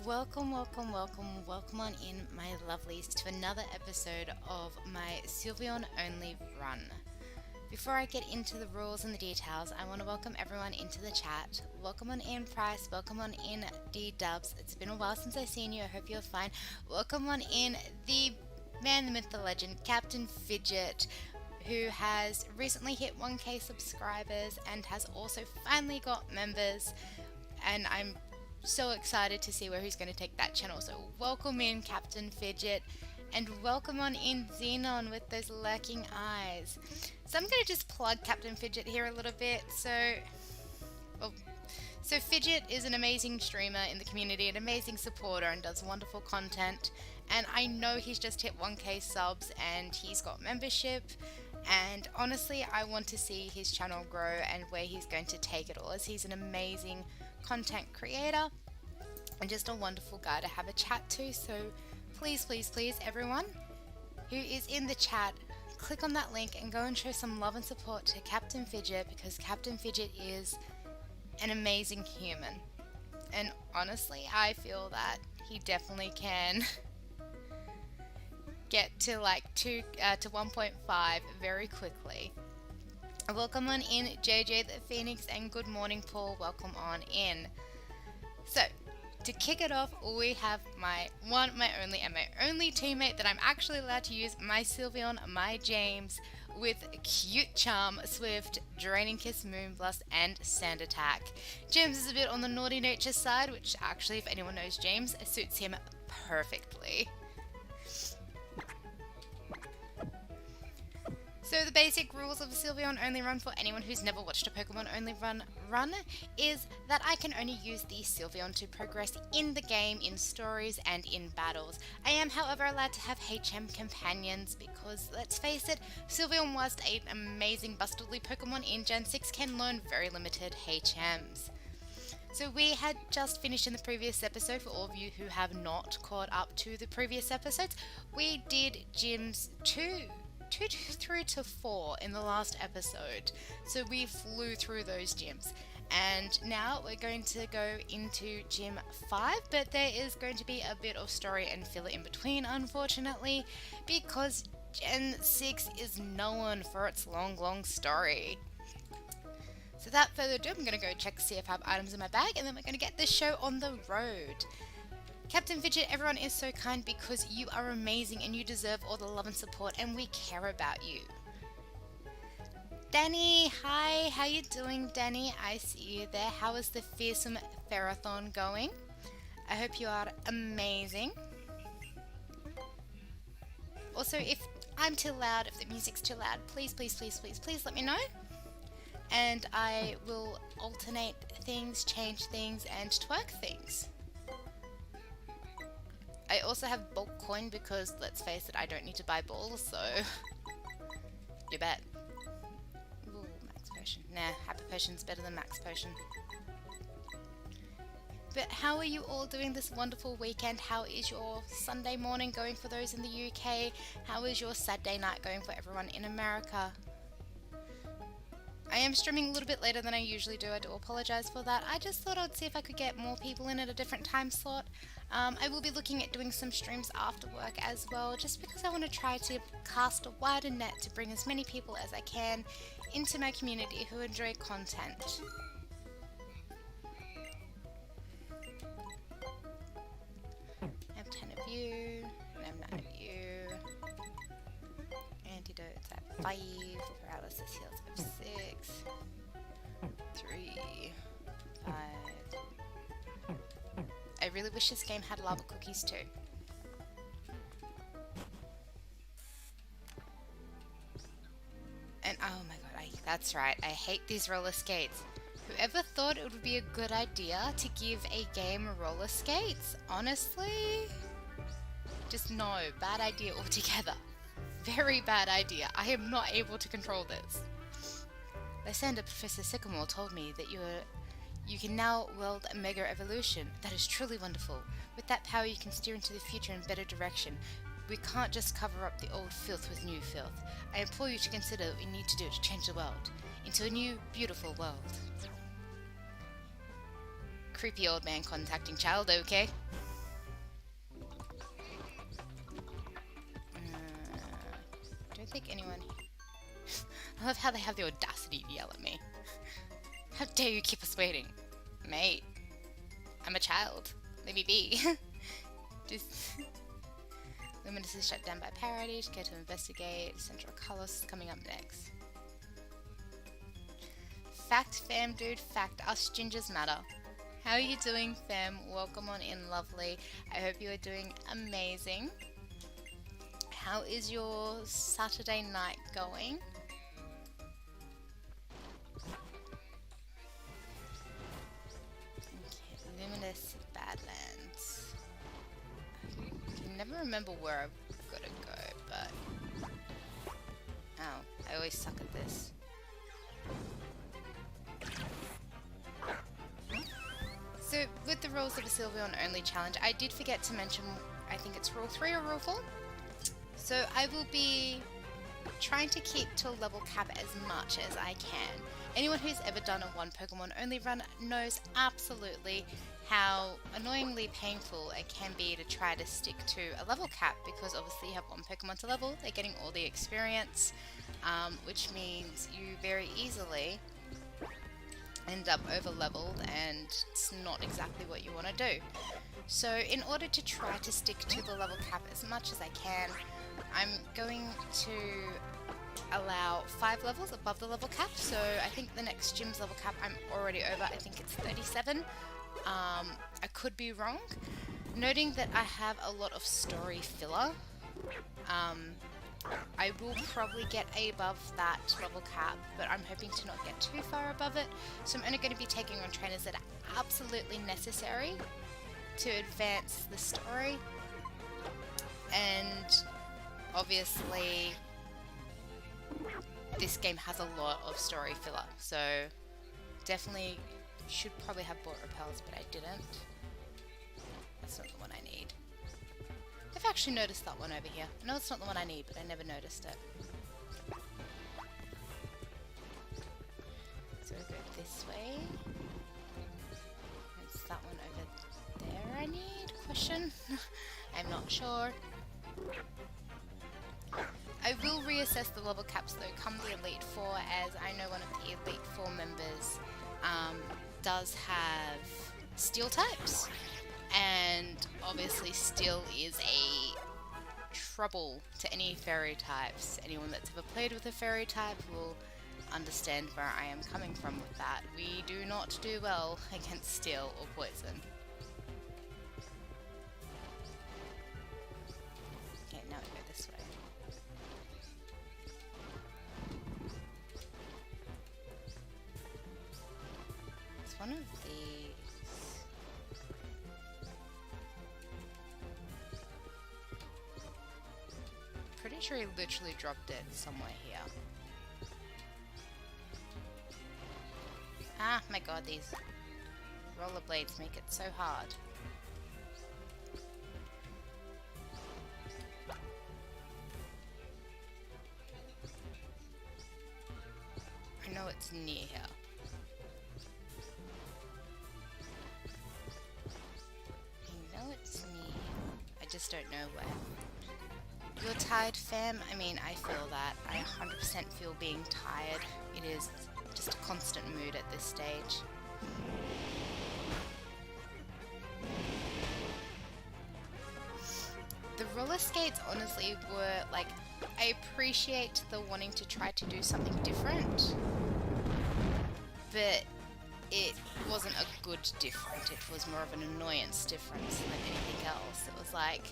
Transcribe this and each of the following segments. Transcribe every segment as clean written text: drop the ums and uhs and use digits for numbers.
Welcome, welcome, welcome, welcome on in, my lovelies, to another episode of my Sylveon Only Run. Before I get into the rules and the details, I want to welcome everyone into the chat. Welcome on in, Price. Welcome on in, D-Dubs. It's been a while since I've seen you. I hope you're fine. Welcome on in, the man, the myth, the legend, Captain Fidget, who has recently hit 1k subscribers and has also finally got members. And I'm so excited to see where he's going to take that channel. So welcome in, Captain Fidget, and welcome on in, Xenon, with those lurking eyes. So I'm going to just plug Captain Fidget here a little bit. So Fidget is an amazing streamer in the community, an amazing supporter, and does wonderful content. And I know he's just hit 1k subs and he's got membership. And honestly, I want to see his channel grow and where he's going to take it all, as he's an amazing content creator and just a wonderful guy to have a chat to. So please, please, please, everyone who is in the chat, click on that link and go and show some love and support to Captain Fidget, because Captain Fidget is an amazing human. And honestly, I feel that he definitely can get to like to 1.5 very quickly. Welcome on in, JJ the Phoenix, and good morning, Paul. Welcome on in. So, to kick it off, we have my one, my only teammate that I'm actually allowed to use, my Sylveon, my James, with Cute Charm, Swift, Draining Kiss, Moonblast, and Sand Attack. James is a bit on the naughty nature side, which actually, if anyone knows James, suits him perfectly. So the basic rules of a Sylveon Only Run, for anyone who's never watched a Pokemon Only Run, is that I can only use the Sylveon to progress in the game, in stories, and in battles. I am, however, allowed to have HM companions because, let's face it, Sylveon, whilst an amazing Bustily Pokemon in Gen 6, can learn very limited HMs. So we had just finished in the previous episode. For all of you who have not caught up to the previous episodes, we did gyms 2 through to 4 in the last episode. So we flew through those gyms. And now we're going to go into gym 5, but there is going to be a bit of story and filler in between, unfortunately, because Gen 6 is known for its long story. So without further ado, I'm going to go check to see if I have items in my bag, and then we're going to get this show on the road. Captain Fidget, everyone is so kind because you are amazing and you deserve all the love and support, and we care about you. Danny, hi, how you doing, Danny? I see you there. How is the fearsome Ferrothorn going? I hope you are amazing. Also, if I'm too loud, if the music's too loud, please, please, please, please, please let me know. And I will alternate things, change things, and twerk things. I also have bulk coin because, let's face it, I don't need to buy balls, so you bet. Ooh, max potion. Nah, happy potion's better than max potion. But how are you all doing this wonderful weekend? How is your Sunday morning going for those in the UK? How is your Saturday night going for everyone in America? I am streaming a little bit later than I usually do. I do apologise for that. I just thought I'd see if I could get more people in at a different time slot. I will be looking at doing some streams after work as well, just because I want to try to cast a wider net to bring as many people as I can into my community who enjoy content. I have 10 of you, and I have 9 of you. Antidotes at 5, paralysis heals at 6, 3, 5. I really wish this game had lava cookies too. And oh my god, that's right, I hate these roller skates. Whoever thought it would be a good idea to give a game roller skates? Honestly? Just no, bad idea altogether. Very bad idea. I am not able to control this. Lysander, Professor Sycamore told me that you can now wield a Mega Evolution. That is truly wonderful. With that power you can steer into the future in better direction. We can't just cover up the old filth with new filth. I implore you to consider what we need to do to change the world into a new, beautiful world. Creepy old man contacting child, okay? think anyone... I love how they have the audacity to yell at me. How dare you keep us waiting? Mate, I'm a child. Let me be. Just... Luminous is shut down by parody. Care to investigate. Central Colors is coming up next. Fact, fam, dude, fact. Us gingers matter. How are you doing, fam? Welcome on in, lovely. I hope you are doing amazing. How is your Saturday night going? Okay, Luminous Badlands. I can never remember where I've got to go, but... Oh, I always suck at this. So, with the rules of a Sylveon Only challenge, I did forget to mention, I think it's Rule 3 or Rule 4. So, I will be trying to keep to a level cap as much as I can. Anyone who's ever done a one Pokemon Only run knows absolutely how annoyingly painful it can be to try to stick to a level cap, because obviously you have one Pokemon to level, they're getting all the experience, which means you very easily end up over leveled and it's not exactly what you want to do. So in order to try to stick to the level cap as much as I can, I'm going to allow 5 levels above the level cap. So I think the next gym's level cap I'm already over. I think it's 37. I could be wrong. Noting that I have a lot of story filler, I will probably get above that level cap, but I'm hoping to not get too far above it. So I'm only going to be taking on trainers that are absolutely necessary to advance the story. And obviously this game has a lot of story filler, so definitely should probably have bought repels, but I didn't. That's not the one I need. I've actually noticed that one over here. I know it's not the one I need, but I never noticed it. So we'll go this way. It's that one over there I need? Question? I'm not sure. I will reassess the level caps though come the Elite Four, as I know one of the Elite Four members does have Steel types, and obviously Steel is a trouble to any Fairy types. Anyone that's ever played with a Fairy type will understand where I am coming from with that. We do not do well against Steel or Poison. Okay, now we go this way. It's one of these. Pretty sure he literally dropped it somewhere here. Ah, my god, these rollerblades make it so hard. I know it's near here. I know it's near here. I just don't know where. You're tired, fam? I mean, I feel that. I 100% feel being tired. It is just a constant mood at this stage. The roller skates honestly were like, I appreciate the wanting to try to do something different, but it wasn't a good different. It was more of an annoyance difference than anything else. It was like,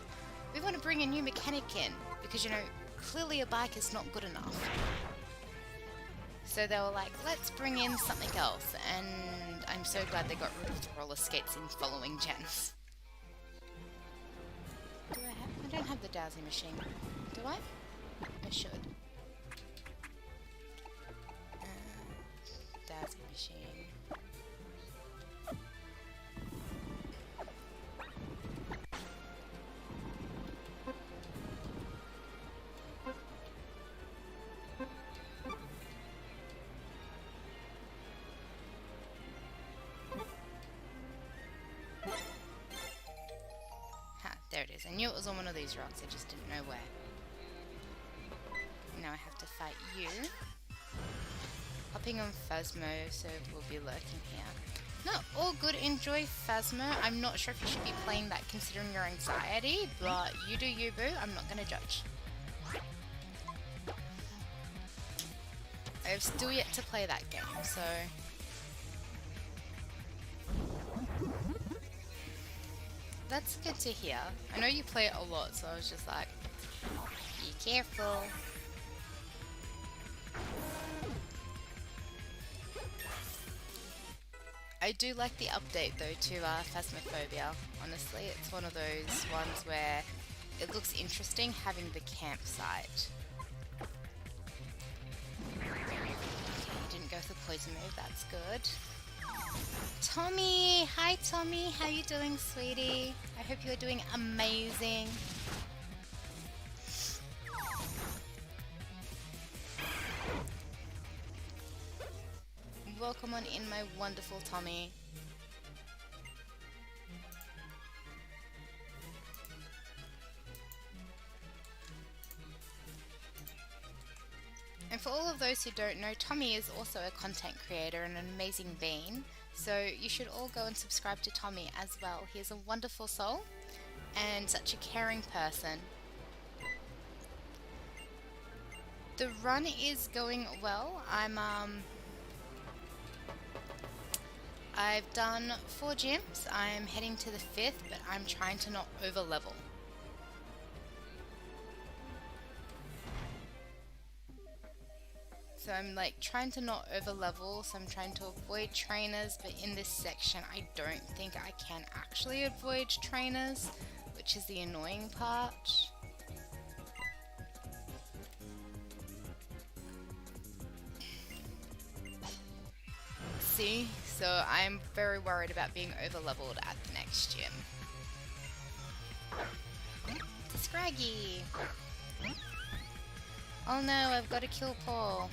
we want to bring a new mechanic in because, you know, clearly a bike is not good enough. So they were like, let's bring in something else, and I'm so glad they got rid of the roller skates in following gens. I don't have the dowsing machine. Do I? I should. Dowsing machine. There it is. I knew it was on one of these rocks, I just didn't know where. Now I fight you. Hopping on Phasmo, so we'll be lurking here. No, all good, enjoy Phasmo. I'm not sure if you should be playing that considering your anxiety, but you do you, boo. I'm not gonna judge. I have still yet to play that game, so... That's good to hear. I know you play it a lot, so I was just like, be careful. I do like the update though to Phasmophobia. Honestly, it's one of those ones where it looks interesting having the campsite. Okay, you didn't go for the poison move, that's good. Tommy! Hi Tommy, how you doing, sweetie? I hope you're doing amazing. Welcome on in, my wonderful Tommy. And for all of those who don't know, Tommy is also a content creator and an amazing being. So you should all go and subscribe to Tommy as well. He is a wonderful soul and such a caring person. The run is going well. I've done 4 gyms. I'm heading to the 5th, but I'm trying to not over level. So I'm like trying to not over level, so I'm trying to avoid trainers, but in this section I don't think I can actually avoid trainers, which is the annoying part. See, so I'm very worried about being over leveled at the next gym. Scraggy! Oh no, I've got to kill Paul.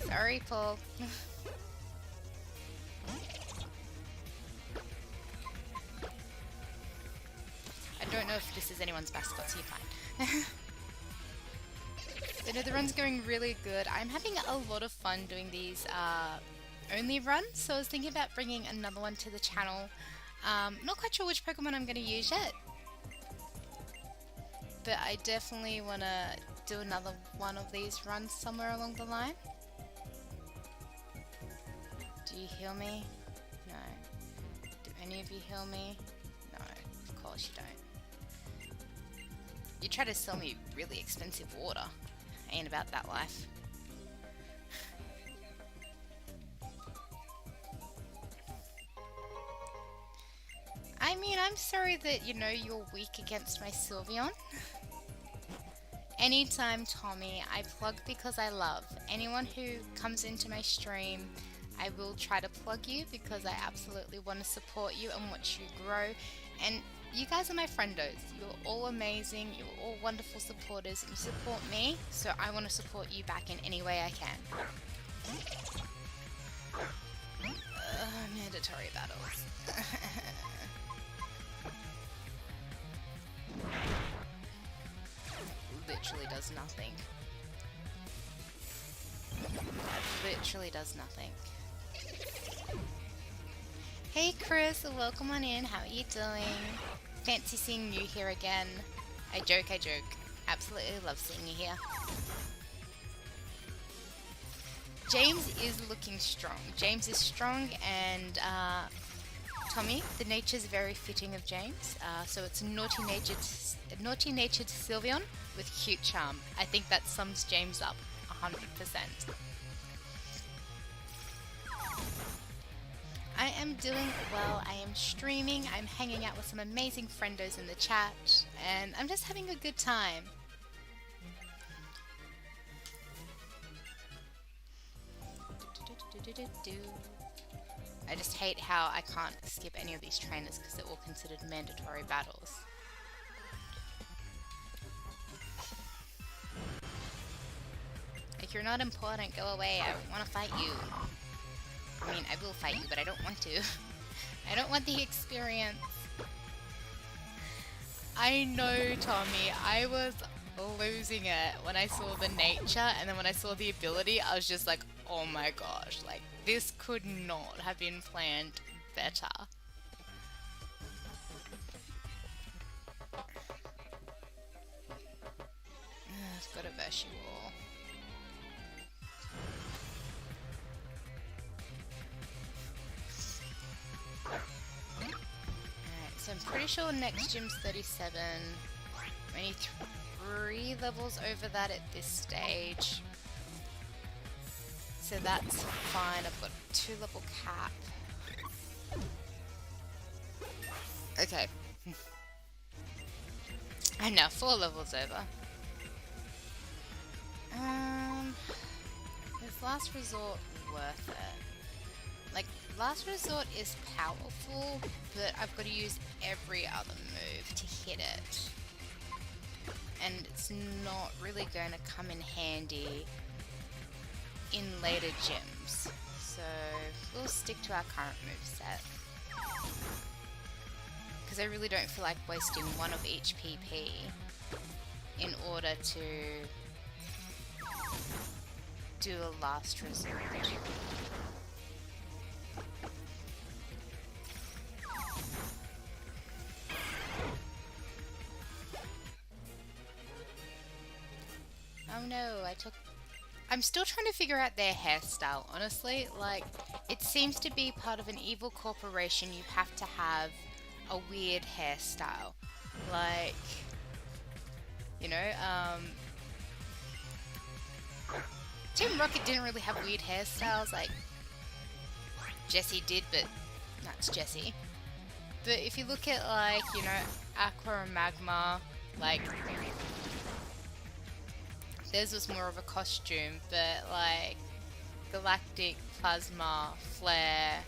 Sorry, Paul. I don't know if this is anyone's mascot, so you're fine. But no, the run's going really good. I'm having a lot of fun doing these only runs, so I was thinking about bringing another one to the channel. Not quite sure which Pokemon I'm going to use yet, but I definitely want to do another one of these runs somewhere along the line. Do you heal me? No. Do any of you heal me? No, of course you don't. You try to sell me really expensive water. I ain't about that life. I mean, I'm sorry that, you know, you're weak against my Sylveon. Anytime, Tommy, I plug because I love. Anyone who comes into my stream, I will try to plug you because I absolutely want to support you and watch you grow. And you guys are my friendos. You're all amazing. You're all wonderful supporters. And you support me, so I want to support you back in any way I can. Mandatory battles. Literally does nothing. Literally does nothing. Hey Chris, welcome on in. How are you doing? Fancy seeing you here again. I joke, I joke. Absolutely love seeing you here. James is looking strong. James is strong, and Tommy, the nature's very fitting of James. So it's naughty-natured Sylveon with cute charm. I think that sums James up 100%. I am doing well. I am streaming. I'm hanging out with some amazing friendos in the chat, and I'm just having a good time. I just hate how I can't skip any of these trainers because they're all considered mandatory battles. Like, you're not important, go away, I don't want to fight you. I mean, I will fight you, but I don't want to. I don't want the experience. I know, Tommy. I was losing it when I saw the nature, and then when I saw the ability, I was just like, oh my gosh, like this could not have been planned better. I've got to verse you all. Alright, so I'm pretty sure next gym's 37. I'm only 3 levels over that at this stage. So that's fine. I've got 2 level cap. Okay. I'm now 4 levels over. Is Last Resort worth it? Like, Last Resort is powerful, but I've got to use every other move to hit it. And it's not really going to come in handy in later gyms. So we'll stick to our current moveset. Because I really don't feel like wasting one of each PP in order to do a last resort. Oh no, I'm still trying to figure out their hairstyle, honestly. Like, it seems to be part of an evil corporation. You have to have a weird hairstyle. Like, you know, Team Rocket didn't really have weird hairstyles. Like, Jessie did, but that's Jessie. But if you look at, like, you know, Aqua and Magma, like, theirs was more of a costume, but like Galactic, Plasma, Flare.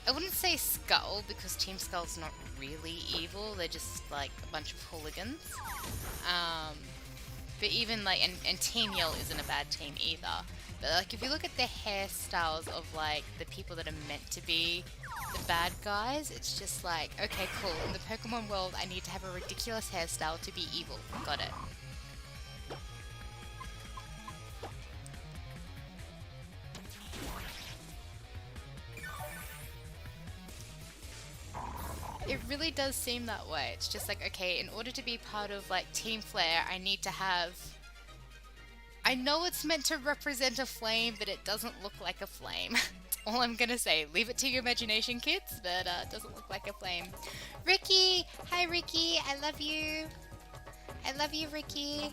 I wouldn't say Skull because Team Skull's not really evil, they're just like a bunch of hooligans. But even like, and Team Yell isn't a bad team either. But like if you look at the hairstyles of like the people that are meant to be the bad guys, it's just like, okay, cool. In the Pokemon world, I need to have a ridiculous hairstyle to be evil. Got it. It really does seem that way. It's just like, okay, in order to be part of like Team Flare, I need to have... I know it's meant to represent a flame, but it doesn't look like a flame. That's all I'm gonna say. Leave it to your imagination, kids, but it doesn't look like a flame. Ricky! Hi, Ricky! I love you! I love you, Ricky!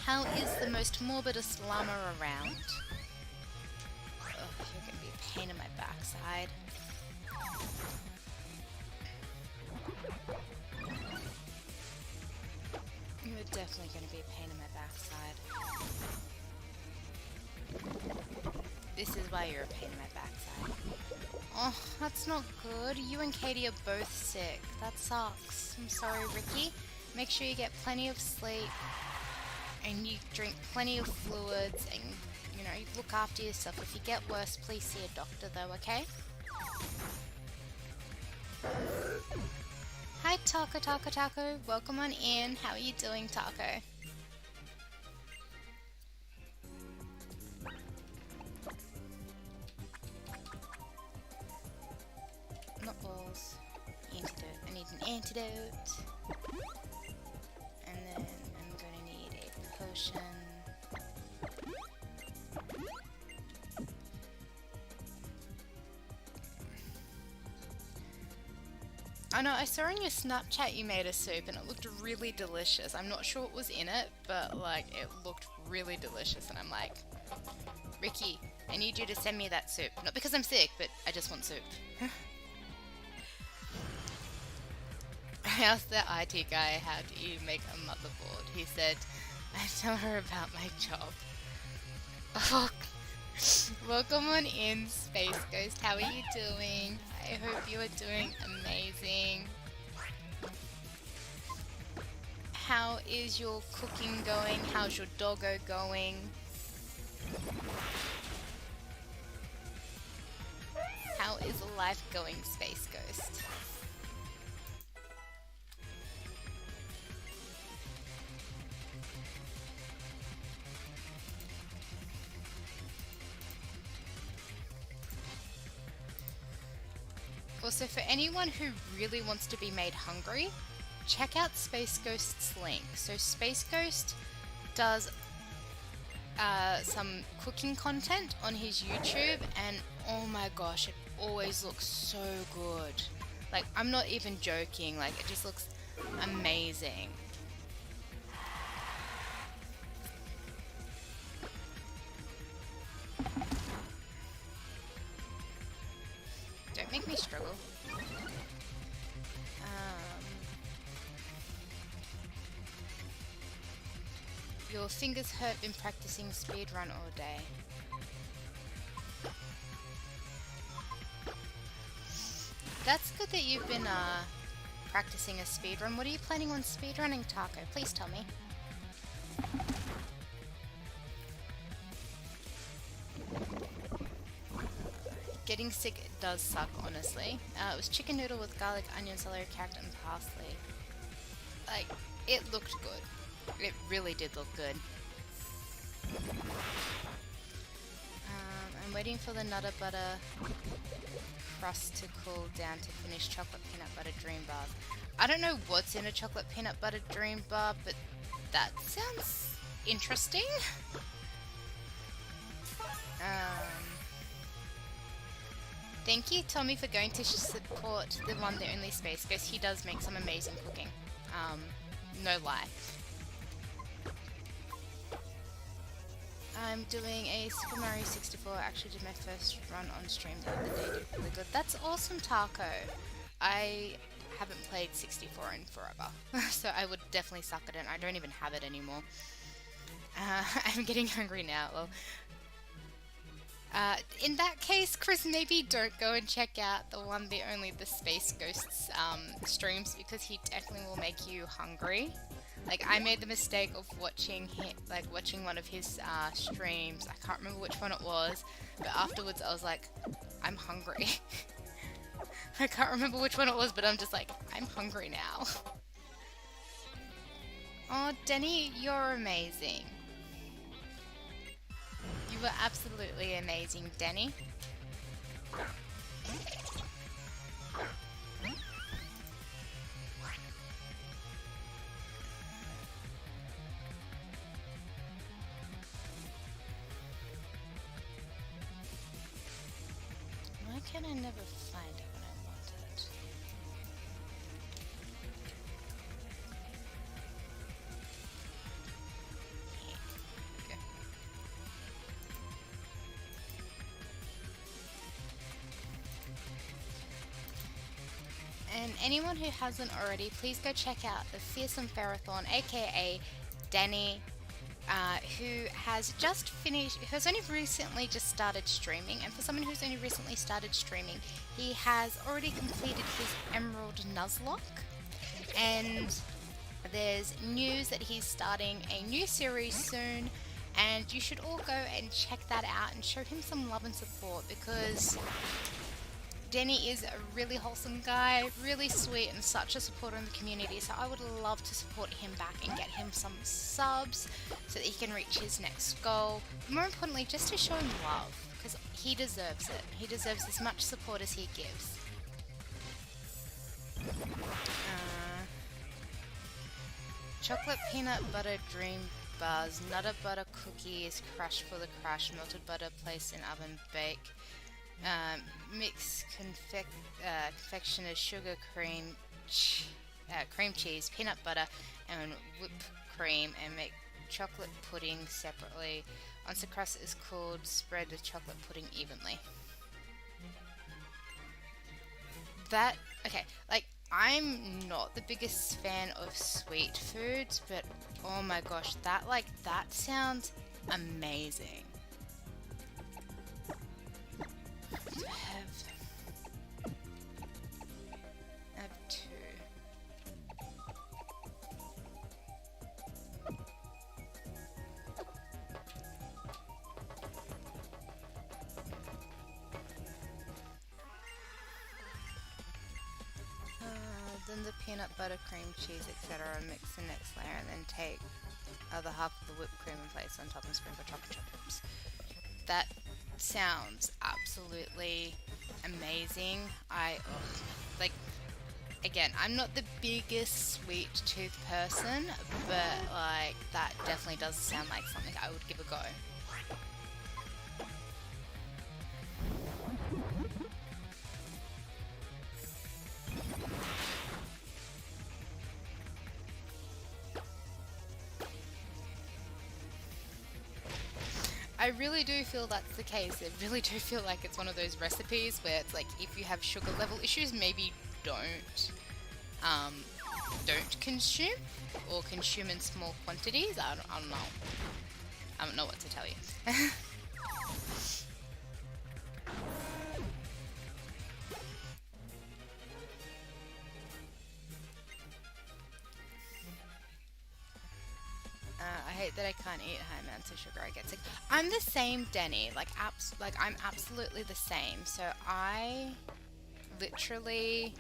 How is the most morbidest llama around? Ugh, you're gonna be a pain in my backside. You're definitely gonna be a pain in my backside. This is why you're a pain in my backside. Oh, that's not good. You and Katie are both sick. That sucks. I'm sorry, Ricky. Make sure you get plenty of sleep. And you drink plenty of fluids and, you know, you look after yourself. If you get worse, please see a doctor though, okay? Hi Taco Taco Taco, welcome on in. How are you doing, Taco? Not balls. Antidote. I need an antidote. And then I'm gonna need a potion. I know, I saw on your Snapchat you made a soup and it looked really delicious. I'm not sure what was in it, but like it looked really delicious and I'm like, Ricky, I need you to send me that soup. Not because I'm sick, but I just want soup. I asked the IT guy how do you make a motherboard. He said, I tell her about my job. Oh, welcome on in, Space Ghost. How are you doing? I hope you are doing amazing. How is your cooking going? How's your doggo going? How is life going, Space Ghost? Also, for anyone who really wants to be made hungry, check out Space Ghost's link. So Space Ghost does some cooking content on his YouTube, and oh my gosh, it always looks so good. Like, I'm not even joking, like, it just looks amazing. Don't make me struggle. Your fingers hurt been practicing speedrun all day. That's good that you've been practicing a speedrun. What are you planning on speedrunning, Taco? Please tell me. Getting sick does suck, honestly. It was chicken noodle with garlic, onion, celery, carrot, and parsley. Like, it looked good. It really did look good. I'm waiting for the Nutter Butter crust to cool down to finish chocolate peanut butter dream bar. I don't know what's in a chocolate peanut butter dream bar, but that sounds interesting. Thank you, Tommy, for going to support the one, the only Space Ghost. He does make some amazing cooking. No lie. I'm doing a Super Mario 64. I actually did my first run on stream the other day. Did really good. That's awesome, Taco. I haven't played 64 in forever, so I would definitely suck at it. I don't even have it anymore. I'm getting hungry now. Well, in that case, Chris, maybe don't go and check out the one, the only, the Space Ghosts streams, because he definitely will make you hungry. Like, I made the mistake of watching one of his streams. I can't remember which one it was, but afterwards I was like, I'm hungry. I can't remember which one it was, but I'm just like, I'm hungry now. Oh, Denny, you're amazing. You were absolutely amazing, Denny. Why can I never find it when I want it? Here. Go. And anyone who hasn't already, please go check out the Fearsome Ferrothorn, aka Danny, who has just finished, who has only recently just started streaming. And for someone who's only recently started streaming, he has already completed his Emerald Nuzlocke, and there's news that he's starting a new series soon, and you should all go and check that out and show him some love and support, because Denny is a really wholesome guy, really sweet, and such a supporter in the community, so I would love to support him back and get him some subs so that he can reach his next goal. But more importantly, just to show him love, because he deserves it. He deserves as much support as he gives. Chocolate peanut butter dream bars, Nutter Butter cookies, crush for the crush, melted butter placed in oven bake. Mix confectioner's sugar cream, cream cheese, peanut butter, and whipped cream, and make chocolate pudding separately. Once the crust is cooled, spread the chocolate pudding evenly. That, okay, like, I'm not the biggest fan of sweet foods, but oh my gosh, that sounds amazing. I have two. blend the peanut butter, cream cheese, etc. and mix the next layer, and then take other half of the whipped cream and place on top and sprinkle chocolate chips. That sounds absolutely amazing. Like, again, I'm not the biggest sweet tooth person, but like that definitely does sound like something I would give a go. I really do feel that's the case. I really do feel like it's one of those recipes where it's like, if you have sugar level issues, maybe don't consume, or consume in small quantities. I don't know. I don't know what to tell you. I hate that I can't eat high amounts of sugar. I get sick. I'm the same, Denny. Like I'm absolutely the same. So I literally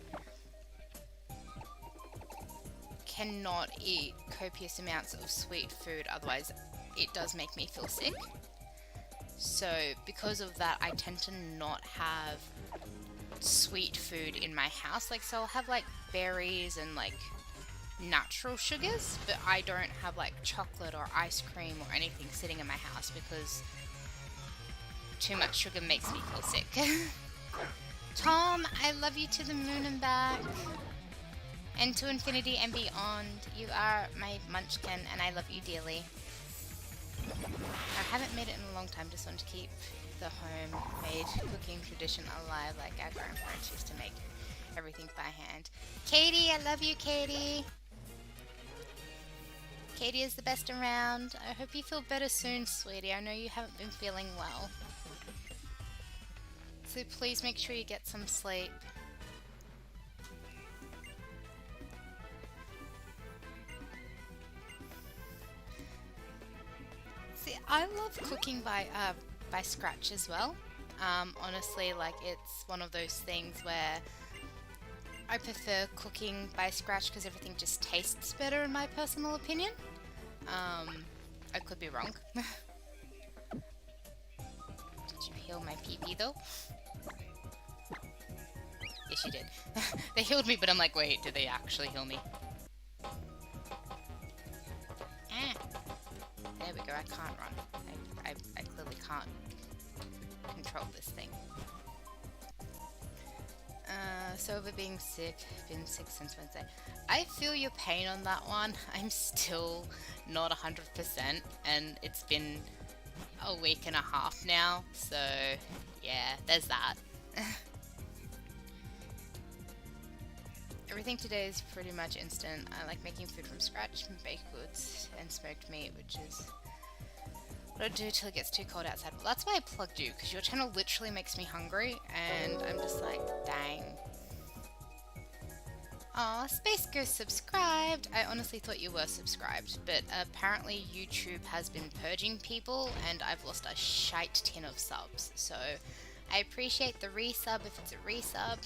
cannot eat copious amounts of sweet food. Otherwise, it does make me feel sick. So because of that, I tend to not have sweet food in my house. Like, so I'll have like berries and like natural sugars, but I don't have like chocolate or ice cream or anything sitting in my house because too much sugar makes me feel sick. Tom, I love you to the moon and back, and to infinity and beyond. You are my munchkin and I love you dearly. I haven't made it in a long time. Just want to keep the homemade cooking tradition alive, like our grandparents used to make everything by hand. Katie, I love you, Katie. Katie is the best around. I hope you feel better soon, sweetie. I know you haven't been feeling well. So please make sure you get some sleep. See, I love cooking by scratch as well. Honestly, like, it's one of those things where I prefer cooking by scratch because everything just tastes better in my personal opinion. I could be wrong. Did you heal my PP though? Yes, you did. They healed me, but I'm like, wait, did they actually heal me? Ah. There we go, I can't run. I clearly can't control this thing. So over being sick, been sick since Wednesday. I feel your pain on that one. I'm still not 100%, and it's been a week and a half now, so yeah, there's that. Everything today is pretty much instant. I like making food from scratch, baked goods, and smoked meat, which is what I do till it gets too cold outside. Well, that's why I plugged you, because your channel literally makes me hungry, and I'm just like, dang. Aw, Space Ghost subscribed! I honestly thought you were subscribed, but apparently YouTube has been purging people, and I've lost a shite tin of subs, so I appreciate the resub if it's a resub.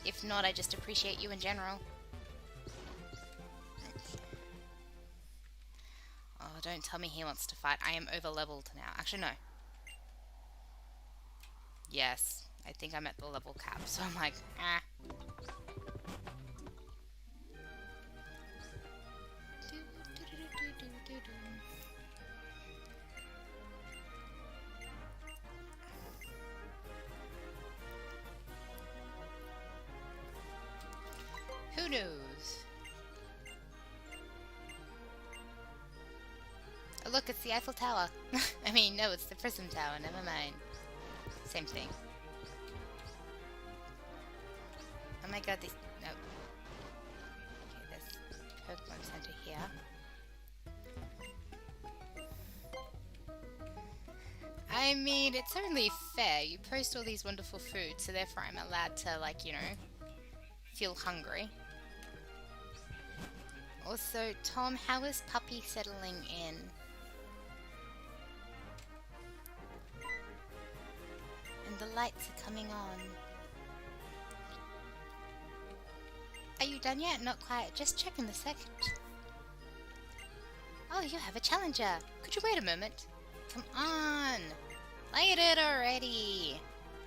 If not, I just appreciate you in general. Oh, don't tell me he wants to fight. I am over-leveled now. Actually, no. Yes, I think I'm at the level cap, so I'm like, ah. Who knows? Oh, look, it's the Eiffel Tower. I mean, no, it's the Prism Tower. Never mind. Same thing. Oh my god, these... No. Okay, there's Pokemon Center here. I mean, it's only fair. You post all these wonderful foods, so therefore I'm allowed to, like, you know, feel hungry. Also, Tom, how is Puppy settling in? And the lights are coming on. done yet? Not quite. Just checking the second. Oh, you have a challenger. Could you wait a moment? Come on. Light it already.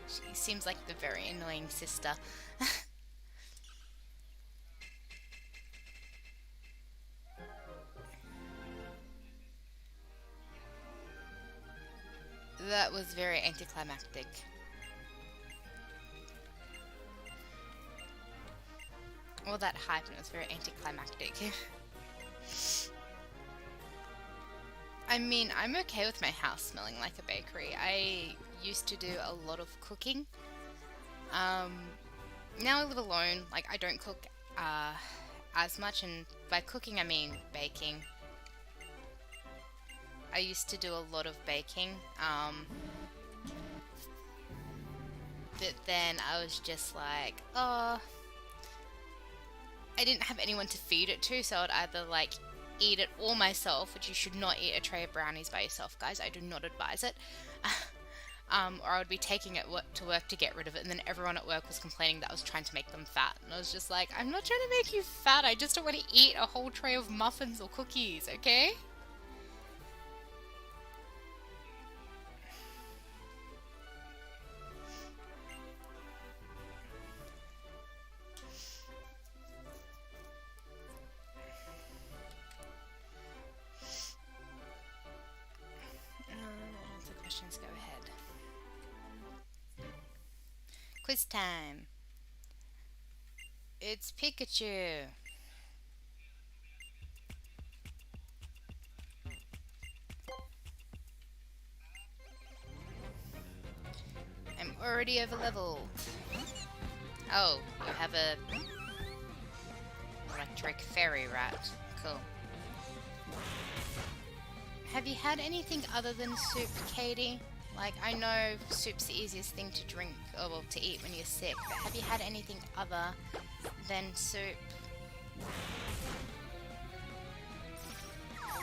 She seems like the very annoying sister. That was very anticlimactic. All that hype and it was very anticlimactic. I mean, I'm okay with my house smelling like a bakery. I used to do a lot of cooking. Now I live alone. Like, I don't cook as much, and by cooking I mean baking. I used to do a lot of baking. But then I was just like, oh, I didn't have anyone to feed it to, so I'd either like eat it all myself, which you should not eat a tray of brownies by yourself, guys. I do not advise it. Or I would be taking it to work to get rid of it, and then everyone at work was complaining that I was trying to make them fat. And I was just like, I'm not trying to make you fat, I just don't want to eat a whole tray of muffins or cookies, okay? The questions, go ahead. Quiz time. It's Pikachu. I'm already over leveled. Oh, you have a electric fairy rat. Cool. Have you had anything other than soup, Katie? Like, I know soup's the easiest thing to drink, or well, to eat when you're sick, but have you had anything other than soup?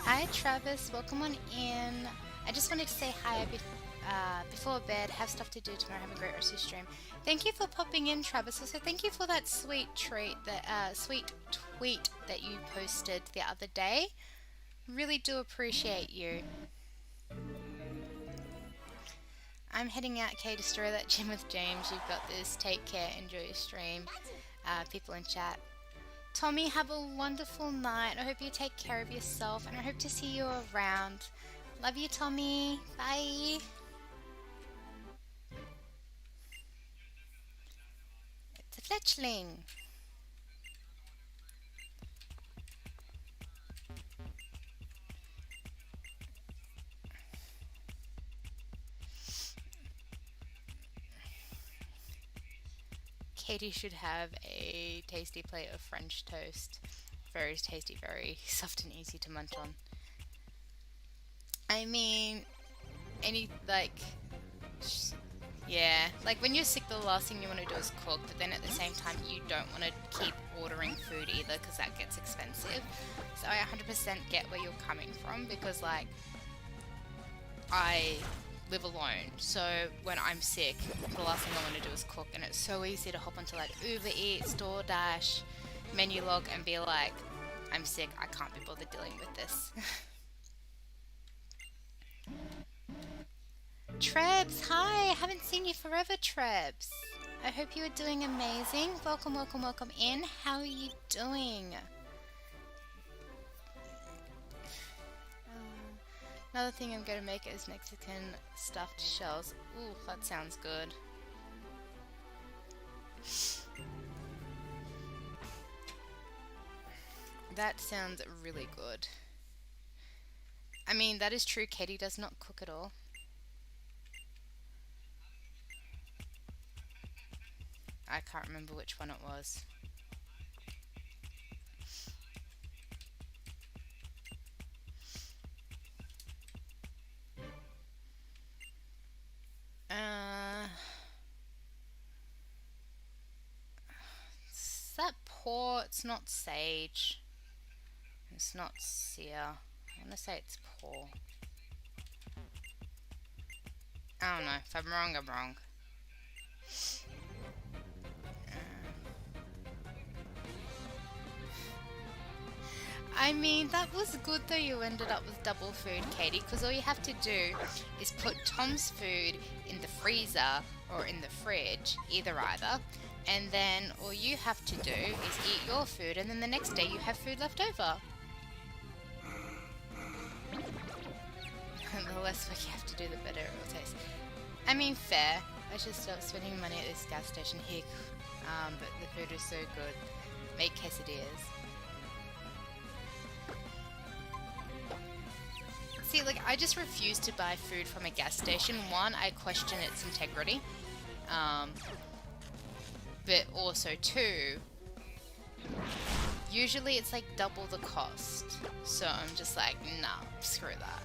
Hi Travis, welcome on in. I just wanted to say hi before bed. Have stuff to do tomorrow. Have a great rest of your stream. Thank you for popping in, Travis. Also, thank you for that sweet tweet that you posted the other day. Really do appreciate you. I'm heading out, Kay. Destroy that gym with James. You've got this. Take care. Enjoy your stream. People in chat. Tommy, have a wonderful night. I hope you take care of yourself, and I hope to see you around. Love you, Tommy. Bye. It's a fletchling. Katie should have a tasty plate of French toast. Very tasty, very soft and easy to munch on. I mean, yeah, like when you're sick, the last thing you want to do is cook, but then at the same time, you don't want to keep ordering food either, because that gets expensive. So I 100% get where you're coming from, because like, I live alone, so when I'm sick, the last thing I want to do is cook, and it's so easy to hop onto like Uber Eats, DoorDash, menu log, and be like, I'm sick, I can't be bothered dealing with this. Trebs, hi! Haven't seen you forever, Trebs. I hope you are doing amazing. Welcome, welcome, welcome in. How are you doing? Another thing I'm going to make is Mexican stuffed shells. Ooh, that sounds good. That sounds really good. I mean, that is true. Katie does not cook at all. I can't remember which one it was. Is that poor? It's not sage. It's not sear. I want to say it's poor. I don't know. If I'm wrong, I'm wrong. I mean, that was good though you ended up with double food, Katie, because all you have to do is put Tom's food in the freezer or in the fridge, either, and then all you have to do is eat your food, and then the next day you have food left over. The less work you have to do, the better it will taste. I mean, fair. I should stop spending money at this gas station here, but the food is so good. Make quesadillas. See, like, I just refuse to buy food from a gas station. One, I question its integrity. But also two, usually it's like double the cost. So I'm just like, nah, screw that.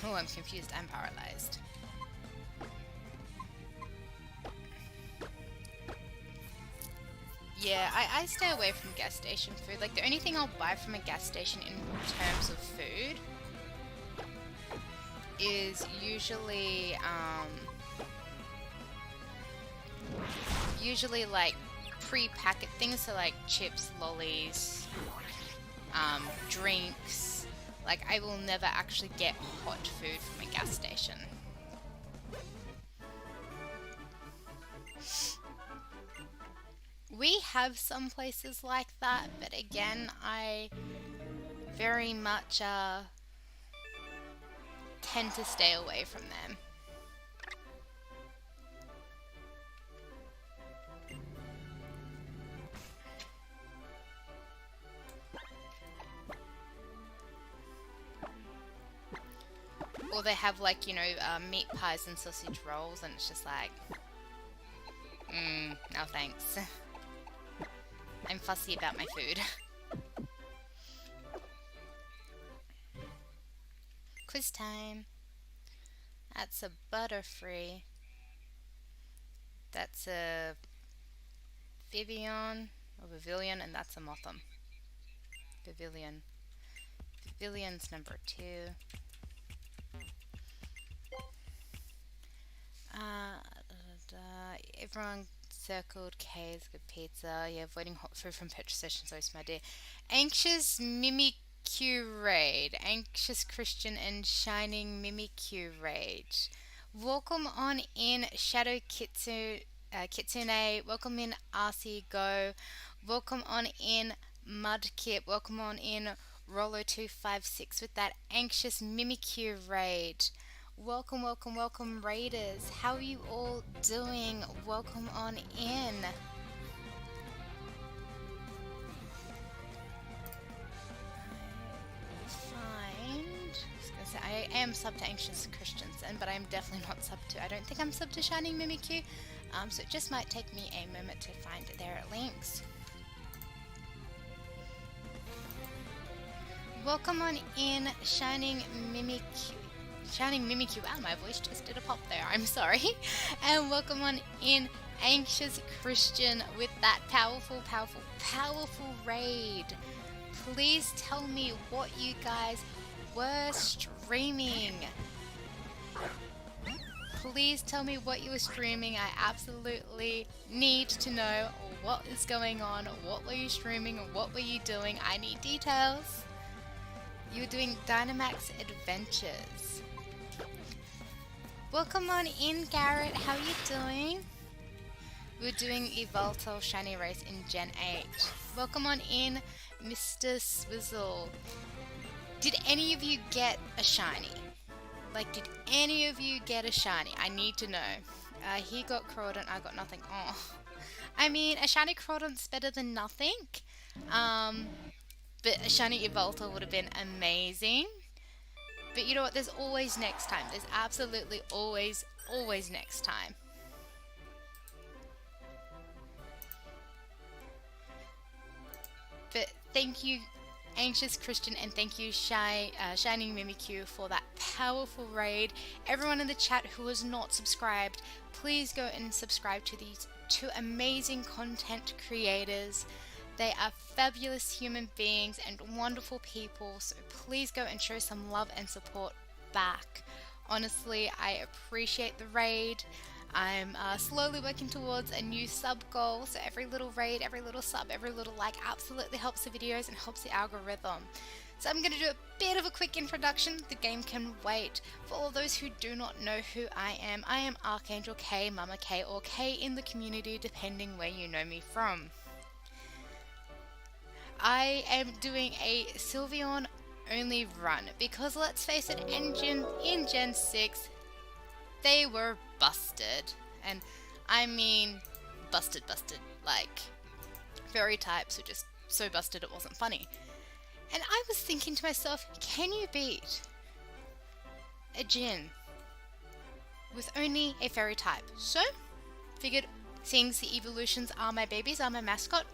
Oh, I'm confused and paralyzed. Yeah, I stay away from gas station food. Like, the only thing I'll buy from a gas station in terms of food is usually like pre-packet things, so like chips, lollies, drinks. Like, I will never actually get hot food from a gas station. We have some places like that, but again, I very much tend to stay away from them. Or they have, like, you know, meat pies and sausage rolls, and it's just like, no thanks. I'm fussy about my food. Quiz time. That's a Butterfree. That's a Vivian, or Pavilion, and that's a Motham. Pavilion. Pavilion's number 2. Everyone circled K is good pizza. Yeah, avoiding hot food from petrol stations, always my dear. Anxious Mimikyu Raid. Anxious Christian and Shining Mimikyu Raid. Welcome on in Shadow Kitsune. Welcome in RC Go. Welcome on in Mudkip. Welcome on in Rollo256 with that Anxious Mimikyu Raid. Welcome, welcome, welcome, Raiders. How are you all doing? Welcome on in. I am sub to Anxious Christians, but I'm definitely not sub to. I don't think I'm sub to Shining Mimikyu. So it just might take me a moment to find their links. Welcome on in, Shining Mimikyu. Wow, my voice just did a pop there. I'm sorry. And welcome on in, Anxious Christian, with that powerful, powerful, powerful raid. Please tell me what you guys were streaming. Please tell me what you were streaming. I absolutely need to know what is going on. What were you streaming? What were you doing? I need details. You were doing Dynamax Adventures. Welcome on in, Garrett. How are you doing? We're doing Evoltal Shiny Race in Gen 8. Welcome on in, Mr. Swizzle. Did any of you get a shiny? Like, did any of you get a shiny? I need to know. He got Crawdon, I got nothing. Oh. I mean, a shiny Crawdon's better than nothing. But a shiny Evoltal would have been amazing. But you know what? There's always next time. There's absolutely always next time. But thank you, Anxious Christian, and thank you, Shining Mimikyu, for that powerful raid. Everyone in the chat who is not subscribed, please go and subscribe to these 2 amazing content creators. They are fabulous human beings and wonderful people, so please go and show some love and support back. Honestly, I appreciate the raid. I'm slowly working towards a new sub goal, so every little raid, every little sub, every little like absolutely helps the videos and helps the algorithm. So I'm going to do a bit of a quick introduction. The game can wait. For all those who do not know who I am Archangel K, Mama K, or K in the community depending where you know me from. I am doing a Sylveon Only Run because let's face it, in Gen 6 they were busted, and I mean busted, like fairy types were just so busted it wasn't funny. And I was thinking to myself, can you beat a gym with only a fairy type? So, figured seeing the evolutions are my babies, are my mascot,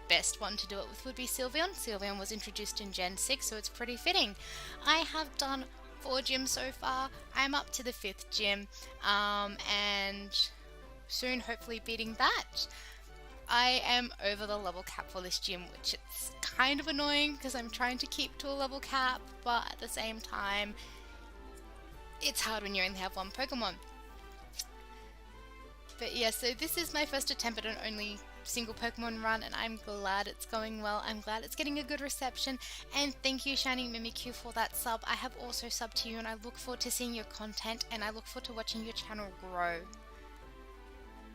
best one to do it with would be Sylveon. Sylveon was introduced in Gen 6, so it's pretty fitting. I have done 4 gyms so far. I'm up to the 5th gym, and soon hopefully beating that. I am over the level cap for this gym, which it's kind of annoying because I'm trying to keep to a level cap, but at the same time, it's hard when you only have one Pokemon. But yeah, so this is my first attempt at an only single Pokemon run, and I'm glad it's going well. I'm glad it's getting a good reception, and thank you Shiny Mimikyu for that sub. I have also subbed to you, and I look forward to seeing your content, and I look forward to watching your channel grow.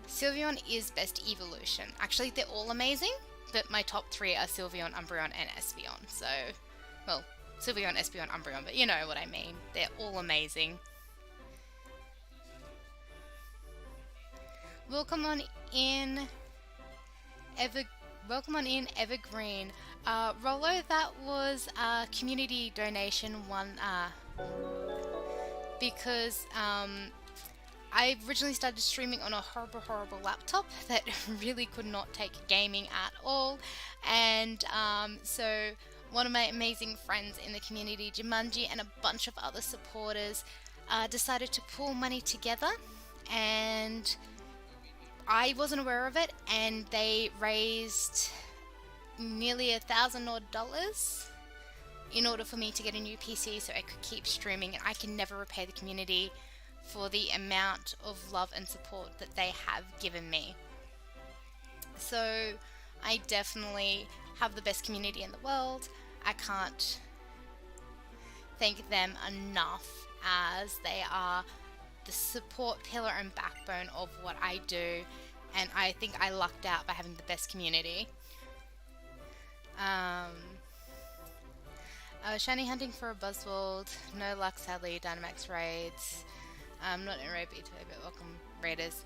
Sylveon is best evolution. Actually, they're all amazing, but my top 3 are Sylveon, Umbreon, and Espeon. So, well, Sylveon, Espeon, Umbreon, but you know what I mean. They're all amazing. Welcome on in, Evergreen. Rollo, that was a community donation one, because I originally started streaming on a horrible laptop that really could not take gaming at all, and so one of my amazing friends in the community, JIManji, and a bunch of other supporters decided to pool money together, and I wasn't aware of it, and they raised nearly $1,000 odd in order for me to get a new PC so I could keep streaming, and I can never repay the community for the amount of love and support that they have given me. So I definitely have the best community in the world. I can't thank them enough, as they are the support pillar and backbone of what I do, and I think I lucked out by having the best community. Shiny hunting for a Buzzwold, no luck sadly. Dynamax raids. Not in raid B2, but welcome raiders.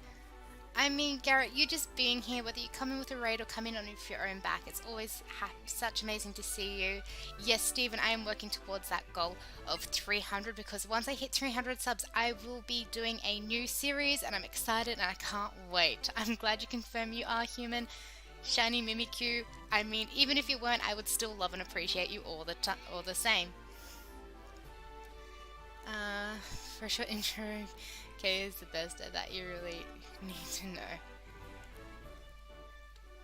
I mean, Garrett, you just being here, whether you come in with a raid or come in on your own back, it's always such amazing to see you. Yes, Stephen, I am working towards that goal of 300, because once I hit 300 subs, I will be doing a new series, and I'm excited and I can't wait. I'm glad you confirm you are human. Shiny Mimikyu, I mean, even if you weren't, I would still love and appreciate you all the same. For sure, intro K is the best at that, you really need to know.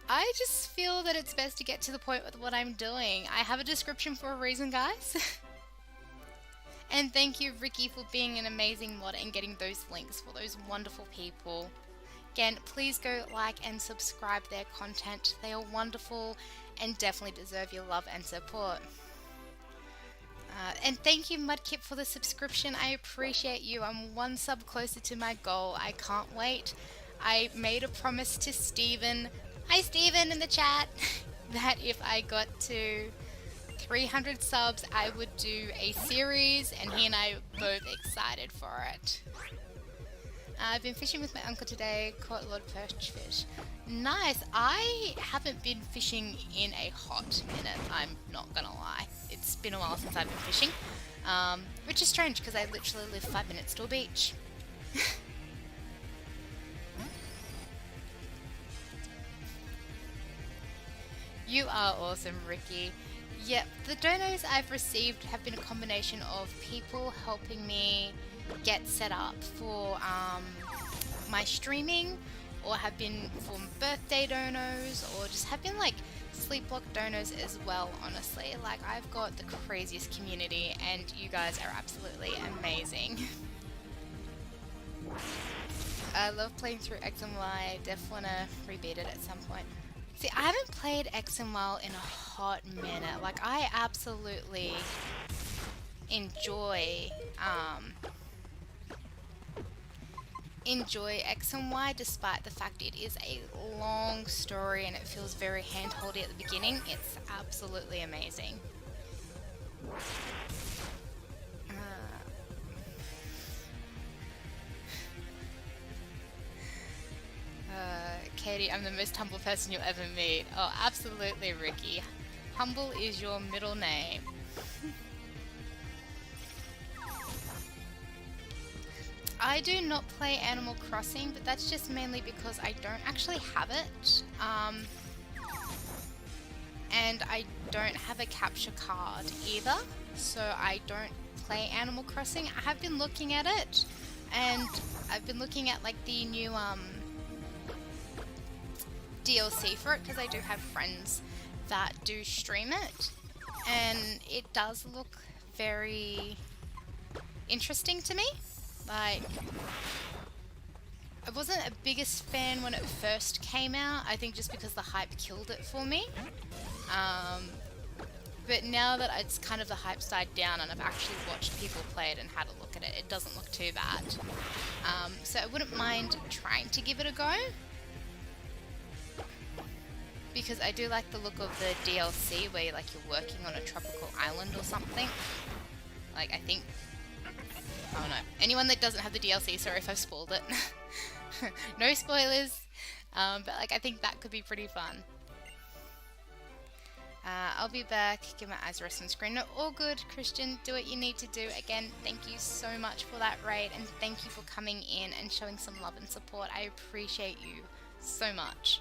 I just feel that it's best to get to the point with what I'm doing. I have a description for a reason, guys. And thank you, Ricky, for being an amazing mod and getting those links for those wonderful people. Again, please go like and subscribe their content. They are wonderful and definitely deserve your love and support. And thank you, Mudkip, for the subscription. I appreciate you. I'm 1 sub closer to my goal. I can't wait. I made a promise to Steven, hi Steven in the chat, that if I got to 300 subs, I would do a series, and he and I are both excited for it. I've been fishing with my uncle today, caught a lot of perch fish. Nice. I haven't been fishing in a hot minute, I'm not gonna lie. It's been a while since I've been fishing, which is strange because I literally live 5 minutes to a beach. You are awesome, Ricky. Yep, the donos I've received have been a combination of people helping me get set up for my streaming, or have been for birthday donos, or just have been like sleep block donos as well, honestly. Like, I've got the craziest community and you guys are absolutely amazing. I love playing through X and Y. Definitely want to rebeat it at some point. See, I haven't played X and Y in a hot minute. Like, I absolutely enjoy X and Y, despite the fact it is a long story and it feels very hand-holdy at the beginning. It's absolutely amazing. Katie, I'm the most humble person you'll ever meet. Oh, absolutely, Ricky. Humble is your middle name. I do not play Animal Crossing, but that's just mainly because I don't actually have it. And I don't have a capture card either, so I don't play Animal Crossing. I have been looking at it, and I've been looking at like the new DLC for it, because I do have friends that do stream it, and it does look very interesting to me. Like, I wasn't a biggest fan when it first came out, I think just because the hype killed it for me. But now that it's kind of the hype died down and I've actually watched people play it and had a look at it, it doesn't look too bad. So I wouldn't mind trying to give it a go, because I do like the look of the DLC where you're working on a tropical island or something. Like, I think, I don't know. Anyone that doesn't have the DLC, sorry if I've spoiled it. No spoilers. But I think that could be pretty fun. I'll be back. Give my eyes a rest on screen. No, all good, Christian. Do what you need to do. Again, thank you so much for that raid, and thank you for coming in and showing some love and support. I appreciate you so much.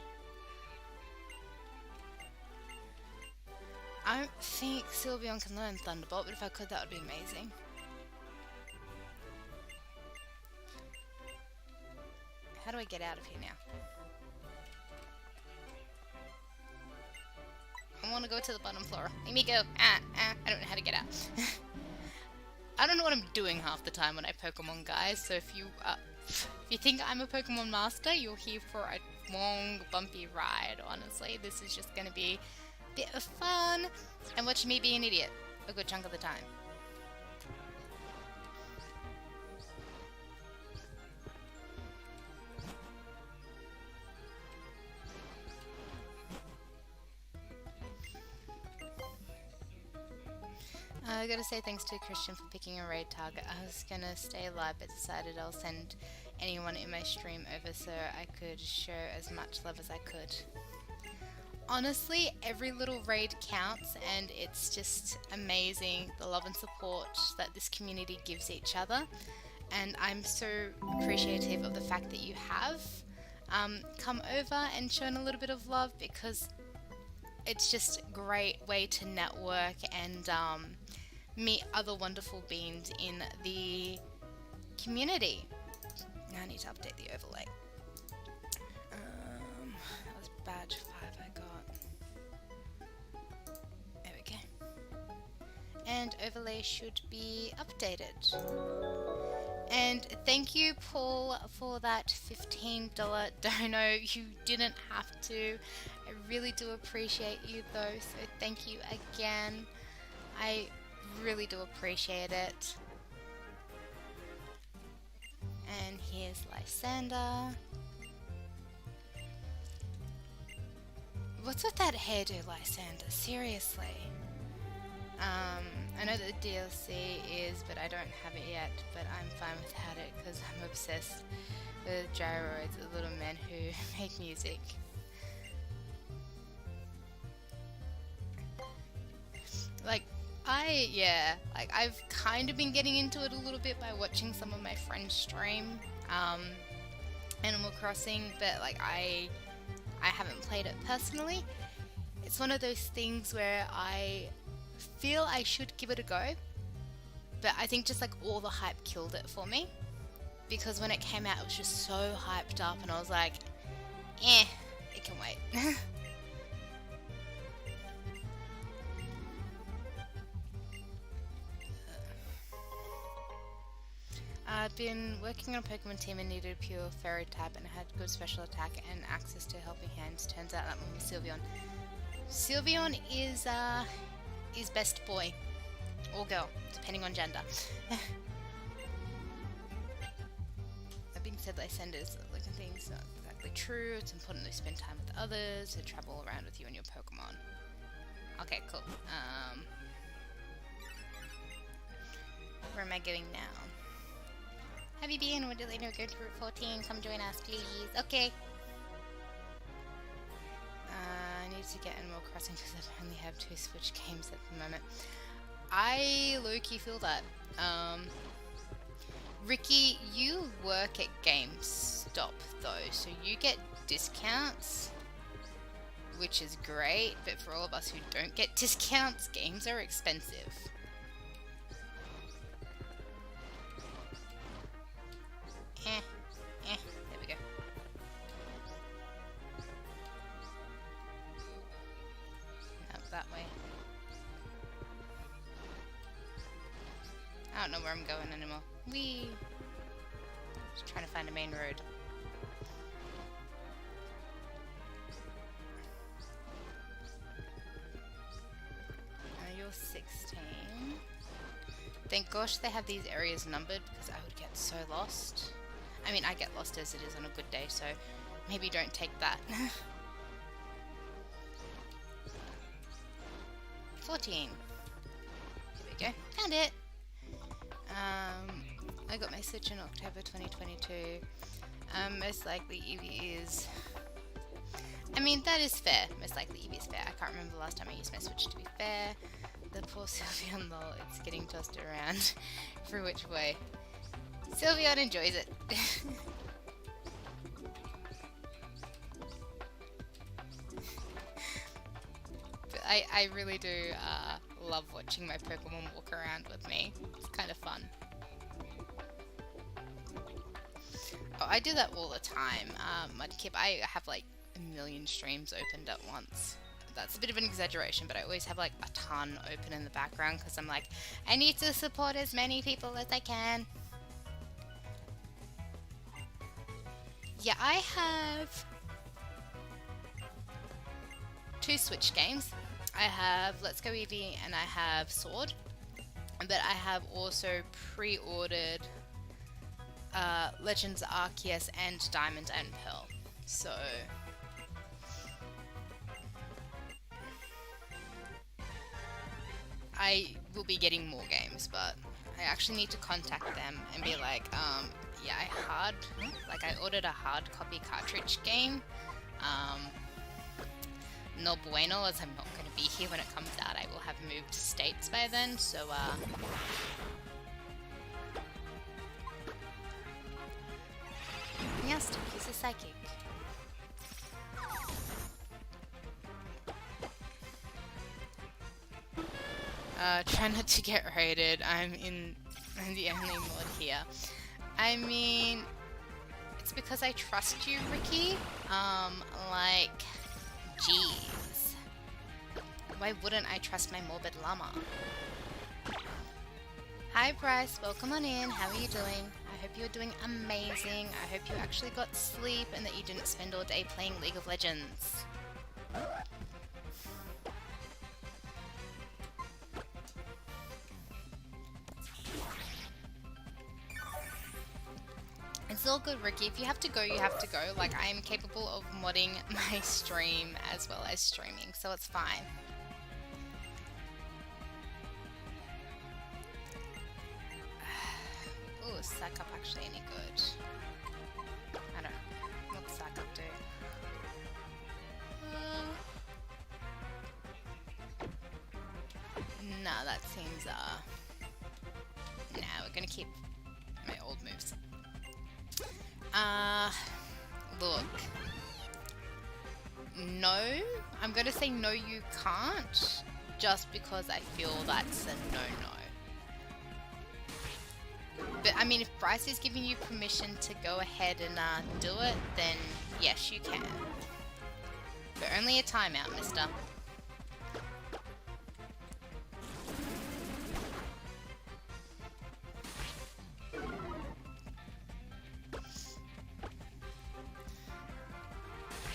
I don't think Sylveon can learn Thunderbolt, but if I could, that would be amazing. How do I get out of here now? I want to go to the bottom floor. Let me go. I don't know how to get out. I don't know what I'm doing half the time when I Pokemon, guys. So if you think I'm a Pokemon master, you're here for a long, bumpy ride. Honestly, this is just going to be a bit of fun and watch me be an idiot a good chunk of the time. I gotta say thanks to Christian for picking a raid target. I was gonna stay alive but decided I'll send anyone in my stream over so I could show as much love as I could. Honestly, every little raid counts, and it's just amazing the love and support that this community gives each other, and I'm so appreciative of the fact that you have come over and shown a little bit of love, because it's just a great way to network and meet other wonderful beings in the community. Now I need to update the overlay. That was badge 5 I got. There we go. And overlay should be updated. And thank you, Paul, for that $15 dono. You didn't have to. I really do appreciate you though, so thank you again. I really do appreciate it. And here's Lysander. What's with that hairdo, Lysander? Seriously. I know that the DLC is, but I don't have it yet, but I'm fine without it because I'm obsessed with gyroids, the little men who make music. I've kind of been getting into it a little bit by watching some of my friends stream Animal Crossing, but I haven't played it personally. It's one of those things where I feel I should give it a go, but I think just all the hype killed it for me, because when it came out it was just so hyped up and I was like, it can wait. I'd been working on a Pokemon team and needed a pure fairy type and had good special attack and access to helping hands. Turns out that one was Sylveon. Sylveon is best boy or girl, depending on gender. That being said, Lysander's looking things not exactly true. It's important to spend time with others, to travel around with you and your Pokemon. Okay, cool. Where am I going now? Have you been? Would you later go to Route 14? Come join us, please. Okay. I need to get Animal Crossing because I only have 2 Switch games at the moment. I low-key feel that. Ricky, you work at GameStop though, so you get discounts, which is great, but for all of us who don't get discounts, games are expensive. There we go. Up that way. I don't know where I'm going anymore. Whee! Just trying to find a main road. You're 16. Thank gosh they have these areas numbered because I would get so lost. I mean, I get lost as it is on a good day, so maybe don't take that. 14. Here we go. Found it! I got my Switch in October 2022. Most likely Eevee is... I mean, that is fair. Most likely Eevee is fair. I can't remember the last time I used my Switch to be fair. The poor Sylveon lol, it's getting tossed around. For which way? Sylveon enjoys it. But I really do love watching my Pokemon walk around with me. It's kind of fun. Oh, I do that all the time. Mudkip, I have like a million streams opened at once. That's a bit of an exaggeration, but I always have like a ton open in the background because I'm like, I need to support as many people as I can. Yeah, I have 2 Switch games. I have Let's Go Eevee and I have Sword, but I have also pre-ordered Legends Arceus and Diamond and Pearl. So I will be getting more games, but I actually need to contact them and be like, yeah, I ordered a hard copy cartridge game. No bueno, as I'm not going to be here when it comes out. I will have moved states by then, so yes, he's a psychic. Try not to get raided. I'm the only mod here. I mean, it's because I trust you, Ricky. Like, jeez. Why wouldn't I trust my morbid llama? Hi Bryce, welcome on in. How are you doing? I hope you're doing amazing. I hope you actually got sleep and that you didn't spend all day playing League of Legends. It's all good, Ricky. If you have to go, you have to go. Like, I am capable of modding my stream as well as streaming, so it's fine. Ooh, is Sack Up actually any good? I don't know. What's Sack Up do? Nah, that seems, nah, we're gonna keep my old moves. Look. No. I'm gonna say no you can't, just because I feel that's a no-no. But, I mean, if Bryce is giving you permission to go ahead and, do it, then yes, you can. But only a timeout, mister.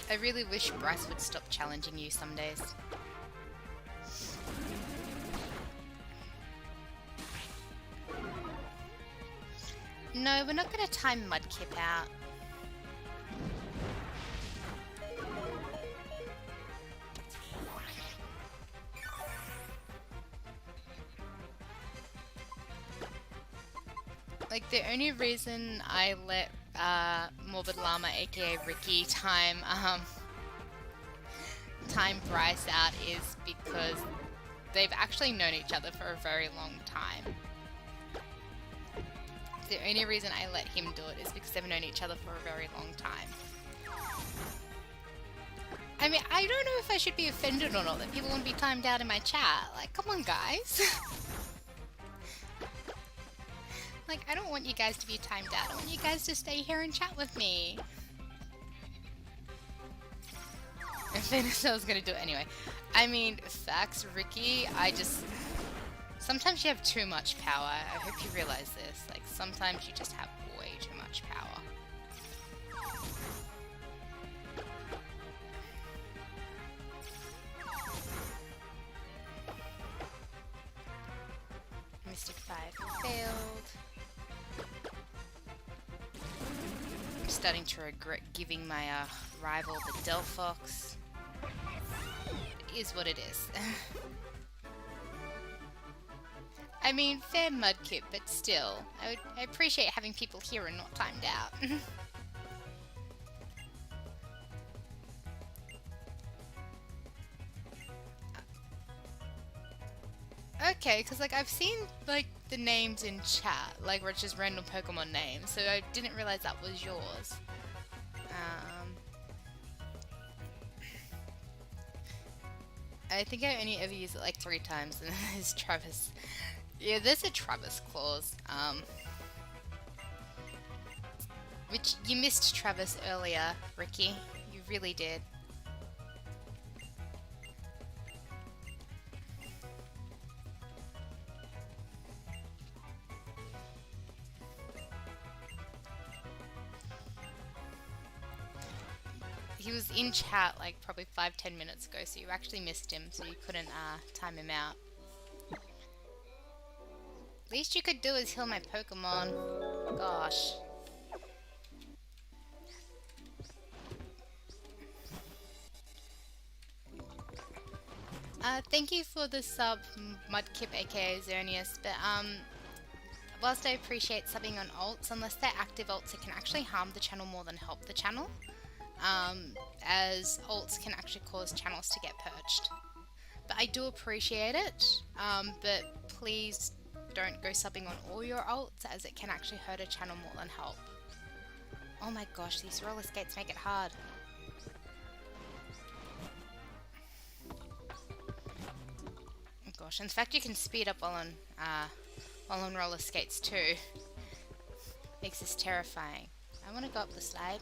I really wish Bryce would stop challenging you some days. No, we're not going to time Mudkip out. Like, the only reason I let Morbid Llama, aka Ricky, time Bryce out is because they've actually known each other for a very long time. The only reason I let him do it is because they've known each other for a very long time. I mean, I don't know if I should be offended or not that people want to be timed out in my chat. Like, come on, guys. Like, I don't want you guys to be timed out. I want you guys to stay here and chat with me. In fairness, I was gonna do it anyway. I mean, facts, Ricky, sometimes you have too much power. I hope you realize this. Like, sometimes you just have way too much power. Mystic 5 failed. I'm starting to regret giving my rival the Delphox. It is what it is. I mean, fair Mudkip, but still, I appreciate having people here and not timed out. Okay, because like I've seen like the names in chat, like where it's just random Pokemon names, so I didn't realize that was yours. I think I only ever used it like 3 times, and there's Travis. Yeah, there's a Travis clause. Which you missed Travis earlier, Ricky. You really did. He was in chat like probably 5-10 minutes ago, so you actually missed him, so you couldn't time him out. Least you could do is heal my Pokemon. Gosh. Thank you for the sub, Mudkip aka Xerneas, but whilst I appreciate subbing on ults, unless they're active ults, it can actually harm the channel more than help the channel. As ults can actually cause channels to get purged. But I do appreciate it, but please don't go subbing on all your ults, as it can actually hurt a channel more than help. Oh my gosh, these roller skates make it hard. Oh gosh, in fact you can speed up while on roller skates too. Makes this terrifying. I want to go up the slide.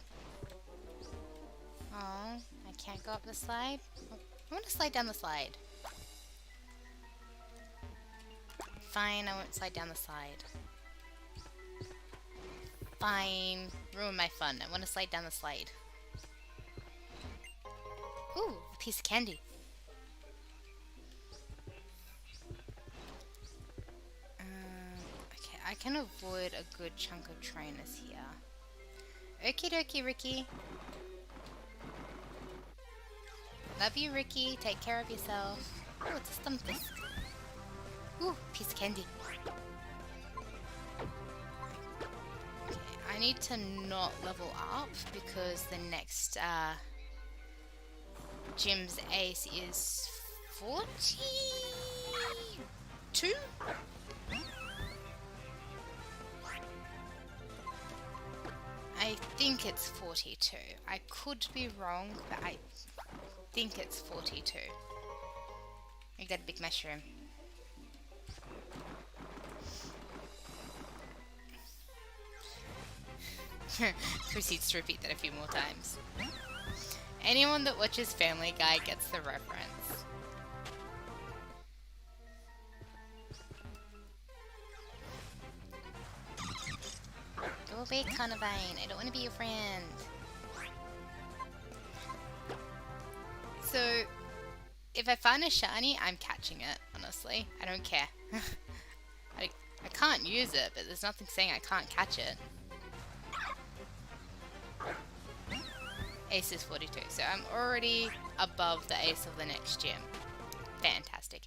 Oh, I can't go up the slide. I want to slide down the slide. Fine, I won't slide down the slide. Fine. Ruin my fun. I want to slide down the slide. Ooh, a piece of candy. Okay, I can avoid a good chunk of trainers here. Okie dokie, Ricky. Love you, Ricky. Take care of yourself. Oh, it's a Stunfisk. Ooh, piece of candy. Okay, I need to not level up because the next Gym's ace is 42? I think it's 42. I could be wrong, but I think it's 42. I got a big mushroom. Proceeds to repeat that a few more times. Anyone that watches Family Guy gets the reference. Go away, Carnivine. I don't want to be your friend. If I find a shiny, I'm catching it, honestly. I don't care. I can't use it, but there's nothing saying I can't catch it. Ace is 42, so I'm already above the ace of the next gym. Fantastic.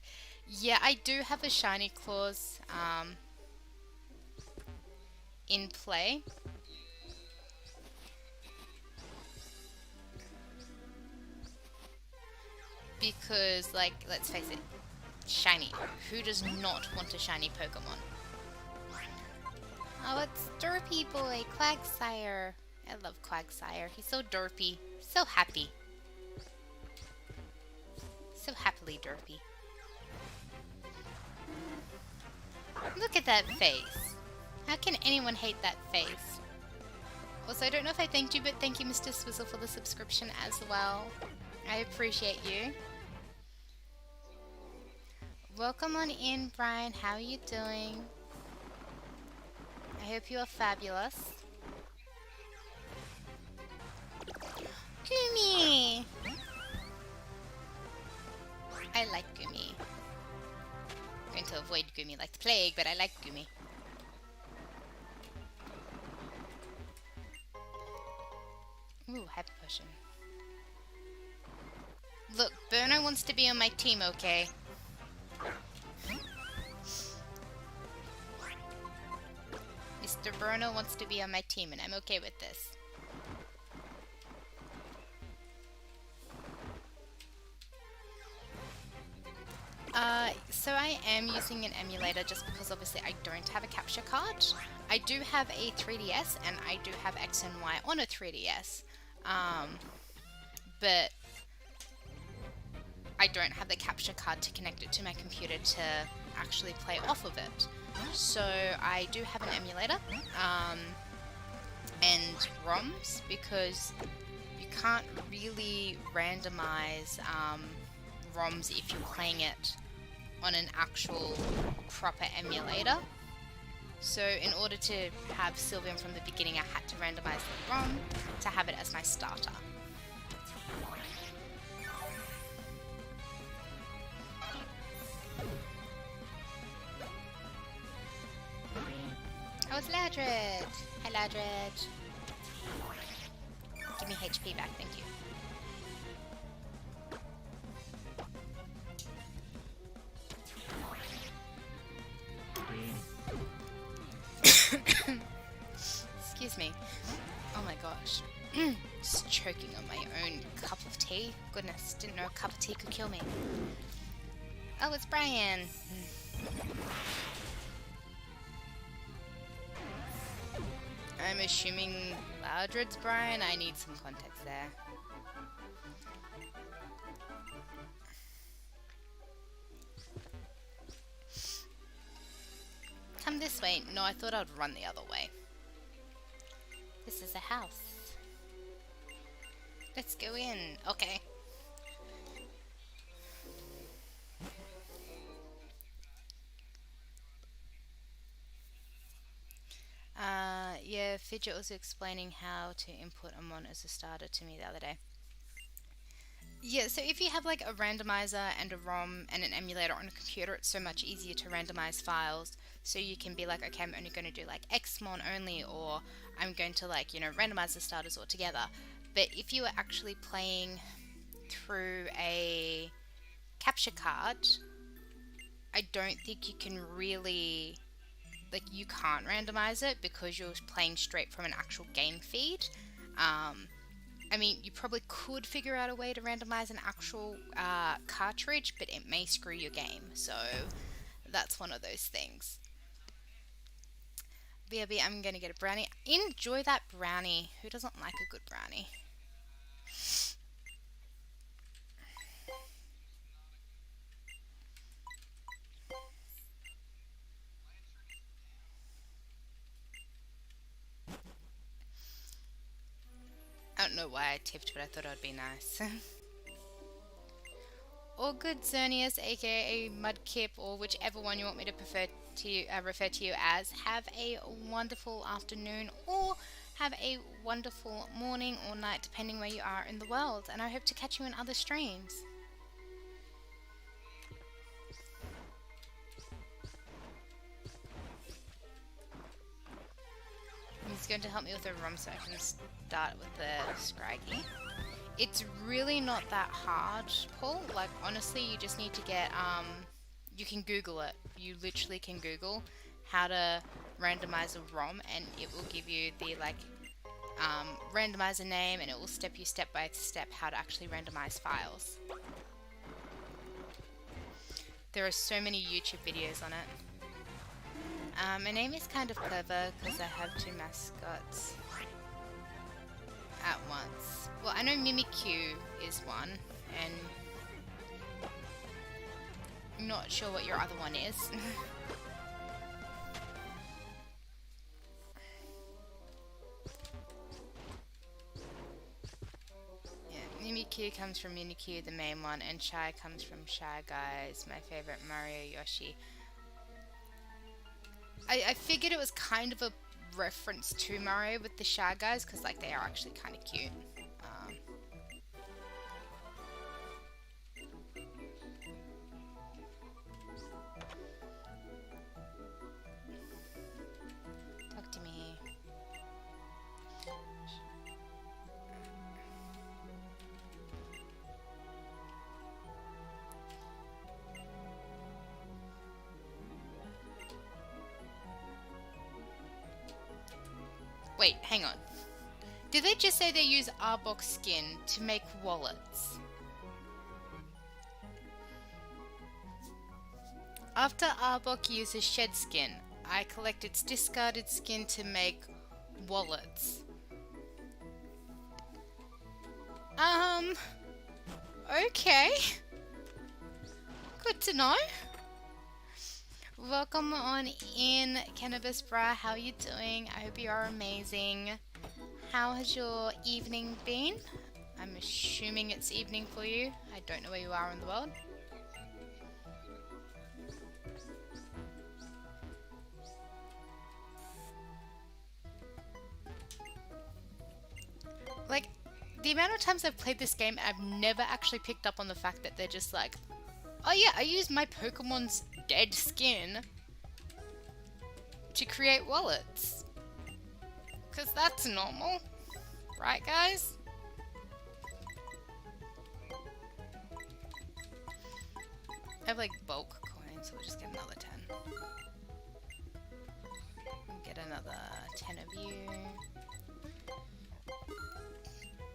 Yeah, I do have a shiny clause in play. Because, like, let's face it, shiny. Who does not want a shiny Pokemon? Oh, it's Derpy Boy, Quagsire. I love Quagsire. He's so derpy. So happy. So happily derpy. Look at that face. How can anyone hate that face? Also, I don't know if I thanked you, but thank you, Mr. Swizzle, for the subscription as well. I appreciate you. Welcome on in, Brian. How are you doing? I hope you are fabulous. Gumi! I like Gumi. I'm going to avoid Gumi like the plague, but I like Gumi. Ooh, Hyper Potion. Look, Burno wants to be on my team, okay? Mr. Burno wants to be on my team, and I'm okay with this. So I am using an emulator just because obviously I don't have a capture card. I do have a 3DS and I do have X and Y on a 3DS. But I don't have the capture card to connect it to my computer to actually play off of it. So I do have an emulator and ROMs because you can't really randomize ROMs if you're playing it on an actual proper emulator. So in order to have Sylveon from the beginning, I had to randomize the ROM to have it as my starter. Oh, it's Ladred! Hi, Ladred. Give me HP back, thank you. Excuse me. Oh my gosh. Just choking on my own cup of tea. Goodness, didn't know a cup of tea could kill me. Oh, it's Brian. I'm assuming Ladred's Brian. I need some context there. Come this way. No, I thought I'd run the other way. This is a house. Let's go in. Okay. Yeah, Fidget was explaining how to input a mon as a starter to me the other day. Yeah, so if you have like a randomizer and a ROM and an emulator on a computer, it's so much easier to randomize files. So you can be like, okay, I'm only going to do like Xmon only, or I'm going to like, you know, randomize the starters altogether. But if you are actually playing through a capture card, I don't think you can really, like, you can't randomize it because you're playing straight from an actual game feed. I mean, you probably could figure out a way to randomize an actual cartridge, but it may screw your game. So that's one of those things. BRB, I'm going to get a brownie. Enjoy that brownie. Who doesn't like a good brownie? I don't know why I tipped, but I thought it would be nice. All good, Xerneas, aka Mudkip, or whichever one you want me to refer to you as. Have a wonderful afternoon, or have a wonderful morning or night, depending where you are in the world. And I hope to catch you in other streams. he's going to help me with the ROM so I can start with the Scraggy. It's really not that hard, Paul. Like, honestly, you just need to get, you can Google it. You literally can Google how to randomize a ROM, and it will give you the, like, randomizer name, and it will step you step by step how to actually randomize files. There are so many YouTube videos on it. My name is kind of clever because I have 2 mascots at once. Well, I know Mimikyu is one, and I'm not sure what your other one is. Yeah, Mimikyu comes from Mimikyu, the main one, and Shy comes from Shy Guys, my favorite Mario Yoshi. I figured it was kind of a reference to Mario with the Shy Guys, because like they are actually kind of cute. Talk to me. Wait, hang on. Did they just say they use Arbok skin to make wallets? After Arbok uses shed skin, I collect its discarded skin to make wallets. Okay. Good to know. Welcome on in, Cannabis Bra. How are you doing? I hope you are amazing. How has your evening been? I'm assuming it's evening for you. I don't know where you are in the world. Like, the amount of times I've played this game, I've never actually picked up on the fact that they're just like, oh yeah, I use my Pokemon's dead skin to create wallets. Because that's normal. Right, guys? I have like bulk coins, so we'll just get another 10. Get another 10 of you.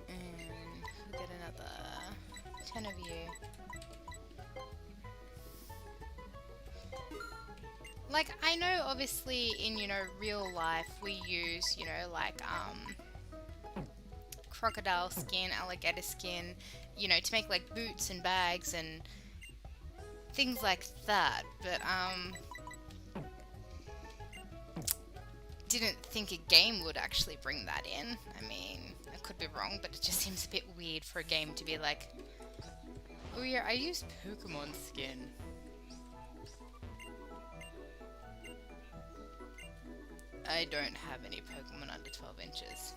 And we'll get another 10 of you. Like, I know obviously in, you know, real life we use, you know, like, crocodile skin, alligator skin, you know, to make like boots and bags and things like that, but, didn't think a game would actually bring that in. I mean, I could be wrong, but it just seems a bit weird for a game to be like, oh yeah, I use Pokemon skin. I don't have any Pokemon under 12 inches.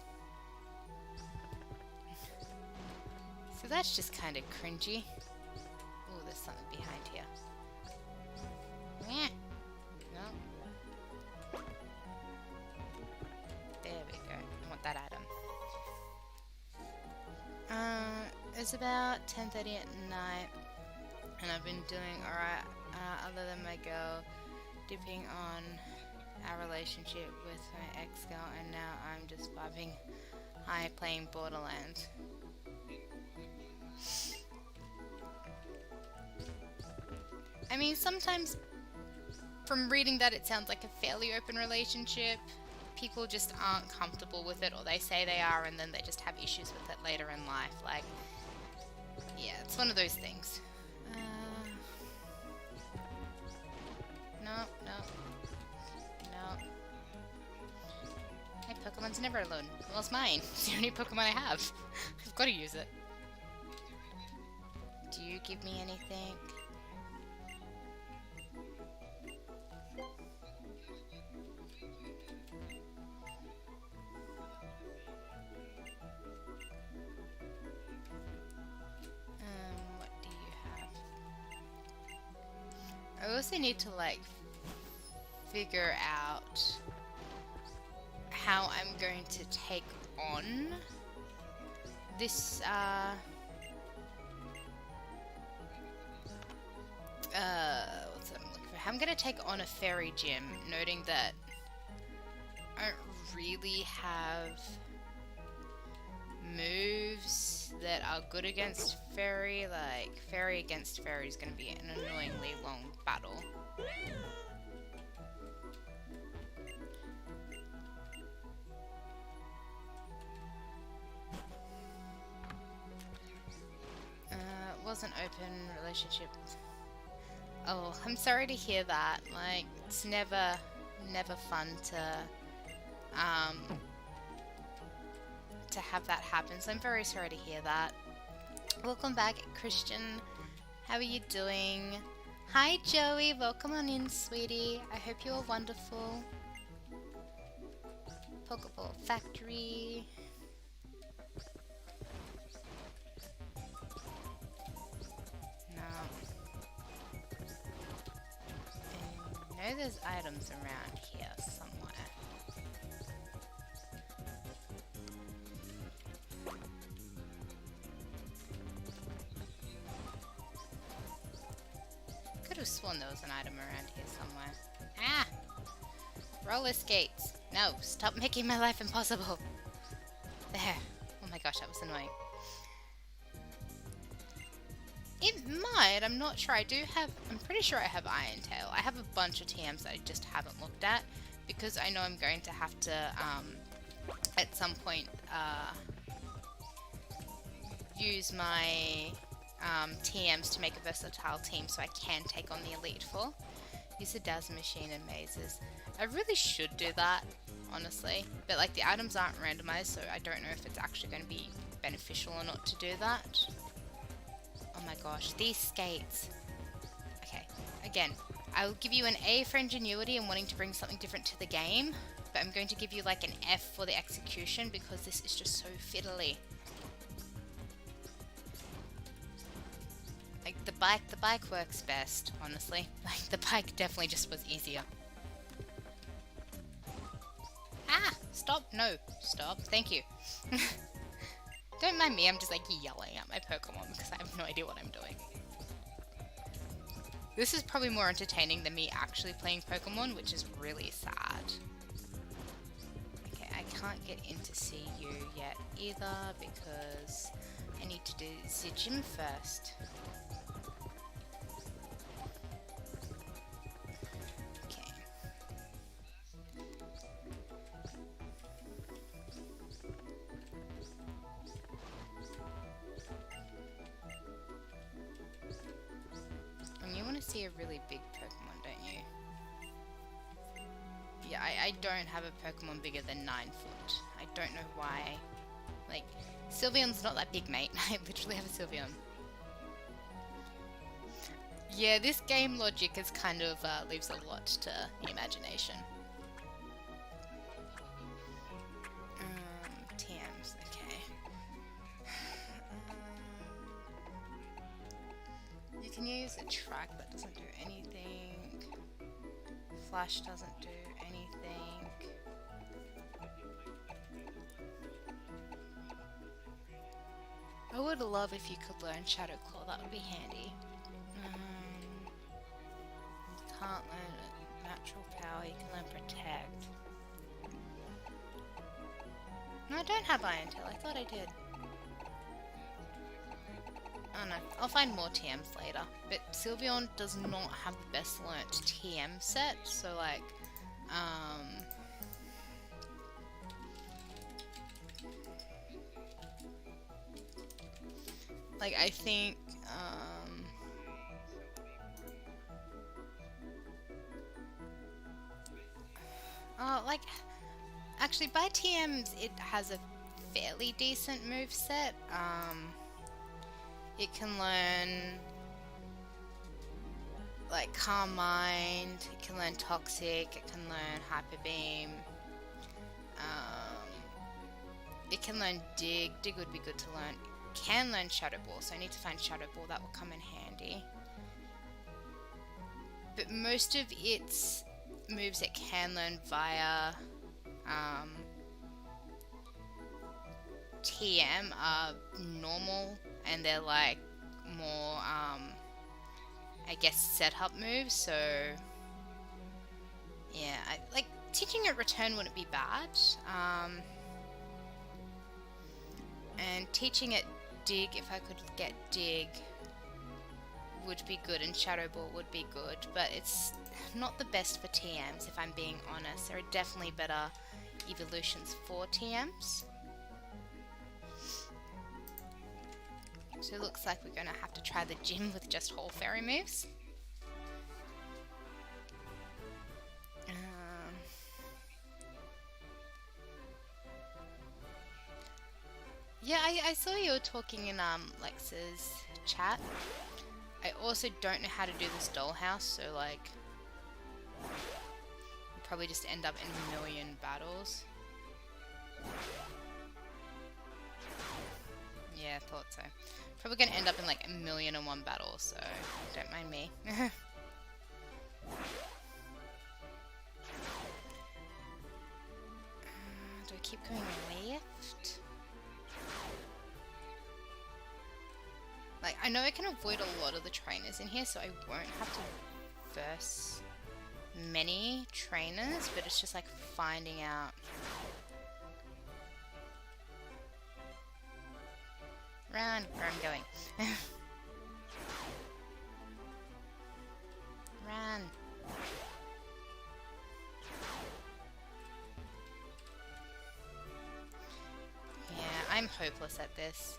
So that's just kind of cringy. Oh, there's something behind here. Yeah. No. There we go. I want that item. It's about 10:30 at night, and I've been doing alright, other than my girl dipping on our relationship with my ex-girl, and now I'm just vibing high playing Borderlands. I mean, sometimes from reading that it sounds like a fairly open relationship. People just aren't comfortable with it, or they say they are and then they just have issues with it later in life. Like, yeah, it's one of those things. No. My Pokemon's never alone. Well, it's mine. It's the only Pokemon I have. I've got to use it. Do you give me anything? What do you have? I also need to, like, figure out how I'm going to take on this what's that I'm looking for? How I'm gonna take on a fairy gym, noting that I don't really have moves that are good against fairy. Like fairy against fairy is gonna be an annoyingly long battle. Wasn't open relationship. Oh, I'm sorry to hear that. Like, it's never fun to have that happen. So I'm very sorry to hear that. Welcome back, Christian. How are you doing? Hi, Joey. Welcome on in, sweetie. I hope you're wonderful. Pokeball Factory. I know there's items around here somewhere. Could have sworn there was an item around here somewhere. Ah! Roller skates! No, stop making my life impossible! There. Oh my gosh, that was annoying. It might, I'm not sure. I'm pretty sure I have Iron Tail. I have a bunch of TMs that I just haven't looked at because I know I'm going to have to, at some point, use my TMs to make a versatile team so I can take on the Elite Four. Use the Dazzle Machine and Mazes. I really should do that, honestly. But like the items aren't randomized, so I don't know if it's actually going to be beneficial or not to do that. Oh my gosh, these skates. Okay, again, I will give you an A for ingenuity and wanting to bring something different to the game, but I'm going to give you like an F for the execution because this is just so fiddly. Like the bike works best, honestly. Like the bike definitely just was easier. Ah! Stop! No! Stop! Thank you. Don't mind me, I'm just like yelling at my Pokemon because I have no idea what I'm doing. This is probably more entertaining than me actually playing Pokemon, which is really sad. Okay, I can't get in to see you yet either because I need to do the gym first. See a really big Pokemon, don't you? Yeah, I don't have a Pokemon bigger than 9 foot. I don't know why. Like, Sylveon's not that big, mate. I literally have a Sylveon. Yeah, this game logic is kind of leaves a lot to the imagination. TMs, okay. You can use a track that doesn't do anything. Flash doesn't do anything. I would love if you could learn Shadow Claw, that would be handy. You can't learn Natural Power, you can learn Protect. No, I don't have Iron Tail, I thought I did. Oh no, I'll find more TMs later. But Sylveon does not have the best learnt TM set, so like, I think, like, actually by TMs it has a fairly decent moveset. It can learn like Calm Mind, it can learn Toxic, it can learn Hyper Beam, it can learn Dig. Dig would be good to learn. It can learn Shadow Ball, so I need to find Shadow Ball, that will come in handy. But most of its moves it can learn via TM are normal and they're like more, I guess, setup moves. So yeah, like teaching it return wouldn't be bad. And teaching it dig, if I could get dig, would be good, and Shadow Ball would be good, but it's not the best for TMs if I'm being honest. There are definitely better evolutions for TMs. So it looks like we're going to have to try the gym with just whole fairy moves. Yeah, I saw you were talking in Lex's chat. I also don't know how to do this dollhouse, so like we'll probably just end up in a million battles. Yeah, I thought so. Probably gonna end up in like 1,000,001 battles, so don't mind me. Do I keep going left? Like, I know I can avoid a lot of the trainers in here, so I won't have to verse many trainers, but it's just like finding out. Run, where I'm going. Run. Yeah, I'm hopeless at this.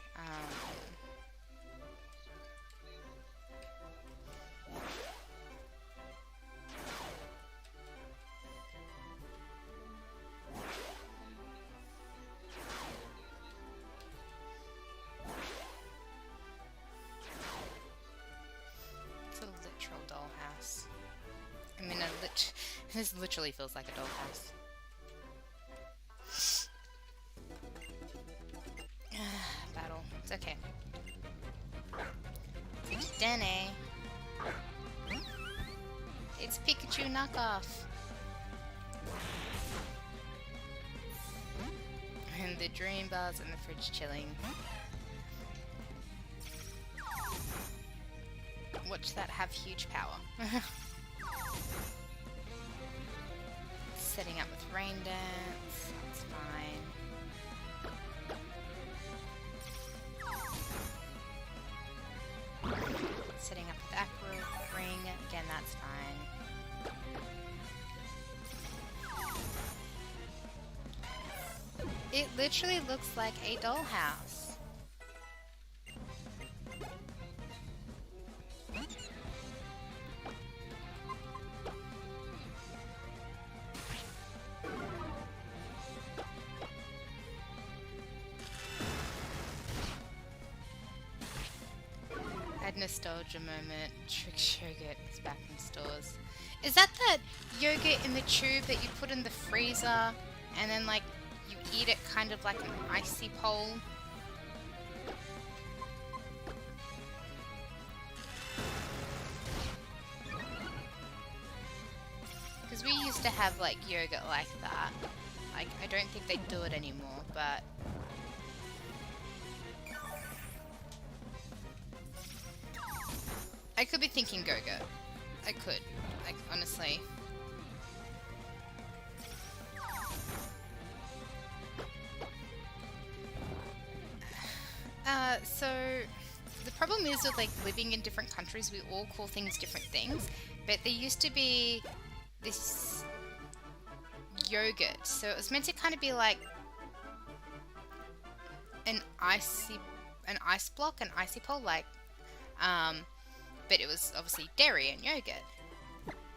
It's a literal dollhouse. I mean, this literally feels like a dollhouse. Battle. It's okay. It's Dene. It's Pikachu knockoff. And the dream bars in the fridge chilling. Watch that have huge power. Setting up with Rain Dance. That's fine. Setting up with Aqua Ring. Again, that's fine. It literally looks like a dollhouse. Nostalgia moment. Trix yogurt is back in stores. Is that yogurt in the tube that you put in the freezer and then like you eat it kind of like an icy pole? Because we used to have like yogurt like that. Like, I don't think they do it anymore, but I could be thinking Go-Go. I could. Like, honestly. So the problem is with like living in different countries, we all call things different things. But there used to be this yogurt. So it was meant to kind of be like an ice block, an icy pole, like, but it was obviously dairy and yogurt.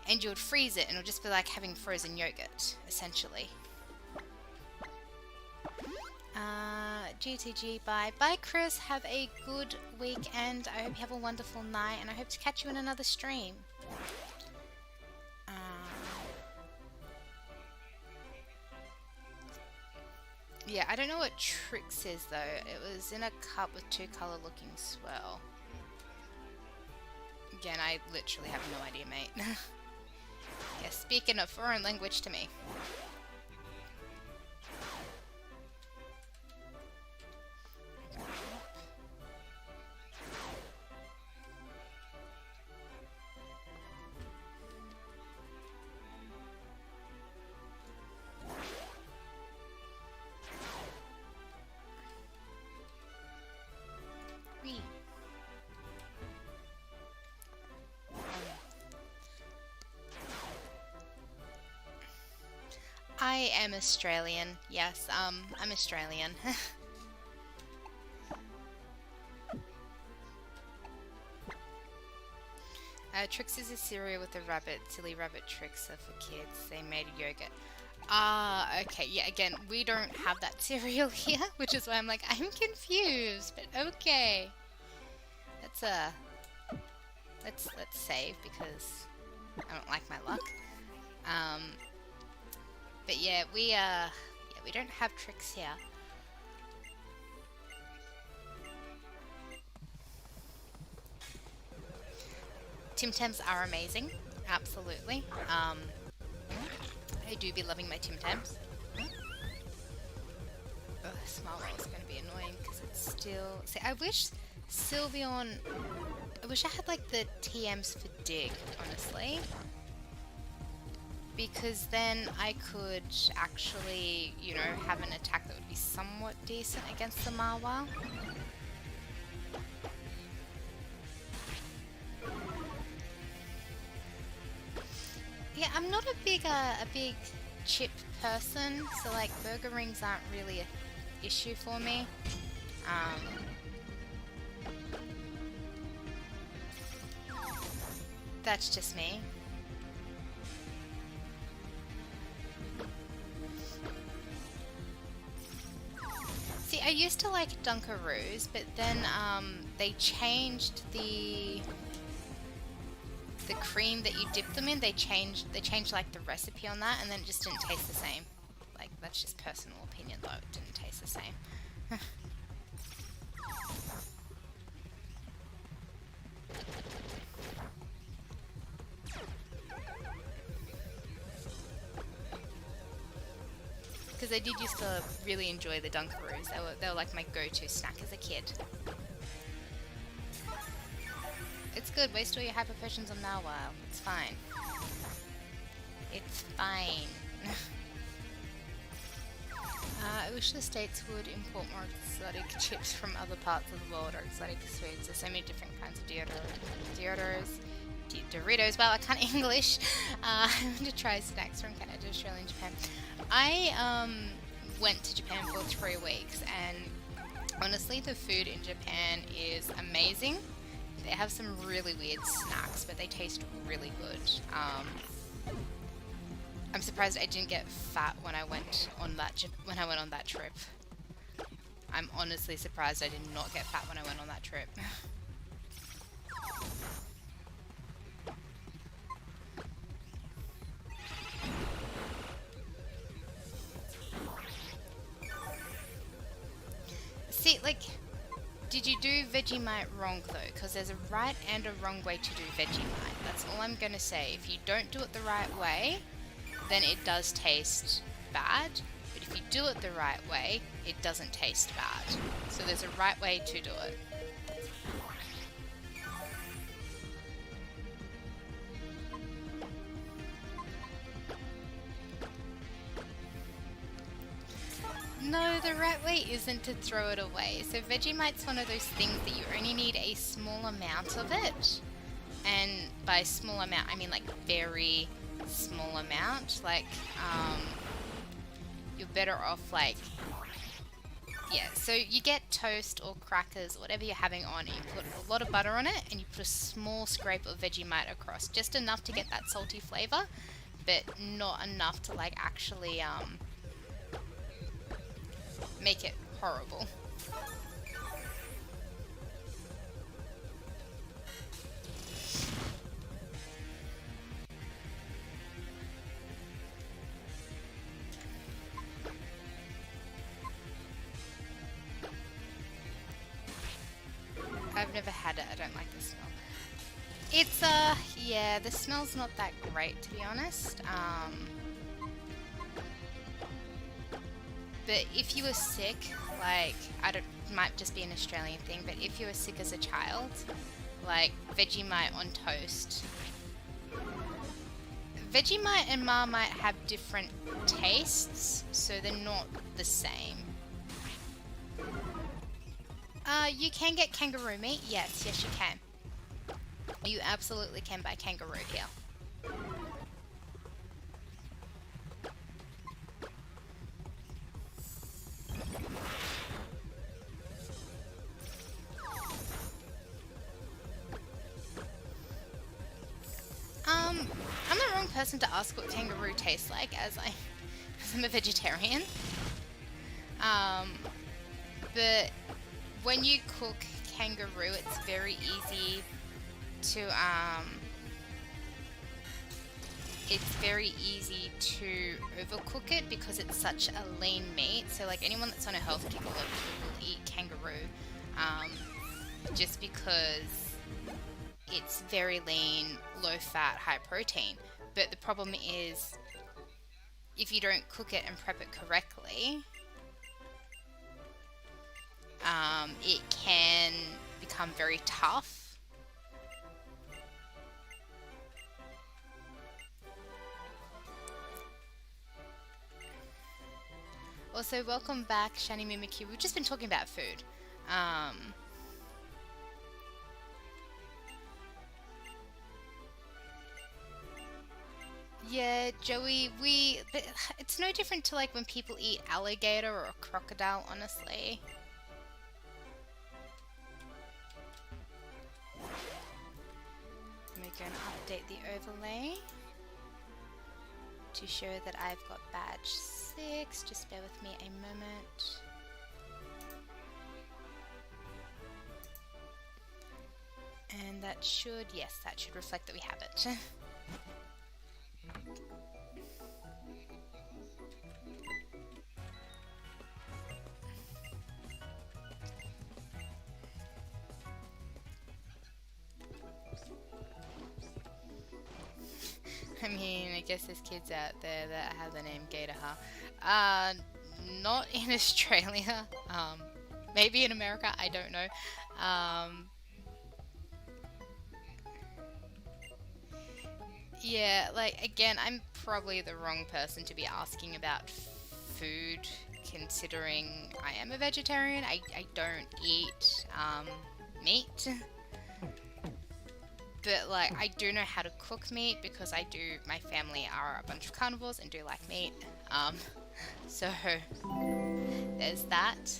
And you would freeze it and it would just be like having frozen yogurt, essentially. GTG, bye. Bye, Chris. Have a good weekend. I hope you have a wonderful night and I hope to catch you in another stream. Yeah, I don't know what Trix is though. It was in a cup with 2 color looking swirl. Again, I literally have no idea, mate. Yeah, speaking a foreign language to me. am Australian. Yes, I'm Australian. Trix is a cereal with a rabbit. Silly rabbit tricks are for kids. They made yogurt. Ah, okay. Yeah, again, we don't have that cereal here, which is why I'm like, I'm confused. But okay. Let's save because I don't like my luck. But yeah, we don't have Trix here. Tim Tams are amazing, absolutely. I do be loving my Tim Tams. Ugh, Smile Roll is going to be annoying because it's still... See, I wish Sylveon... I wish I had like the TMs for Dig, honestly. Because then I could actually, you know, have an attack that would be somewhat decent against the Marwa. Yeah, I'm not a big chip person, so like burger rings aren't really an issue for me. That's just me. See, I used to like Dunkaroos, but then they changed the cream that you dip them in. They changed like the recipe on that, and then it just didn't taste the same. Like, that's just personal opinion though, it didn't taste the same. Because I did used to really enjoy the Dunkaroos. They were like my go-to snack as a kid. It's good. Waste all your hyper potions on Narwhal. It's fine. It's fine. I wish the states would import more exotic chips from other parts of the world or exotic foods. There's so many different kinds of Doritos. Well, I can't English. I want to try snacks from Canada, Australia, and Japan. I went to Japan for 3 weeks, and honestly, the food in Japan is amazing. They have some really weird snacks, but they taste really good. I'm surprised I didn't get fat when I went on that trip. I'm honestly surprised I did not get fat when I went on that trip. See, like, did you do Vegemite wrong though? Because there's a right and a wrong way to do Vegemite. That's all I'm gonna say. If you don't do it the right way, then it does taste bad. But if you do it the right way, it doesn't taste bad. So there's a right way to do it. No, the right way isn't to throw it away. So Vegemite's one of those things that you only need a small amount of it. And by small amount, I mean like very small amount. Like, you're better off like, yeah, so you get toast or crackers, whatever you're having on, and you put a lot of butter on it, and you put a small scrape of Vegemite across. Just enough to get that salty flavor, but not enough to like actually, make it horrible. I've never had it. I don't like the smell. It's yeah, the smell's not that great, to be honest. But if you were sick, like, it might just be an Australian thing, but if you were sick as a child, like, Vegemite on toast. Vegemite and Marmite have different tastes, so they're not the same. You can get kangaroo meat. Yes, you can. You absolutely can buy kangaroo here. person to ask what kangaroo tastes like, as I'm a vegetarian. But when you cook kangaroo, it's very easy to overcook it because it's such a lean meat. So like anyone that's on a health kick will eat kangaroo, just because it's very lean, low fat, high protein. But the problem is, if you don't cook it and prep it correctly, it can become very tough. Also, welcome back, Shani Mimikyu. We've just been talking about food. Yeah, Joey, it's no different to like when people eat alligator or a crocodile, honestly. We're going to update the overlay to show that I've got badge 6. Just bear with me a moment. And that should, yes, that should reflect that we have it. I mean, I guess there's kids out there that have the name Gator, not in Australia. Maybe in America, I don't know. Yeah, like, again, I'm probably the wrong person to be asking about food, considering I am a vegetarian. I don't eat meat. But, like, I do know how to cook meat because my family are a bunch of carnivores and do like meat. So, there's that.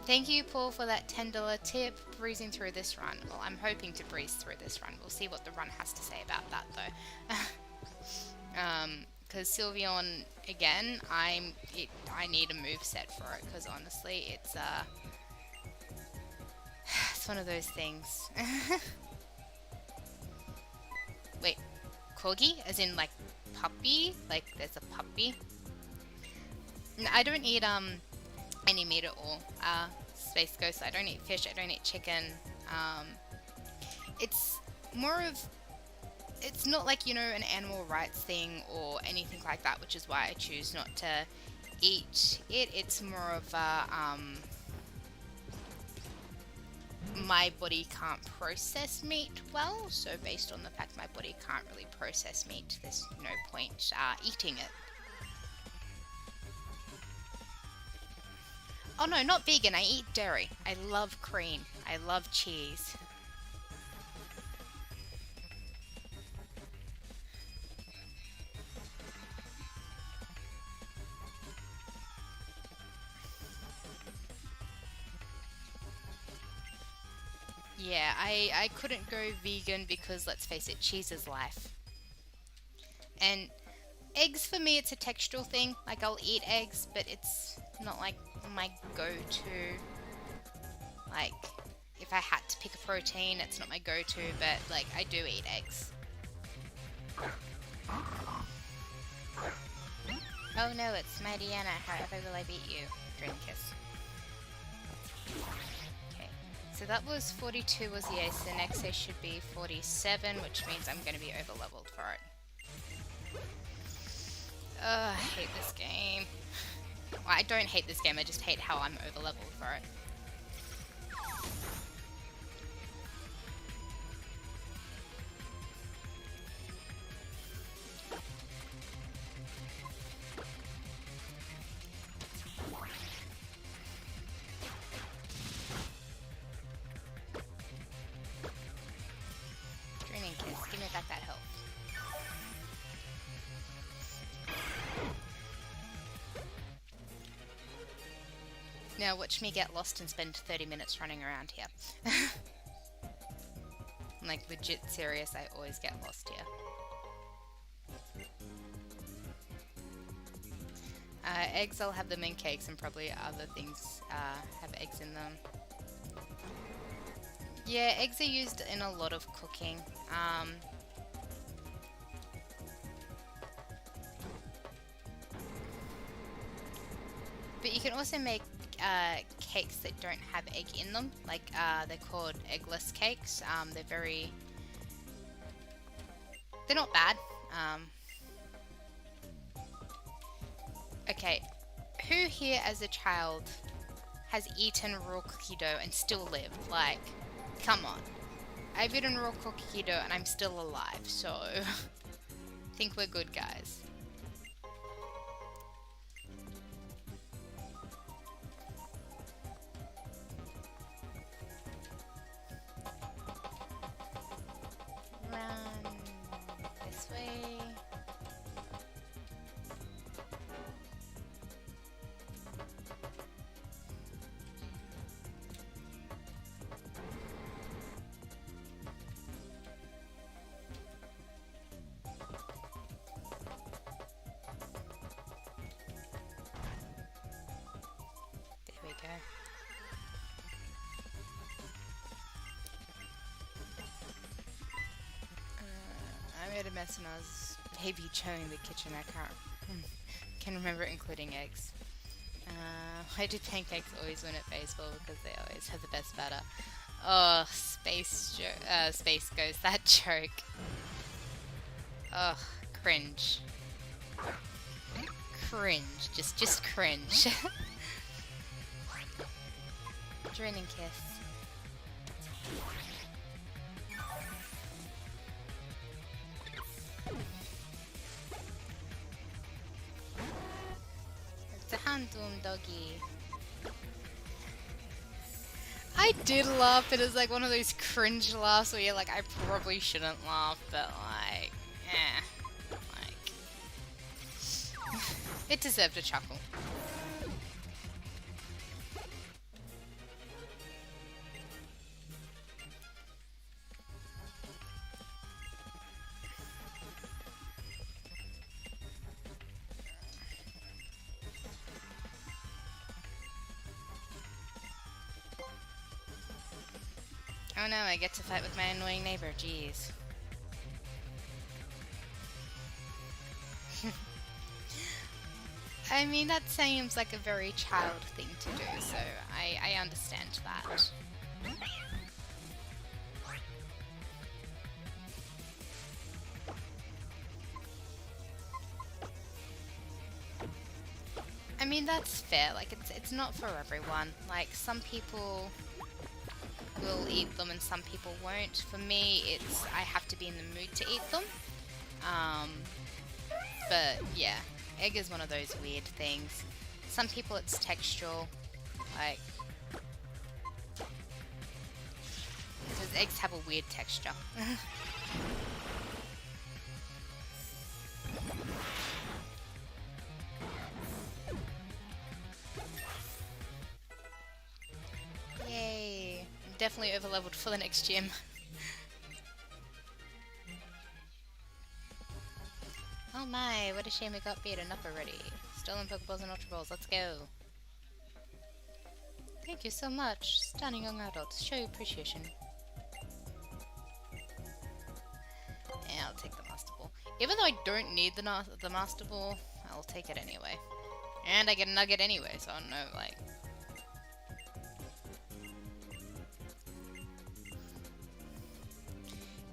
Thank you, Paul, for that $10 tip. Breezing through this run. Well, I'm hoping to breeze through this run. We'll see what the run has to say about that, though. Because Sylveon, again, I need a move set for it, because honestly, it's one of those things. Wait, corgi? As in, like, puppy? Like, there's a puppy? No, I don't eat, any meat at all. Space Ghost, I don't eat fish, I don't eat chicken. It's more of... It's not like, you know, an animal rights thing or anything like that, which is why I choose not to eat it. It's more of a, my body can't process meat well, so based on the fact my body can't really process meat, there's no point eating it. Oh no, not vegan, I eat dairy. I love cream. I love cheese. Yeah, I couldn't go vegan because, let's face it, cheese is life. And eggs, for me, it's a textural thing. Like, I'll eat eggs, but it's not like my go-to. Like, if I had to pick a protein, it's not my go-to, but like, I do eat eggs. Oh no, it's my Diana. However will I beat you? Dream kiss. Okay, so that was 42 was the ace. The next ace should be 47, which means I'm going to be over-leveled for it. I hate this game. Well, I don't hate this game, I just hate how I'm over-leveled for it. Dreaming kiss, give me back that health. Now watch me get lost and spend 30 minutes running around here. I'm like legit serious, I always get lost here. Eggs, I'll have them in cakes, and probably other things have eggs in them. Yeah, eggs are used in a lot of cooking. But you can also make cakes that don't have egg in them. Like, they're called eggless cakes. They're not bad. Okay, who here as a child has eaten raw cookie dough and still lived? Like, come on. I've eaten raw cookie dough and I'm still alive, so I think we're good, guys. Run this way. There we go. I made a mess when I was baby chilling in the kitchen. I can remember including eggs. I do pancakes always win at baseball because they always have the best batter. Oh, space goes that joke. Ugh, cringe. Cringe, just cringe. Draining kiss. It's a handum doggy. I did laugh, but it's like one of those cringe laughs where you're like, I probably shouldn't laugh, but like, like, it deserved a chuckle. Oh no, I get to fight with my annoying neighbor, jeez. I mean, that seems like a very child thing to do, so I understand that. I mean, that's fair, like, it's not for everyone. Like, some people will eat them and some people won't. For me, it's I have to be in the mood to eat them. But yeah, egg is one of those weird things. Some people it's textural, like, because eggs have a weird texture. Yay! I'm definitely overleveled for the next gym. Oh my, what a shame we got beaten up already. Stolen Pokeballs and Ultra Balls, let's go. Thank you so much, stunning young adults. Show your appreciation. Yeah, I'll take the Master Ball. Even though I don't need the Master Ball, I'll take it anyway. And I get a nugget anyway, so I don't know, like...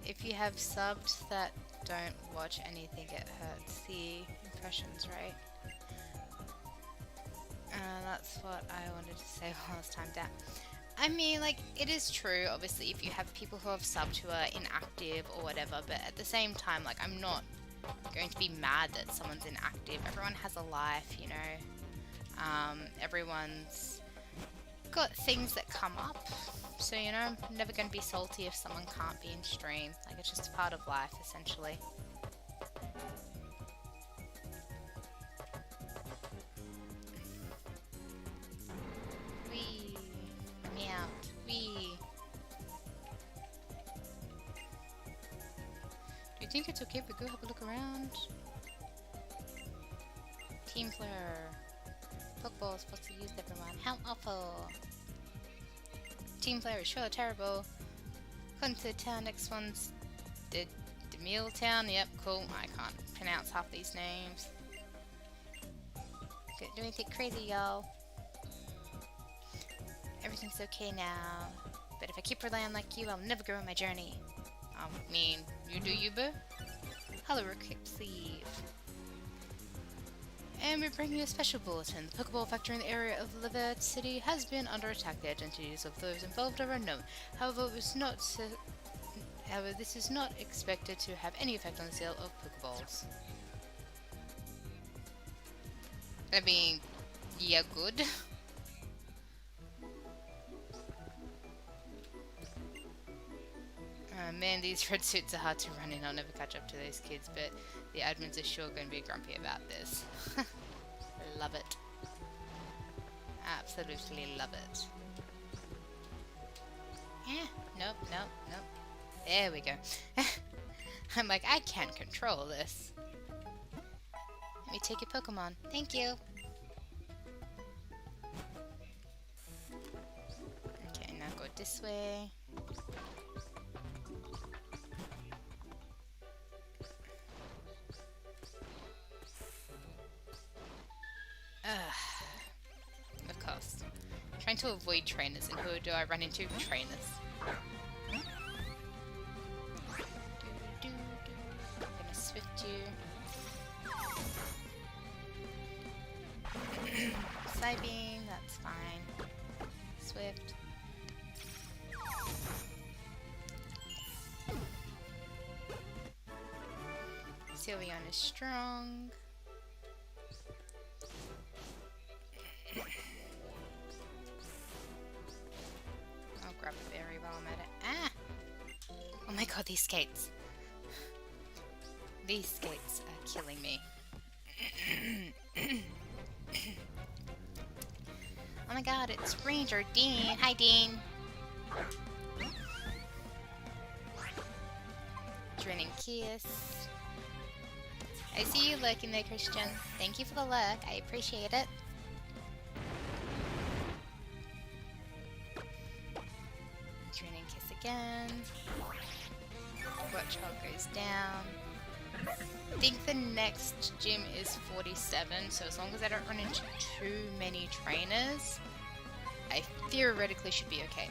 If you have subs that don't watch anything, it hurts the impressions, right? That's what I wanted to say last time down. I mean, like, it is true, obviously, if you have people who have subbed who are inactive or whatever, but at the same time, like, I'm not going to be mad that someone's inactive. Everyone has a life, you know? Everyone's got things that come up. So, you know, I'm never going to be salty if someone can't be in stream. Like, it's just part of life, essentially. Wee. Meow. Wee. Do you think it's okay if we go have a look around? Team Flare. Pokeballs supposed to use everyone. How awful. Team player is sure terrible. Come to the town, next one's the Demille Town. Yep, cool. I can't pronounce half these names. Don't do anything crazy, y'all. Everything's okay now. But if I keep relying like you, I'll never go on my journey. I mean, you do you, boo? Hello, Recruit Sleeve. And we're bringing you a special bulletin. The Pokeball factory in the area of Levert City has been under attack. The identities of those involved are unknown. However, this is not expected to have any effect on the sale of Pokeballs. I mean, yeah, good. Man, these red suits are hard to run in. I'll never catch up to those kids, but the admins are sure going to be grumpy about this. Love it. Absolutely love it. Yeah, nope. There we go. I'm like, I can't control this. Let me take your Pokemon. Thank you. Okay, now go this way. Of course. Trying to avoid trainers, and who do I run into? Trainers. I'm gonna swift you. Psybeam, that's fine. Swift. Sylveon is strong. I'll grab a berry while I'm at it. Ah! Oh my god, these skates. These skates are killing me. Oh my god, it's Ranger Dean. Hi, Dean. Draining Kiss. I see you lurking there, Christian. Thank you for the lurk. I appreciate it. Draining Kiss again. Watchhog goes down. I think the next gym is 47, so as long as I don't run into too many trainers, I theoretically should be okay.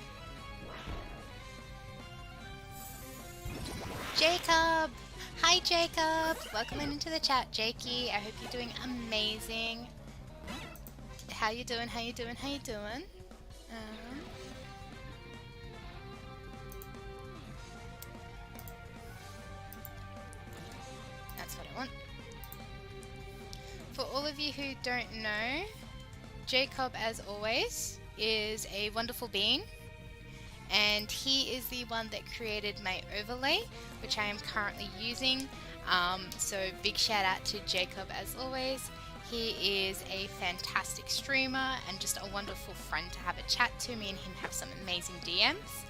Jacob! Hi, Jacob! Welcome into the chat, Jakey. I hope you're doing amazing. How you doing? How you doing? How you doing? That's what I want. For all of you who don't know, JaCubAsAlways is a wonderful being, and he is the one that created my overlay, which I am currently using. So big shout out to JaCubAsAlways. He is a fantastic streamer and just a wonderful friend to have a chat to. Me and him have some amazing DMs.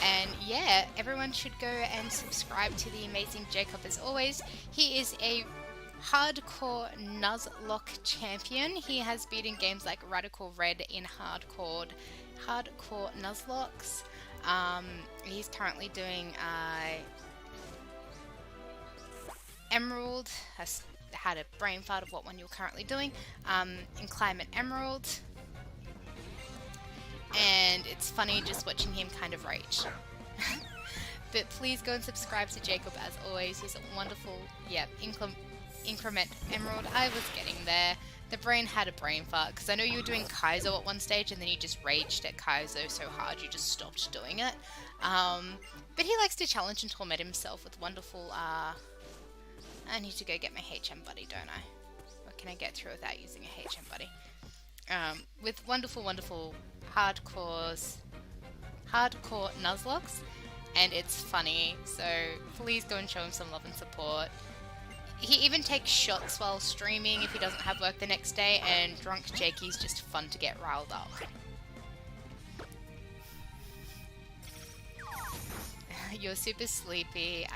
And yeah, everyone should go and subscribe to the amazing JaCubAsAlways. He is a hardcore Nuzlocke champion. He has beaten games like Radical Red in hardcore Nuzlockes. He's currently doing Emerald. I had a brain fart of what one you're currently doing. In Climate Emerald. And it's funny just watching him kind of rage. But please go and subscribe to JaCubAsAlways. He's a wonderful, Increment Emerald. I was getting there. The brain had a brain fart because I know you were doing Kaizo at one stage and then you just raged at Kaizo so hard you just stopped doing it. But he likes to challenge and torment himself with wonderful, I need to go get my HM buddy, don't I? What can I get through without using a HM buddy? With wonderful hardcore Nuzlockes, and it's funny, so please go and show him some love and support. He even takes shots while streaming if he doesn't have work the next day, and drunk Jakey's just fun to get riled up. You're super sleepy.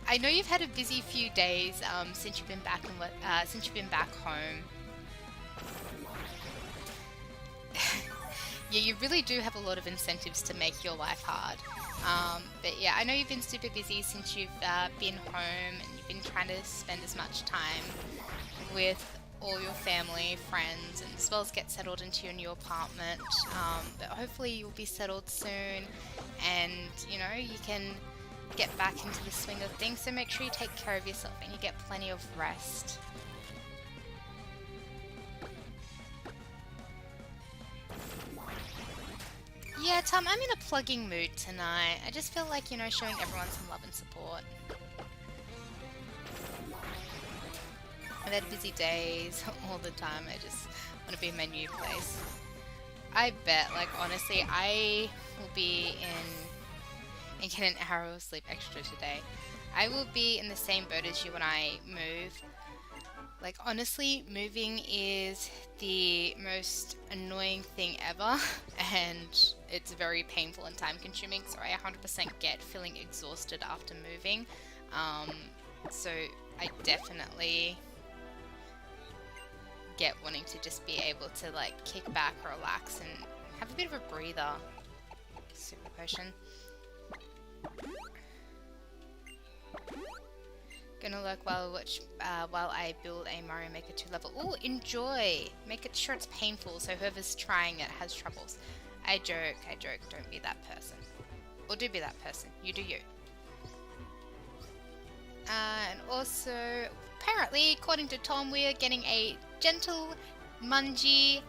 I know you've had a busy few days since you've been back home. Yeah, you really do have a lot of incentives to make your life hard. But yeah, I know you've been super busy since you've been home, and you've been trying to spend as much time with all your family, friends, and as well as get settled into your new apartment. But hopefully you'll be settled soon, and you know, you can get back into the swing of things. So make sure you take care of yourself and you get plenty of rest. Yeah, Tom, I'm in a plugging mood tonight. I just feel like, you know, showing everyone some love and support. I've had busy days all the time. I just want to be in my new place. I bet, like, honestly, I will be and get an hour of sleep extra today. I will be in the same boat as you when I move. Like, honestly, moving is the most annoying thing ever, and it's very painful and time consuming, so I 100% get feeling exhausted after moving. So I definitely get wanting to just be able to, like, kick back, relax, and have a bit of a breather. Super potion. Gonna lurk while I build a Mario Maker 2 level. Ooh, enjoy! Make it sure it's painful so whoever's trying it has troubles. I joke. Don't be that person. Or do be that person. You do you. And also, apparently, according to Tom, we are getting a JaCubAsAlways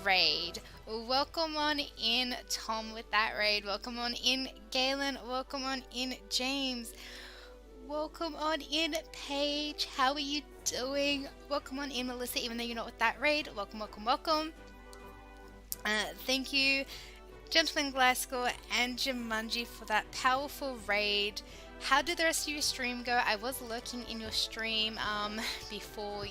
raid. Welcome on in, Tom, with that raid. Welcome on in, Galen. Welcome on in, James. Welcome on in, Paige. How are you doing? Welcome on in, Melissa, even though you're not with that raid. Welcome. Thank you, Gentleman Glasgow and JIManji, for that powerful raid. How did the rest of your stream go? I was lurking in your stream before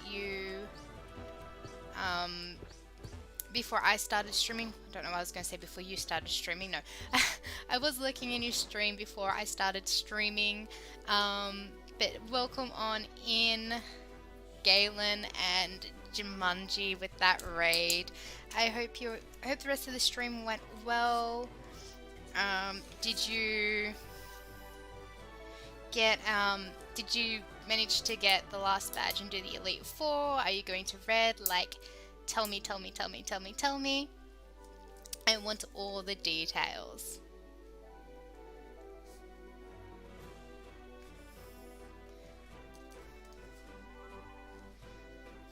I started streaming. I don't know what I was going to say before you started streaming. No, I was looking in your stream before I started streaming. But welcome on in, Galen and JIManji, with that raid. I hope the rest of the stream went well. Did you manage to get the last badge and do the Elite Four? Are you going to Red? Like, tell me. I want all the details.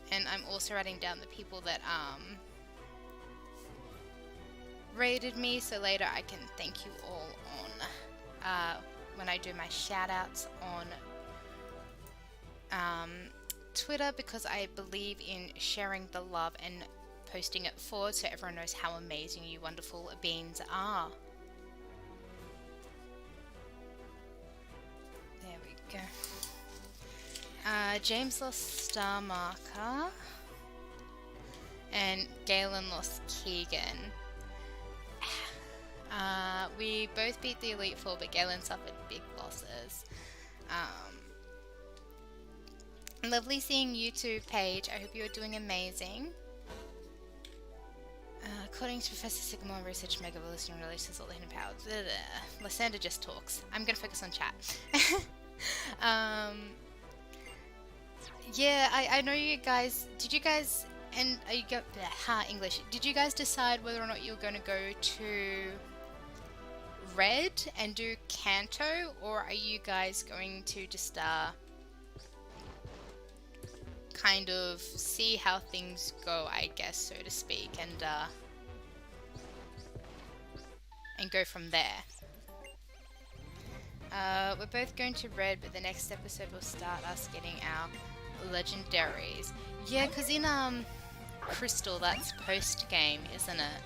And I'm also writing down the people that rated me, so later I can thank you all on when I do my shout outs on Twitter, because I believe in sharing the love and posting it forward so everyone knows how amazing you wonderful beings are. There we go. James lost Star Marker and Galen lost Keegan. We both beat the Elite Four, but Galen suffered big losses. Lovely seeing you too, Paige. I hope you're doing amazing. According to Professor Sycamore, research Mega Evolution releases all the hidden powers. Lysander just talks. I'm gonna focus on chat. Yeah, I know you guys. Did you guys English? Did you guys decide whether or not you're going to go to Red and do Kanto, or are you guys going to just kind of see how things go, I guess, so to speak, and go from there? We're both going to Red, but the next episode will start us getting our legendaries. Yeah, because in Crystal, that's post-game, isn't it?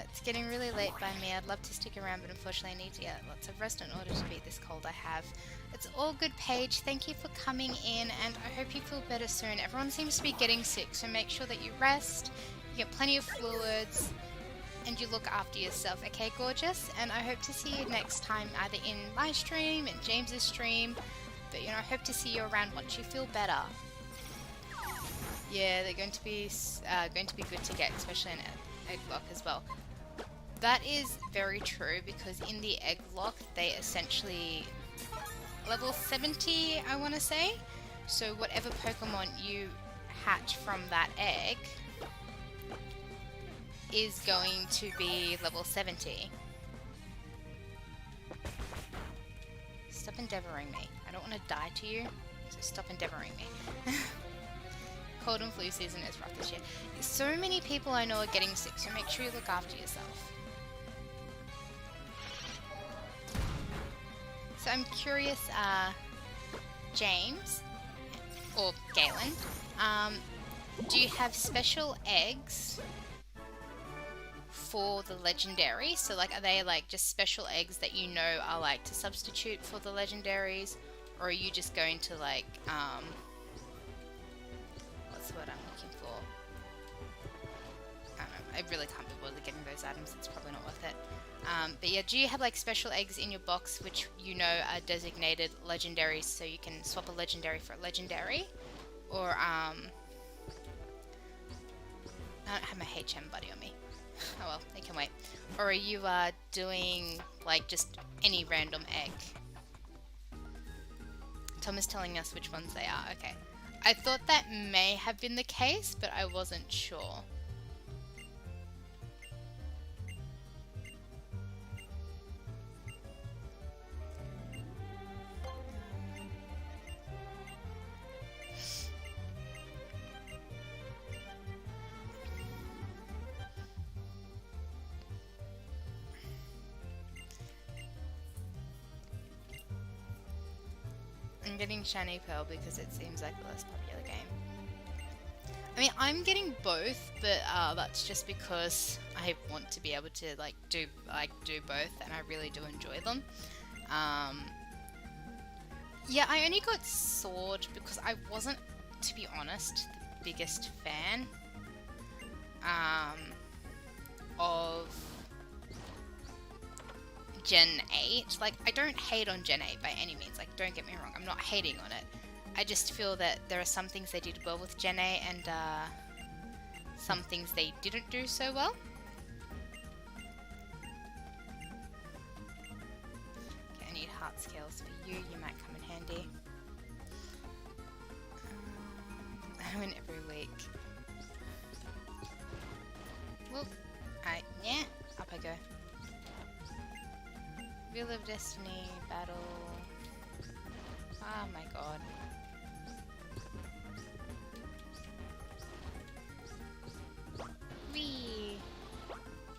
It's getting really late by me. I'd love to stick around, but unfortunately I need to get lots of rest in order to beat this cold I have. It's all good, Paige. Thank you for coming in, and I hope you feel better soon. Everyone seems to be getting sick, so make sure that you rest, you get plenty of fluids, and you look after yourself, okay, gorgeous? And I hope to see you next time, either in my stream, in James's stream, but, you know, I hope to see you around once you feel better. Yeah, they're going to be good to get, especially in egg lock as well. That is very true, because in the egg lock they essentially level 70, I want to say. So whatever Pokemon you hatch from that egg is going to be level 70. Stop endeavoring me. I don't want to die to you, so stop endeavoring me. Cold and flu season is rough this year. So many people I know are getting sick, so make sure you look after yourself. So I'm curious, James, or Galen, do you have special eggs for the legendary? So like, are they like just special eggs that you know are like to substitute for the legendaries, or are you just going to like, what's the word I'm looking for? I don't know, I really can't be bothered getting those items, it's probably not worth it. But yeah, do you have like special eggs in your box which you know are designated legendaries, so you can swap a legendary for a legendary? Or I don't have my HM buddy on me. Oh well, they can wait. Or are you doing like just any random egg? Tom is telling us which ones they are. Okay. I thought that may have been the case, but I wasn't sure. I'm getting Shiny Pearl because it seems like the less popular game. I mean, I'm getting both, but that's just because I want to be able to do both, and I really do enjoy them. Yeah, I only got Sword because I wasn't, to be honest, the biggest fan of Gen 8. Like, I don't hate on Gen 8 by any means, like, don't get me wrong, I'm not hating on it. I just feel that there are some things they did well with Gen 8 and some things they didn't do so well. Okay, I need heart scales for you, you might come in handy. I win every week. Whoop. Alright, yeah, up I go. Wheel of Destiny, battle. Oh my god. Whee!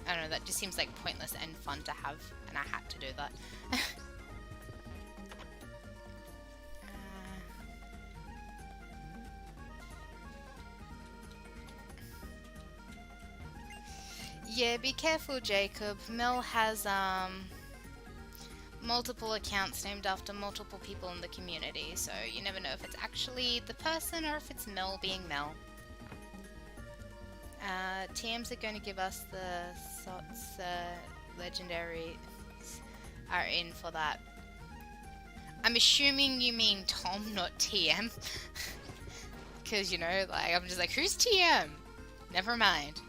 I don't know, that just seems like pointless and fun to have, and I had to do that. Yeah, be careful, Jacob. Mel has multiple accounts named after multiple people in the community, so you never know if it's actually the person or if it's Mel being Mel. TMs are going to give us the SOTs, legendaries are in for that. I'm assuming you mean Tom, not TM. Because, you know, like, I'm just like, who's TM? Never mind.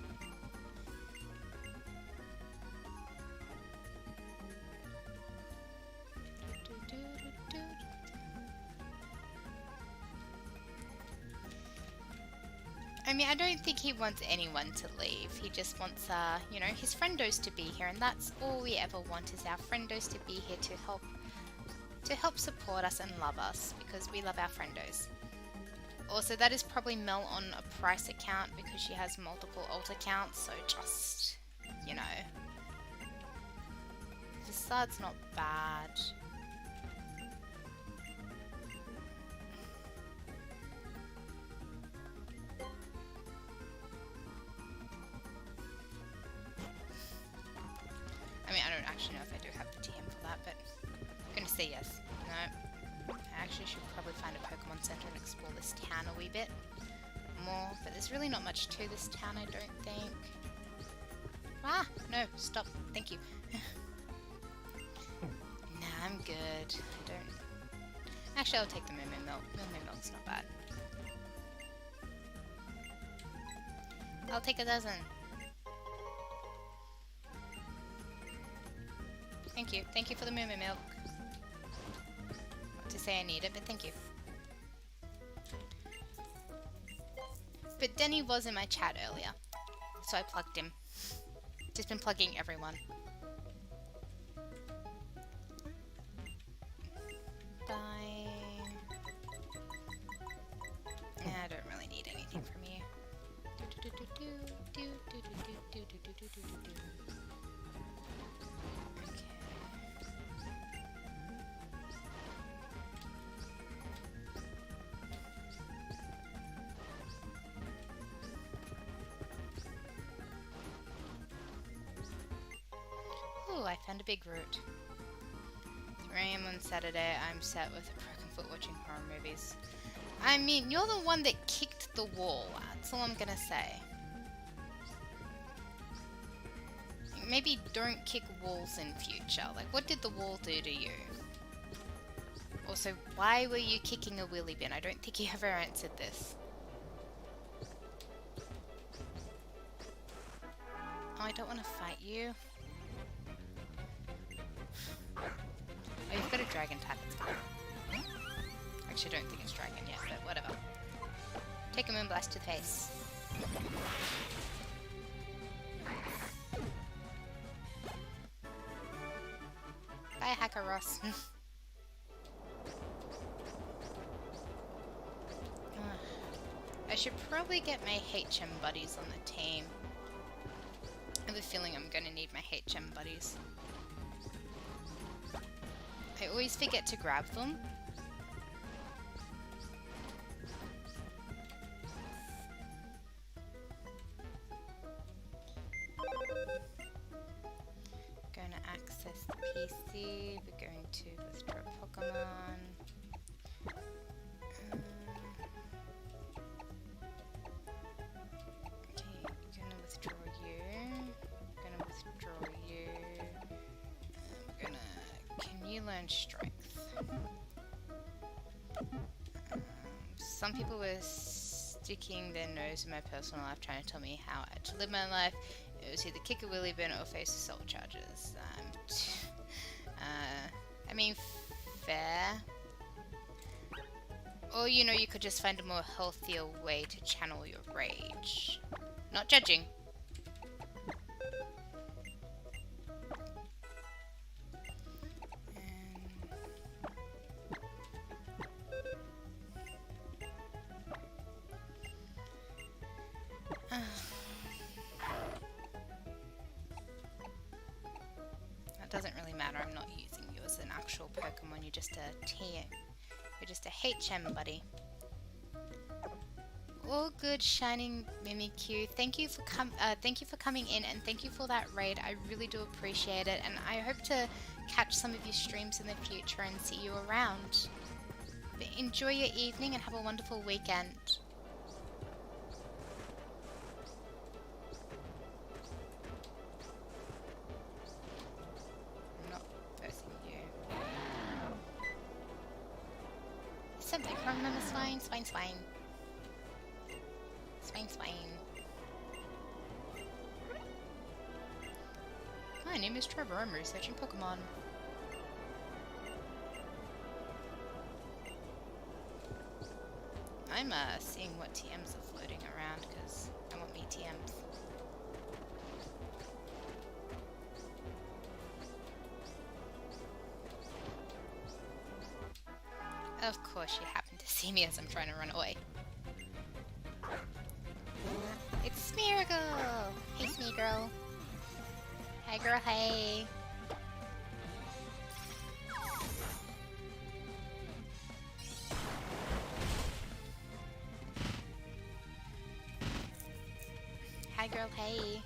I mean, I don't think he wants anyone to leave. He just wants, you know, his friendos to be here, and that's all we ever want, is our friendos to be here to help support us and love us, because we love our friendos. Also, that is probably Mel on a price account because she has multiple alt accounts, so just, you know. Facades not bad. I mean, I don't actually know if I do have the TM for that, but I'm gonna say yes. No. I actually should probably find a Pokemon Center and explore this town a wee bit more, but there's really not much to this town, I don't think. Ah! No, stop. Thank you. Nah, I'm good. I don't... Actually, I'll take the Moo Milk. Moo Milk's not bad. I'll take a dozen. Thank you. Thank you for the moo milk. Not to say I need it, but thank you. But Denny was in my chat earlier, so I plugged him. Just been plugging everyone. Bye. I don't really need anything from you. Ooh, I found a big root. 3 AM on Saturday, I'm sat with a broken foot watching horror movies. I mean, you're the one that kicked the wall. That's all I'm gonna say. Maybe don't kick walls in future. Like, what did the wall do to you? Also, why were you kicking a wheelie bin? I don't think you ever answered this. Oh, I don't want to fight you. Oh, you've got a dragon type, it's fine. Actually, I don't think it's dragon yet, but whatever. Take a moonblast to the face. Bye, Hacker Ross. I should probably get my HM buddies on the team. I have a feeling I'm going to need my HM buddies. I always forget to grab them. Going to access the PC. We're going to withdraw Pokemon. Okay, going to withdraw you. Going to withdraw you. We're gonna. Can you learn Strength? Some people were sticking their nose in my personal life, trying to tell me how to live my life. It was either kick a wheelie bin or face assault charges. I mean, fair. Or, you know, you could just find a more healthier way to channel your rage. Not judging. That doesn't really matter. I'm not using you as an actual Pokemon. You're just a TM. You're just a HM buddy. All good, Shining Mimikyu. Thank you for coming in, and thank you for that raid. I really do appreciate it, and I hope to catch some of your streams in the future and see you around. But enjoy your evening and have a wonderful weekend. I'm not versing you. Something from them is fine. Swine. Swine. My name is Trevor. I'm researching Pokemon. I'm seeing what TMs are floating around because I want me TMs. Of course you happen to see me as I'm trying to run away. It's Smeargle! Hey Smeargle. Hi girl, hey. Hi girl, hey.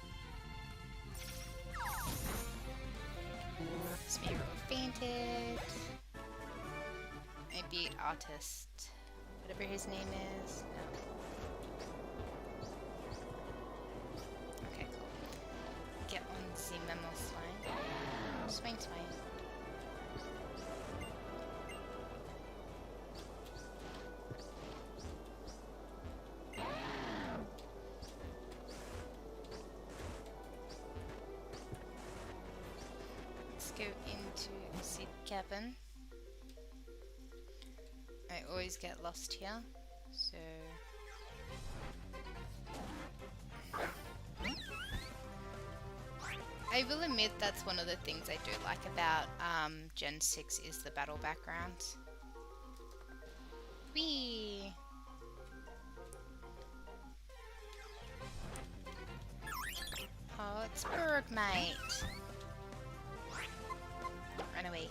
Smeargle fainted. I beat Artist. Whatever his name is. No. Okay, cool. Get on the memo swine. Swine. let's go into the seed cabin. I always get lost here, so... I will admit that's one of the things I do like about Gen 6 is the battle backgrounds. Whee! Oh, it's Berg, mate. Run away.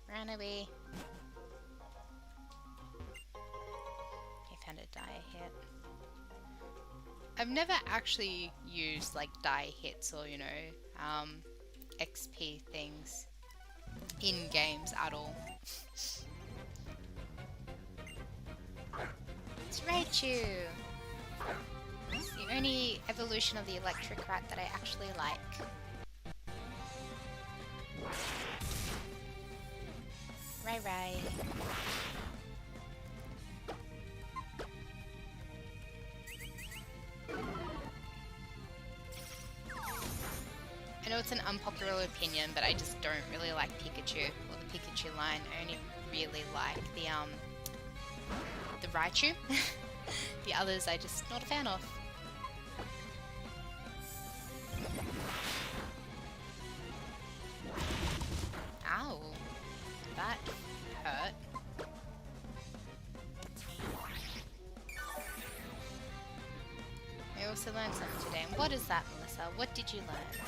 Run away. Okay, found a dire hit. I've never actually used like die hits or, you know, XP things in games at all. It's Raichu! It's the only evolution of the electric rat that I actually like. Rai. I know it's an unpopular opinion, but I just don't really like Pikachu, or the Pikachu line. I only really like the Raichu. The others I just not a fan of. Ow. That hurt. I also learned something today. And what is that, Melissa? What did you learn?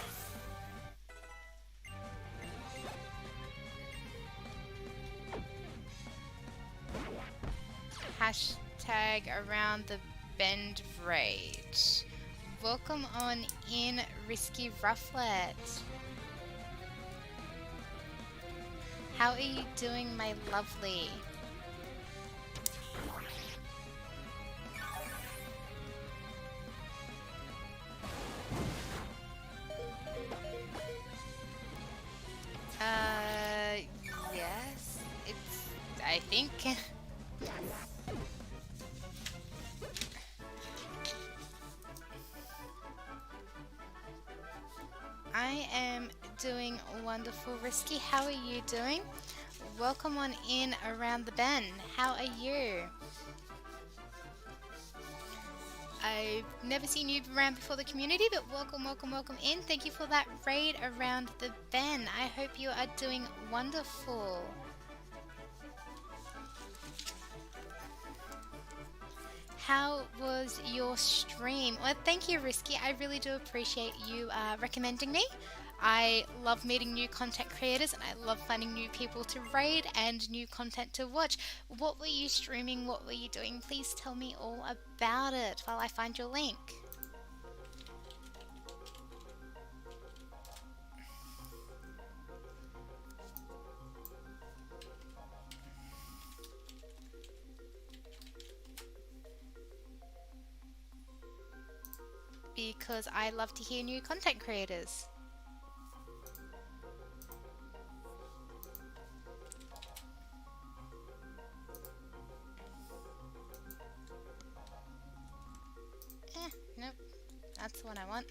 Hashtag around the bend raid. Welcome on in, Risky Rufflet. How are you doing, my lovely? Yes, it's, I think. I am doing wonderful, Risky. How are you doing? Welcome on in around the bend. How are you? I've never seen you around before the community, but welcome in. Thank you for that raid around the bend. I hope you are doing wonderful. How was your stream? Well, thank you, Risky. I really do appreciate you recommending me. I love meeting new content creators, and I love finding new people to raid and new content to watch. What were you streaming? What were you doing? Please tell me all about it while I find your link. Because I love to hear new content creators. Nope, that's the one I want.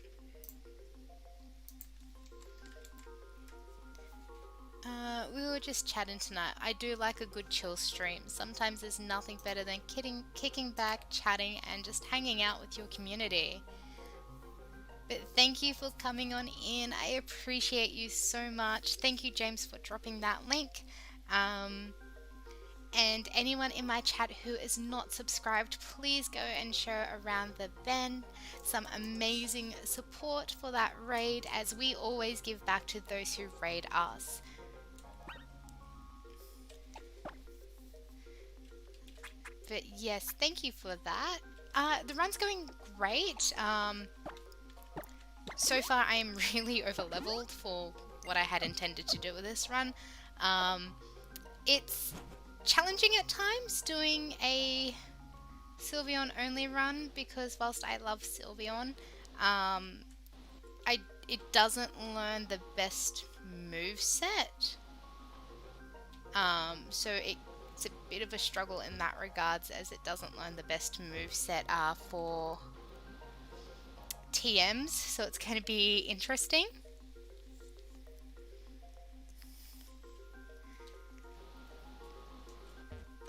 We were just chatting tonight. I do like a good chill stream. Sometimes there's nothing better than kicking back, chatting, and just hanging out with your community. But thank you for coming on in. I appreciate you so much. Thank you, James, for dropping that link. And anyone in my chat who is not subscribed, please go and show around the bend some amazing support for that raid, as we always give back to those who raid us. But yes, thank you for that. The run's going great. So far I am really over leveled for what I had intended to do with this run. It's challenging at times doing a Sylveon only run, because whilst I love Sylveon, it doesn't learn the best moveset. So it's a bit of a struggle in that regards, as it doesn't learn the best moveset for TMs, so it's going to be interesting.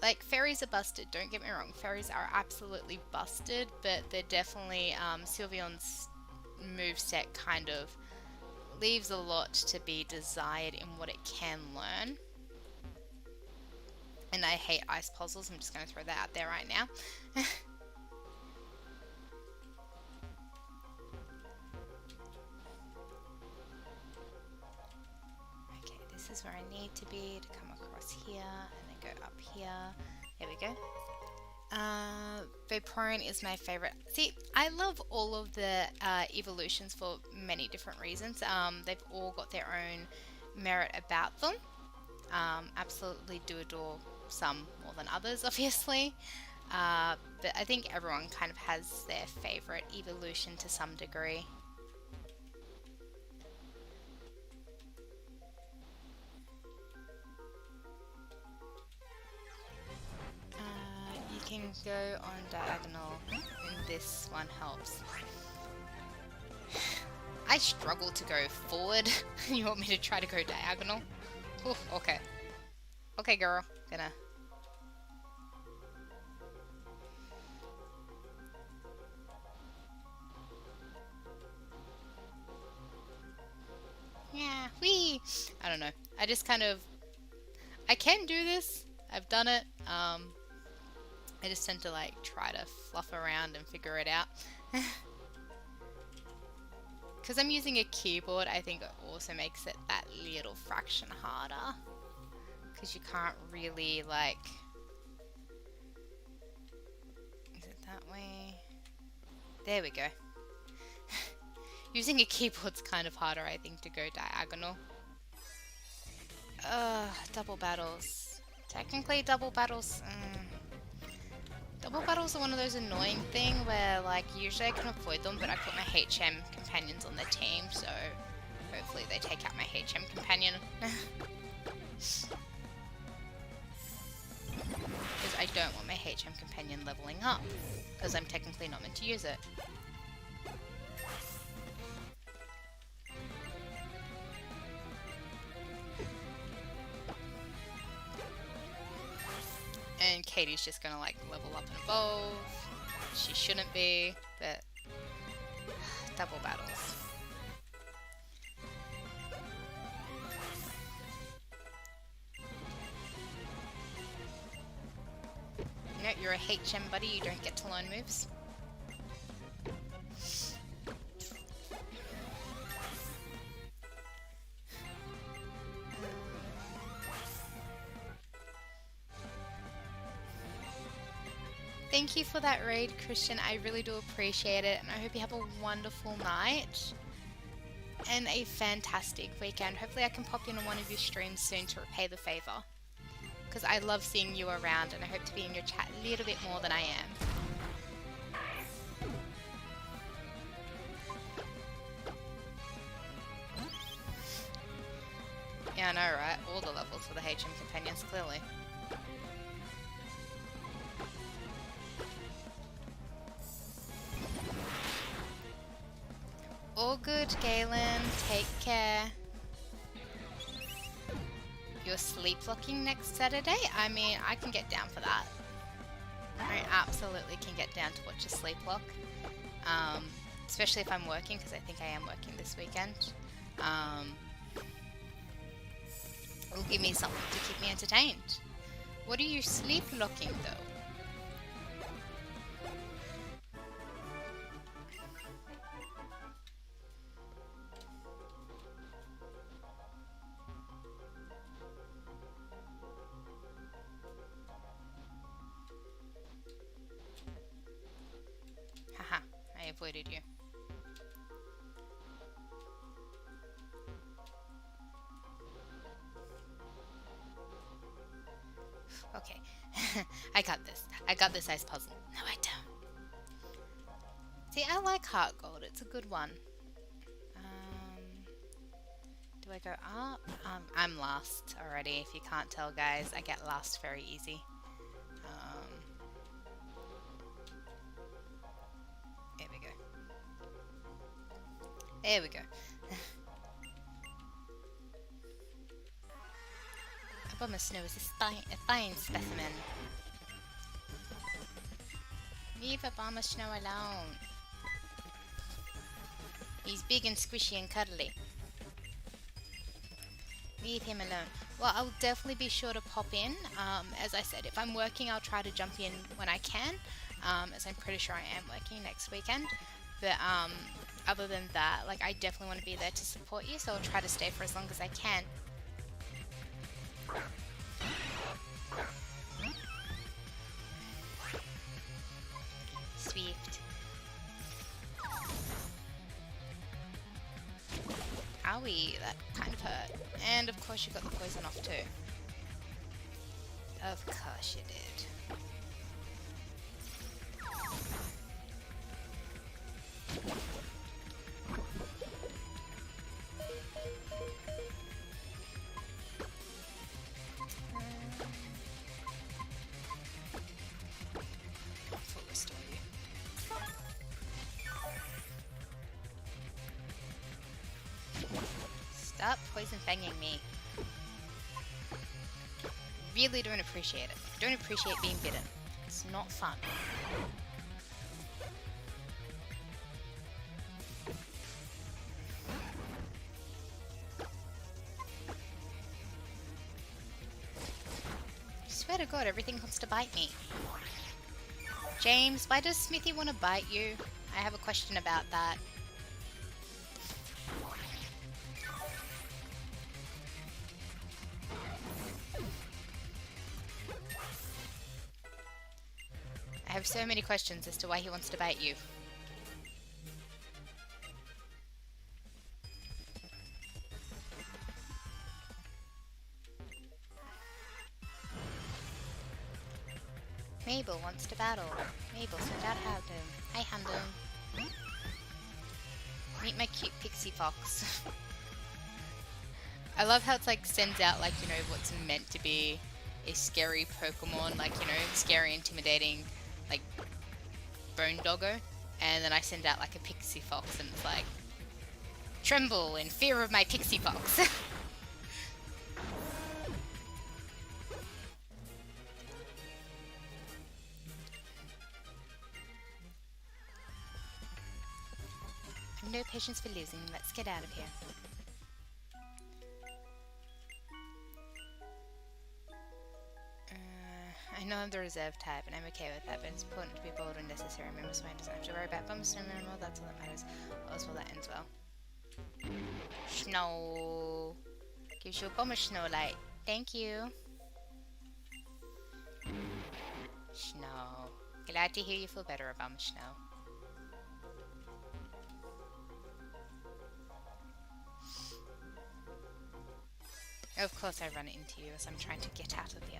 like, fairies are busted, don't get me wrong. Fairies are absolutely busted, but they're definitely, Sylveon's moveset kind of leaves a lot to be desired in what it can learn. And I hate ice puzzles, I'm just going to throw that out there right now. Okay, this is where I need to be to come across here and then go up here. There we go. Vaporeon is my favorite. See, I love all of the evolutions for many different reasons. They've all got their own merit about them. Absolutely do adore some more than others, obviously. But I think everyone kind of has their favorite evolution to some degree. You can go on diagonal, and this one helps. I struggle to go forward. You want me to try to go diagonal? Ooh, okay. Okay, girl. Gonna... Yeah, whee! I don't know. I just kind of... I can do this. I've done it. I just tend to like try to fluff around and figure it out. Because I'm using a keyboard, I think it also makes it that little fraction harder. Because you can't really like... Is it that way? There we go. Using a keyboard's kind of harder, I think, to go diagonal. Double battles. Technically, double battles... Double battles are one of those annoying things where, like, usually I can avoid them, but I put my HM companions on the team, so hopefully they take out my HM companion. Because I don't want my HM companion leveling up, because I'm technically not meant to use it. And Katie's just gonna like level up and evolve. She shouldn't be, but double battles. No, you're a HM buddy, you don't get to learn moves. Thank you for that raid, Christian. I really do appreciate it, and I hope you have a wonderful night and a fantastic weekend. Hopefully I can pop in on one of your streams soon to repay the favor, because I love seeing you around and I hope to be in your chat a little bit more than I am. Yeah, I know, right? All the levels for the HM companions, clearly. All good, Galen. Take care. You're sleep-locking next Saturday? I mean, I can get down for that. I absolutely can get down to watch a sleep-lock. Especially if I'm working, because I think I am working this weekend. It'll give me something to keep me entertained. What are you sleep-locking, though? Haha, I avoided you. Okay, I got this. I got this ice puzzle. No, I don't. See, I like Heart Gold. It's a good one. Do I go up? I'm last already. If you can't tell, guys, I get last very easy. There we go. There we go. Abomasnow is a fine specimen. Leave Abomasnow alone. He's big and squishy and cuddly. Leave him alone. Well, I'll definitely be sure to pop in. As I said, if I'm working, I'll try to jump in when I can, as I'm pretty sure I am working next weekend. But other than that, like, I definitely want to be there to support you, so I'll try to stay for as long as I can. Swift. Owie, that kind of hurt. And of course you got the poison off too. Of course you did. Full restore you. Stop poison fanging me. Really don't appreciate it. Don't appreciate being bitten. It's not fun. I swear to God, everything wants to bite me. James, why does Smithy want to bite you? I have a question about that. I have so many questions as to why he wants to bite you. Mabel wants to battle. Mabel, send out Houndoom. Hi, Houndoom. Meet my cute pixie fox. I love how it's like sends out like, you know, what's meant to be a scary Pokemon, like, you know, scary, intimidating, like, bone doggo, and then I send out like a pixie fox and it's like, tremble in fear of my pixie fox. I've no patience for losing. Let's get out of here. I know I'm the reserve type, and I'm okay with that, but it's important to be bold when necessary. Remember, so I doesn't have to worry about bums, no minimal, that's all that matters. All's well that ends well. Snow. Gives you a bomb of snow light. Thank you. Snow. Glad to hear you feel better about Snow. Of course I run into you as I'm trying to get out of here.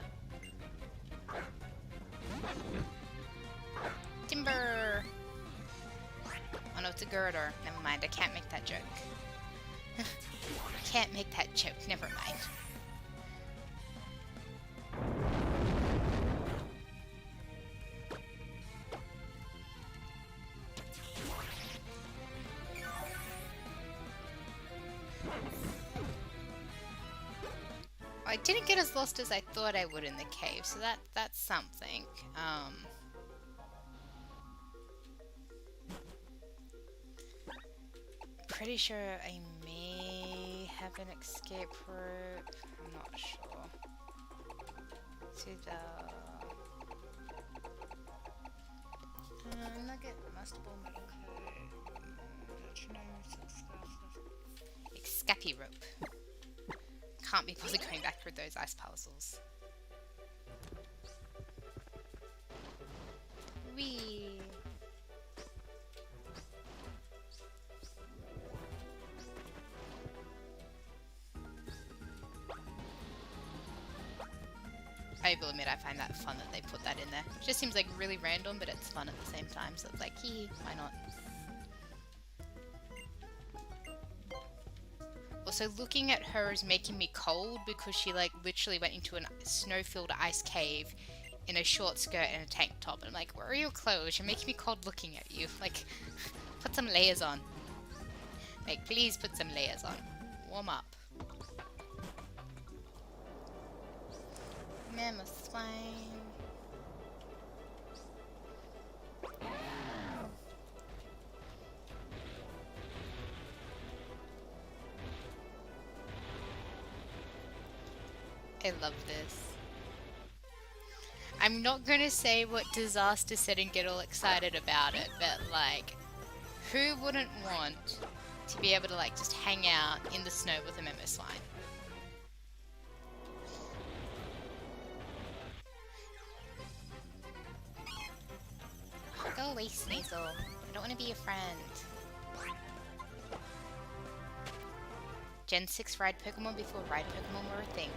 Timber! Oh no, it's a girder. Never mind, I can't make that joke. Can't make that joke, never mind. I didn't get as lost as I thought I would in the cave, so that's something. Pretty sure I may have an escape route. I'm not sure. To the nugget, masterable metal code. Escape rope. Can't be bothered going back through those ice puzzles. Whee! I will admit I find that fun that they put that in there. It just seems like really random, but it's fun at the same time, so it's like, why not? Also, looking at her is making me cold because she like literally went into a snow-filled ice cave in a short skirt and a tank top. And I'm like, where are your clothes? You're making me cold looking at you. Like, put some layers on. Like, please put some layers on. Warm up. Mammoth swine. I love this. I'm not gonna say what disaster said and get all excited about it, but like, who wouldn't want to be able to like just hang out in the snow with a memo swine? Go away, Sneasel. I don't want to be your friend. Gen 6 ride Pokemon before ride Pokemon were a thing.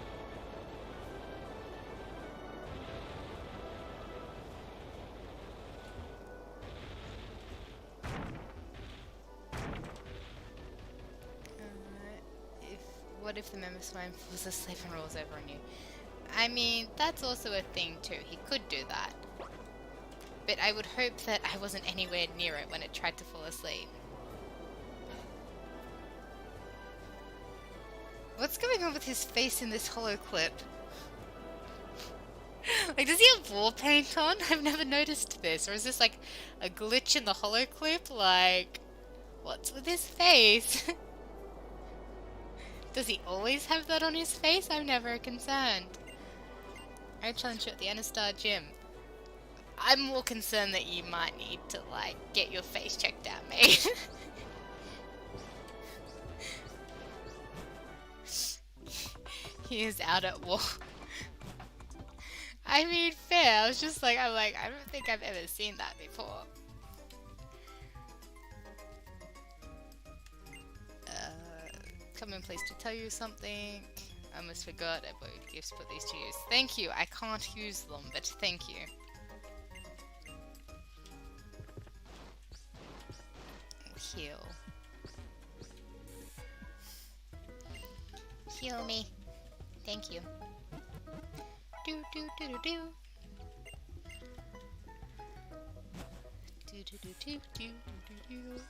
What if the memo swine falls asleep and rolls over on you? I mean, that's also a thing too. He could do that. But I would hope that I wasn't anywhere near it when it tried to fall asleep. What's going on with his face in this holo clip? Like, does he have war paint on? I've never noticed this. Or is this like a glitch in the holo clip? Like, what's with his face? Does he always have that on his face? I'm never concerned. I challenge you at the Anastar gym. I'm more concerned that you might need to, like, get your face checked out, mate. He is out at war. I mean, fair. I was just like, I don't think I've ever seen that before. Come in, please, to tell you something. I almost forgot. I bought you gifts, put these to use. Thank you. I can't use them, but thank you. Heal. Heal me. Thank you. Do do do do do. Do do do do do do do.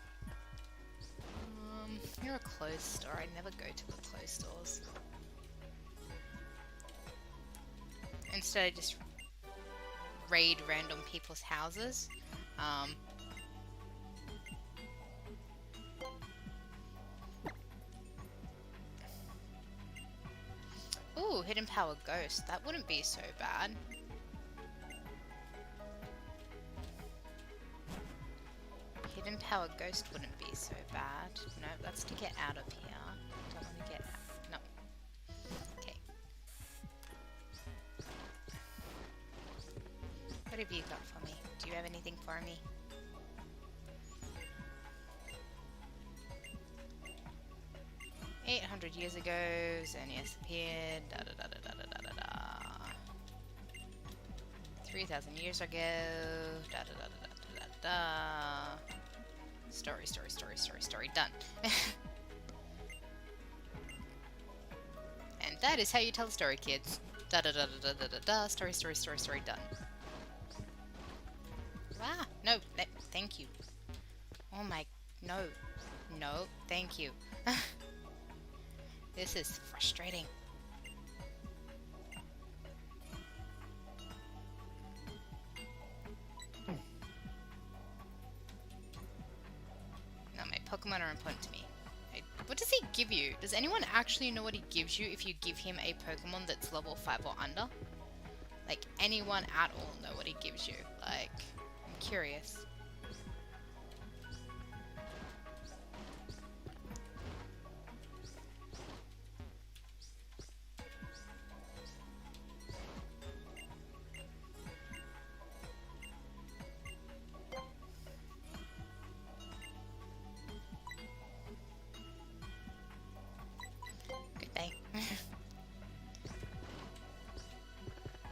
You're a clothes store. I never go to the clothes stores. Instead, I just raid random people's houses. Ooh, Hidden Power Ghost. That wouldn't be so bad. Hidden Power Ghost wouldn't be so bad. No, that's to get out of here. Don't want to get out. No. Okay. What have you got for me? Do you have anything for me? $800 ago, Xerneas appeared. Da da da da da da da da. 3,000 years ago. Da da da da da da da. Story, story, story, story, story. Done. And that is how you tell a story, kids. Da da da da da da da. Story, story, story, story. Done. Ah, no, thank you. Oh my, no, no, thank you. This is frustrating. No, my Pokemon are important to me. What does he give you? Does anyone actually know what he gives you if you give him a Pokemon that's level 5 or under? Like, anyone at all know what he gives you? Like, I'm curious.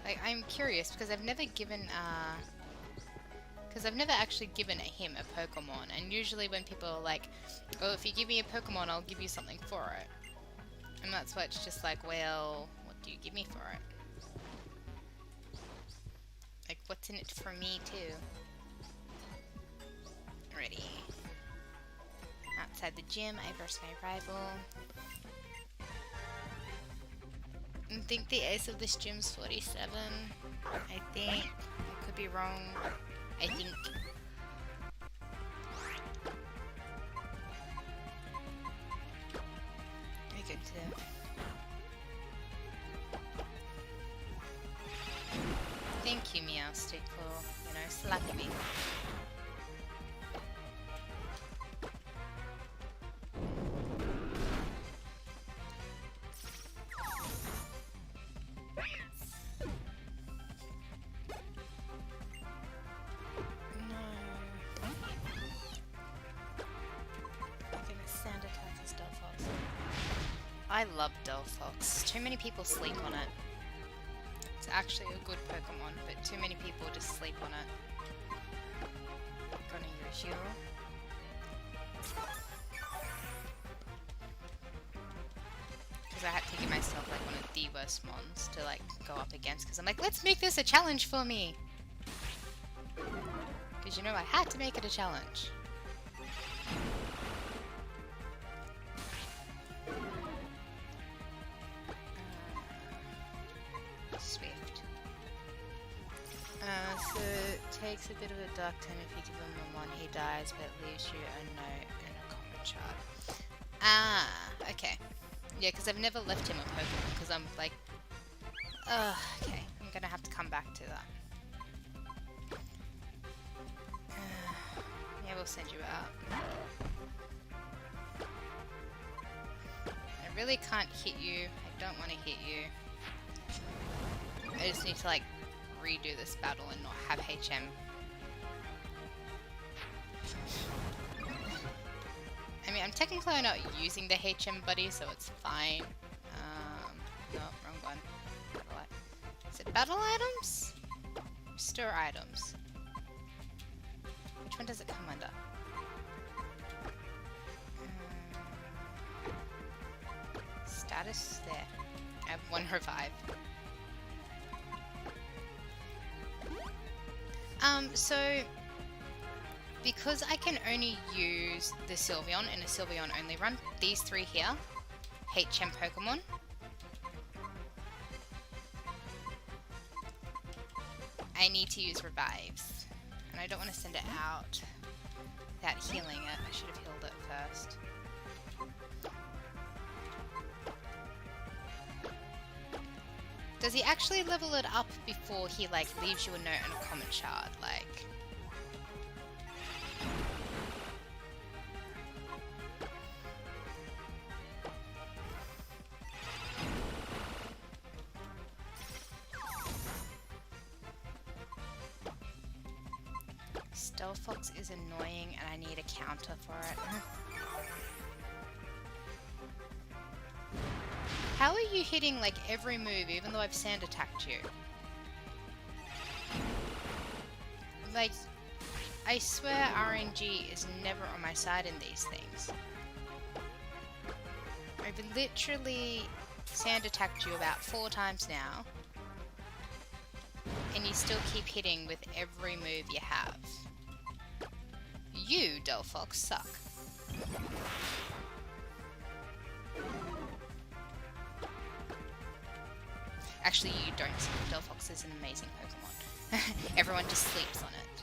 Like, I'm curious because I've never given, because I've never actually given him a Pokemon, and usually when people are like, oh, if you give me a Pokemon, I'll give you something for it. And that's why it's just like, well, what do you give me for it? Like, what's in it for me, too? Ready. Outside the gym, I verse my rival. I think the ace of this gym's 47. I think. I could be wrong. I think. I good too. stick for, you know, slapping me. I love Delphox. Too many people sleep on it. It's actually a good Pokemon, but too many people just sleep on it. Gonna use you. Because I had to give myself like one of the worst mons to like go up against, because I'm like, let's make this a challenge for me! Because you know I had to make it a challenge. Swift. So it takes a bit of a duck turn if you give him a 1, he dies, but leaves you a note and a comment shard. Ah, okay. Yeah, because I've never left him a Pokemon, because I'm like, okay, I'm gonna have to come back to that. Yeah, we'll send you out. I really can't hit you. I don't want to hit you. I just need to like redo this battle and not have HM. I mean, I'm technically not using the HM buddy, so it's fine. No, wrong one. Is it battle items? Store items. Which one does it come under? Status there. I have 1 revive. So because I can only use the Sylveon in a Sylveon Only Run, these 3 here, HM Pokemon, I need to use revives. And I don't want to send it out without healing it. I should have healed it first. Does he actually level it up before he like leaves you a note and a comment shard? Like, Stealfox is annoying and I need a counter for it. How are you hitting like every move even though I've sand attacked you? Like, I swear RNG is never on my side in these things. I've literally sand attacked you about 4 times now. And you still keep hitting with every move you have. You, Delphox, suck. Actually, you don't suck. Delphox is an amazing Pokemon. Everyone just sleeps on it.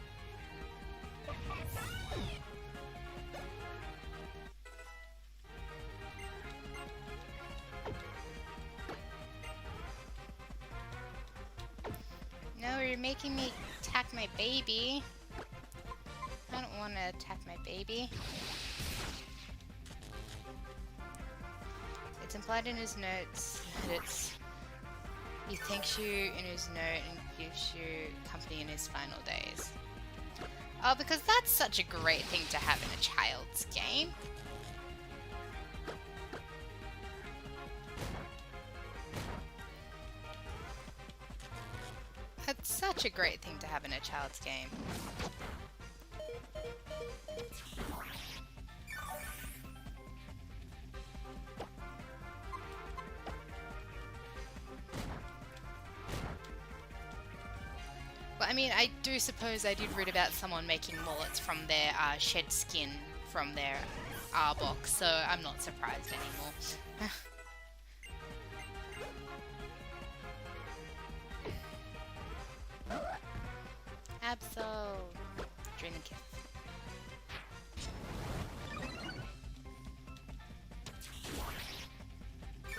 No, you're making me attack my baby. I don't want to attack my baby. It's implied in his notes that it's... He thanks you in his note and gives you company in his final days. Oh, because that's such a great thing to have in a child's game. That's such a great thing to have in a child's game. Well, I mean, I do suppose I did read about someone making wallets from their shed skin from their box, so I'm not surprised anymore. Absol. Dream and kiss.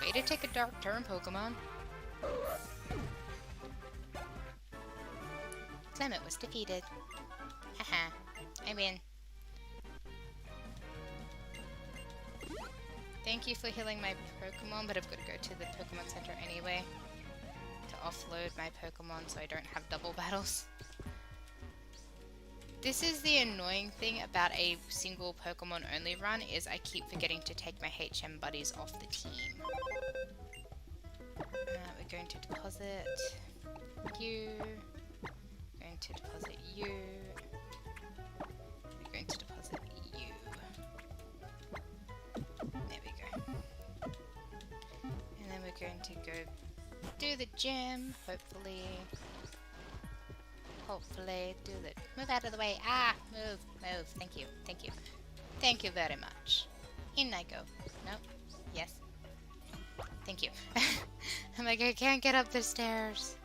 Way to take a dark turn, Pokemon. Summit was defeated. Haha, I win. Thank you for healing my Pokemon, but I've got to go to the Pokemon Center anyway to offload my Pokemon so I don't have double battles. This is the annoying thing about a single Pokemon only run, is I keep forgetting to take my HM buddies off the team. We're going to deposit you. Going to deposit you. We're going to deposit you. There we go. And then we're going to go do the gym, hopefully. Hopefully do it. Move out of the way. Ah, move, move. Thank you, thank you. Thank you very much. In I go. Nope. Yes. Thank you. I'm like, I can't get up the stairs.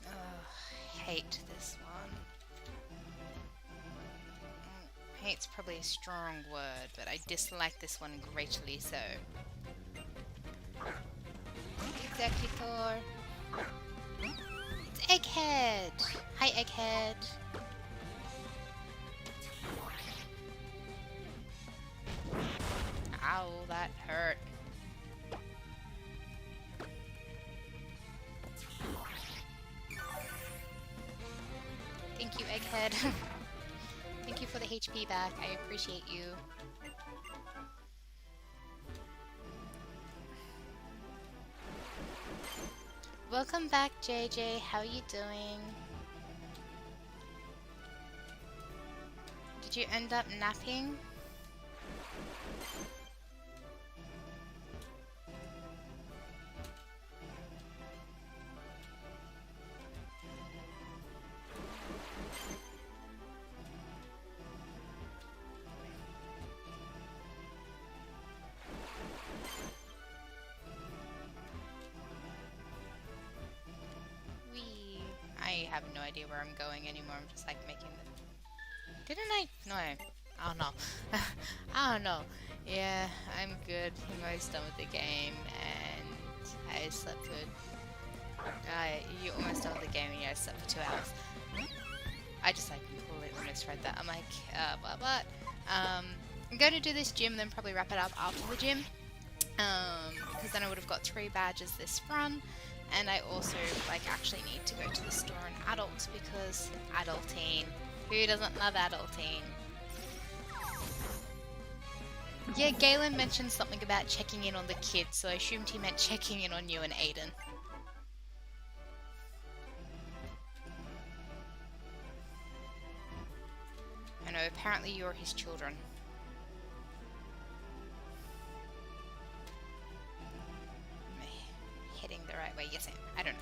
Oh, hate this one. Hate's probably a strong word, but I dislike this one greatly so. Executor. It's Egghead! Hi, Egghead. Ow, that hurt. Thank you, Egghead. Thank you for the HP back. I appreciate you. Welcome back, JJ. How are you doing? Did you end up napping? I have no idea where I'm going anymore. I'm just like making the... Didn't I? No. I don't know. I don't know. Yeah, I'm good. I'm almost done with the game and I slept for... you're almost done with the game and yeah, I slept for 2 hours. I just like completely misread that. I'm like, what? I'm going to do this gym and then probably wrap it up after the gym. Because then I would have got 3 badges this run. And I also actually need to go to the store and adult because adulting. Who doesn't love adulting? Yeah, Galen mentioned something about checking in on the kids, so I assumed he meant checking in on you and Aiden. I know, apparently you're his children. Heading the right way. Yes, I am. I don't know.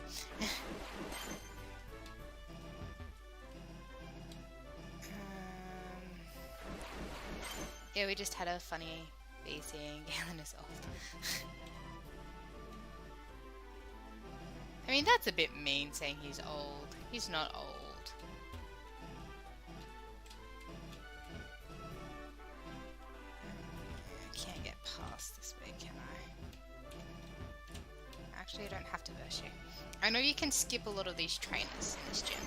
Yeah, we just had a funny VC and Galen is old. I mean, that's a bit mean saying he's old. He's not old. I can't get past this way, can I? Actually, I don't have to verse you. I know you can skip a lot of these trainers in this gym.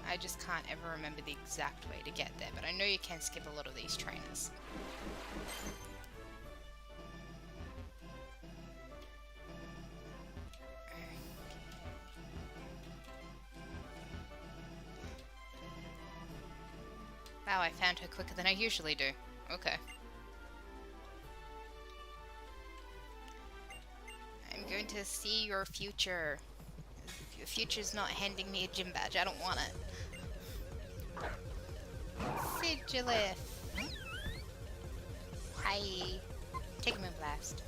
I just can't ever remember the exact way to get there, but I know you can skip a lot of these trainers. Wow, I found her quicker than I usually do. Okay. I'm going to see your future. If your future's not handing me a gym badge, I don't want it. Sigilif. Hi. Take him in blast.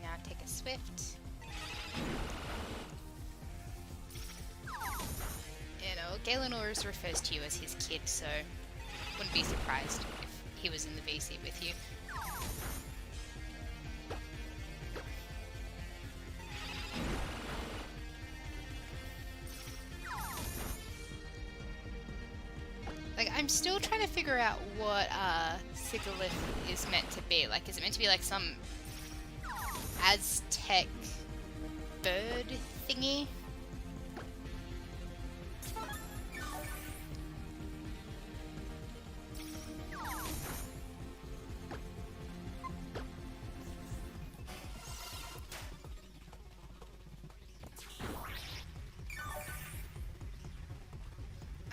Now take a swift. You know, Galen always refers to you as his kid, so wouldn't be surprised if he was in the VC with you. I'm still trying to figure out what Sigalith is meant to be. Like, is it meant to be like some Aztec bird thingy?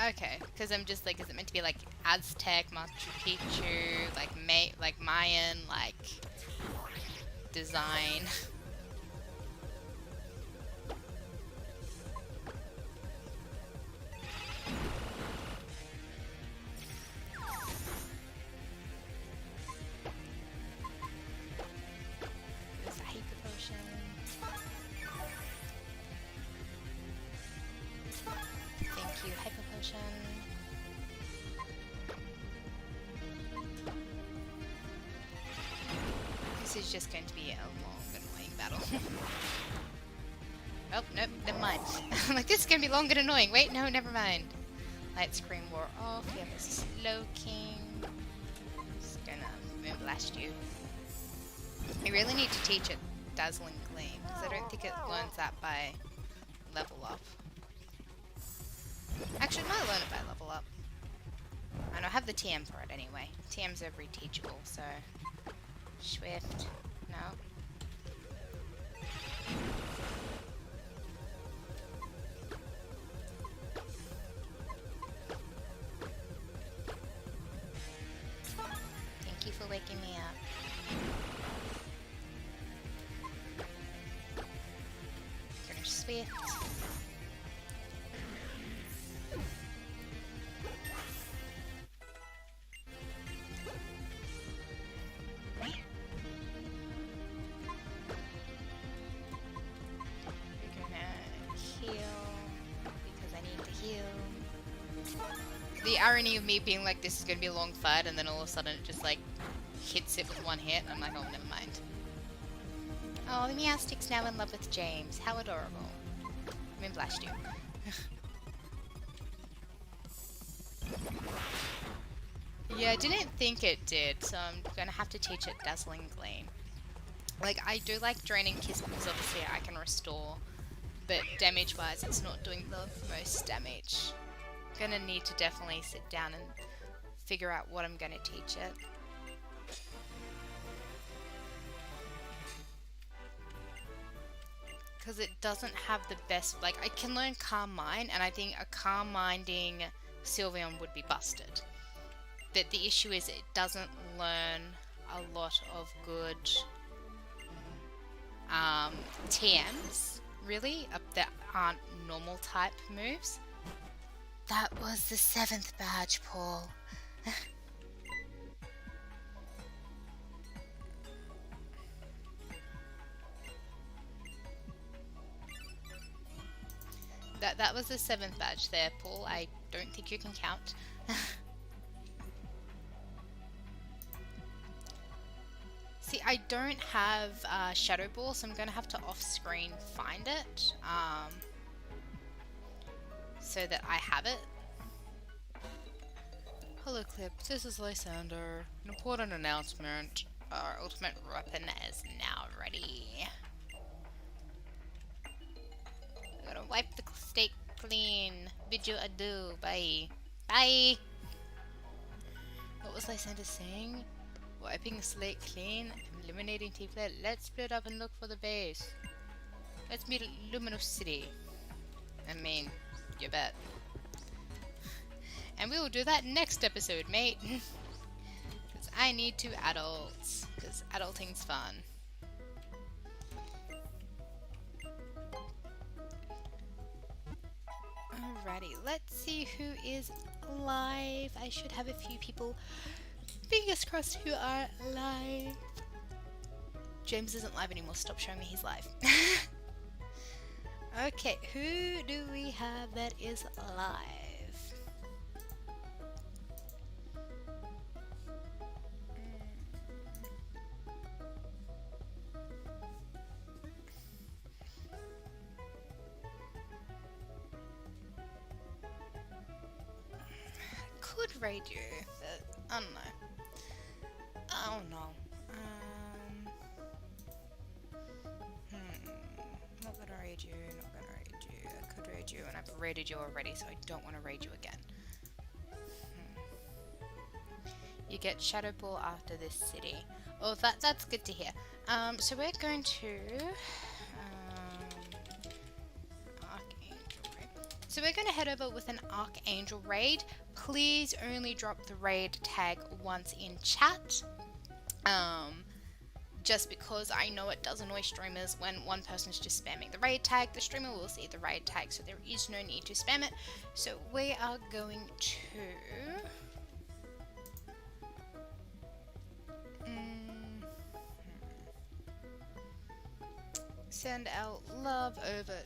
Okay, because I'm just like, is it meant to be like Aztec, Machu Picchu, like Mayan, like design? There's a hyper potion. Thank you, hyper potion. This is just going to be a long, annoying battle. Oh, nope, never mind. I'm like, this is going to be long and annoying. Wait, no, never mind. Light screen wore off. We have a slow king. Just gonna moonblast you. I really need to teach it Dazzling Gleam, because I don't think it learns that by level up. Actually, it might learn it by level up. I know I have the TM for it anyway. TMs are reteachable, so... Swift. No. Thank you for waking me up. Finish Swift. The irony of me being like, this is going to be a long fight, and then all of a sudden it just like hits it with one hit. I'm like, oh, never mind. Oh, the Meowstic's now in love with James. How adorable. I blast you. Yeah, I didn't think it did, so I'm going to have to teach it Dazzling Gleam. Like, I do like Draining Kiss because obviously I can restore, but damage-wise it's not doing the most damage. Gonna need to definitely sit down and figure out what I'm gonna teach it. Because it doesn't have the best, like, I can learn Calm Mind, and I think a Calm Minding Sylveon would be busted. But the issue is it doesn't learn a lot of good TMs, really, that aren't normal type moves. That was the 7th badge, Paul. That was the 7th badge there, Paul. I don't think you can count. See, I don't have Shadow Ball, so I'm going to have to off-screen find it. So that I have it. Hello Clips, this is Lysander. An important announcement. Our ultimate weapon is now ready. I'm gonna wipe the steak clean. Bid you adieu. Bye. Bye! What was Lysander saying? Wiping the slate clean, eliminating T-Flat. Let's split up and look for the base. Let's meet at Luminous City. I mean... You bet. And we will do that next episode, mate. Because I need to adults. Because adulting's fun. Alrighty, let's see who is live. I should have a few people, fingers crossed, who are live. James isn't live anymore. Stop showing me he's live. Okay, who do we have that is live? Could raid you, but I don't know. Oh no. Not gonna raid you, not gonna raid you. I could raid you, and I've raided you already, so I don't want to raid you again. You get Shadow Ball after this city. Oh, that's good to hear. So we're going to Archangel raid. So we're going to head over with an Archangel raid. Please only drop the raid tag once in chat. Just because I know it does annoy streamers when one person's just spamming the raid tag. The streamer will see the raid tag, so there is no need to spam it. So we are going to send our love over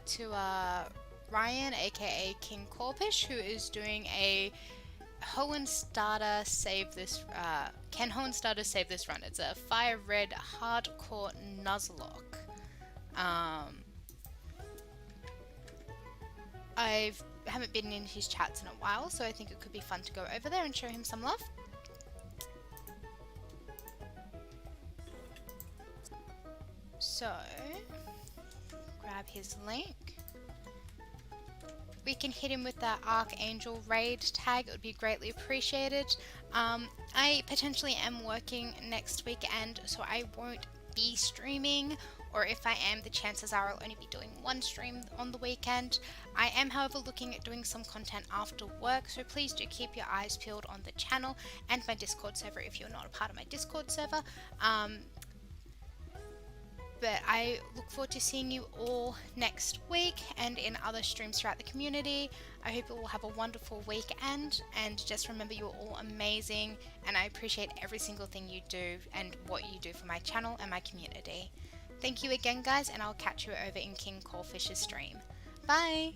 to Ryan, aka King Corpish, who is doing a Hohenstadter save this can Hohenstadter save this run. It's a fire red hardcore Nuzlocke. I haven't been in his chats in a while, so I think it could be fun to go over there and show him some love. So grab his link. We can hit him with that Archangel raid tag. It would be greatly appreciated. I potentially am working next weekend, so I won't be streaming, or if I am, the chances are I'll only be doing one stream on the weekend. I am, however, looking at doing some content after work, so please do keep your eyes peeled on the channel and my Discord server if you're not a part of my Discord server. But I look forward to seeing you all next week and in other streams throughout the community. I hope you all have a wonderful weekend, and just remember you're all amazing, and I appreciate every single thing you do and what you do for my channel and my community. Thank you again, guys, and I'll catch you over in King Corfish's stream. Bye!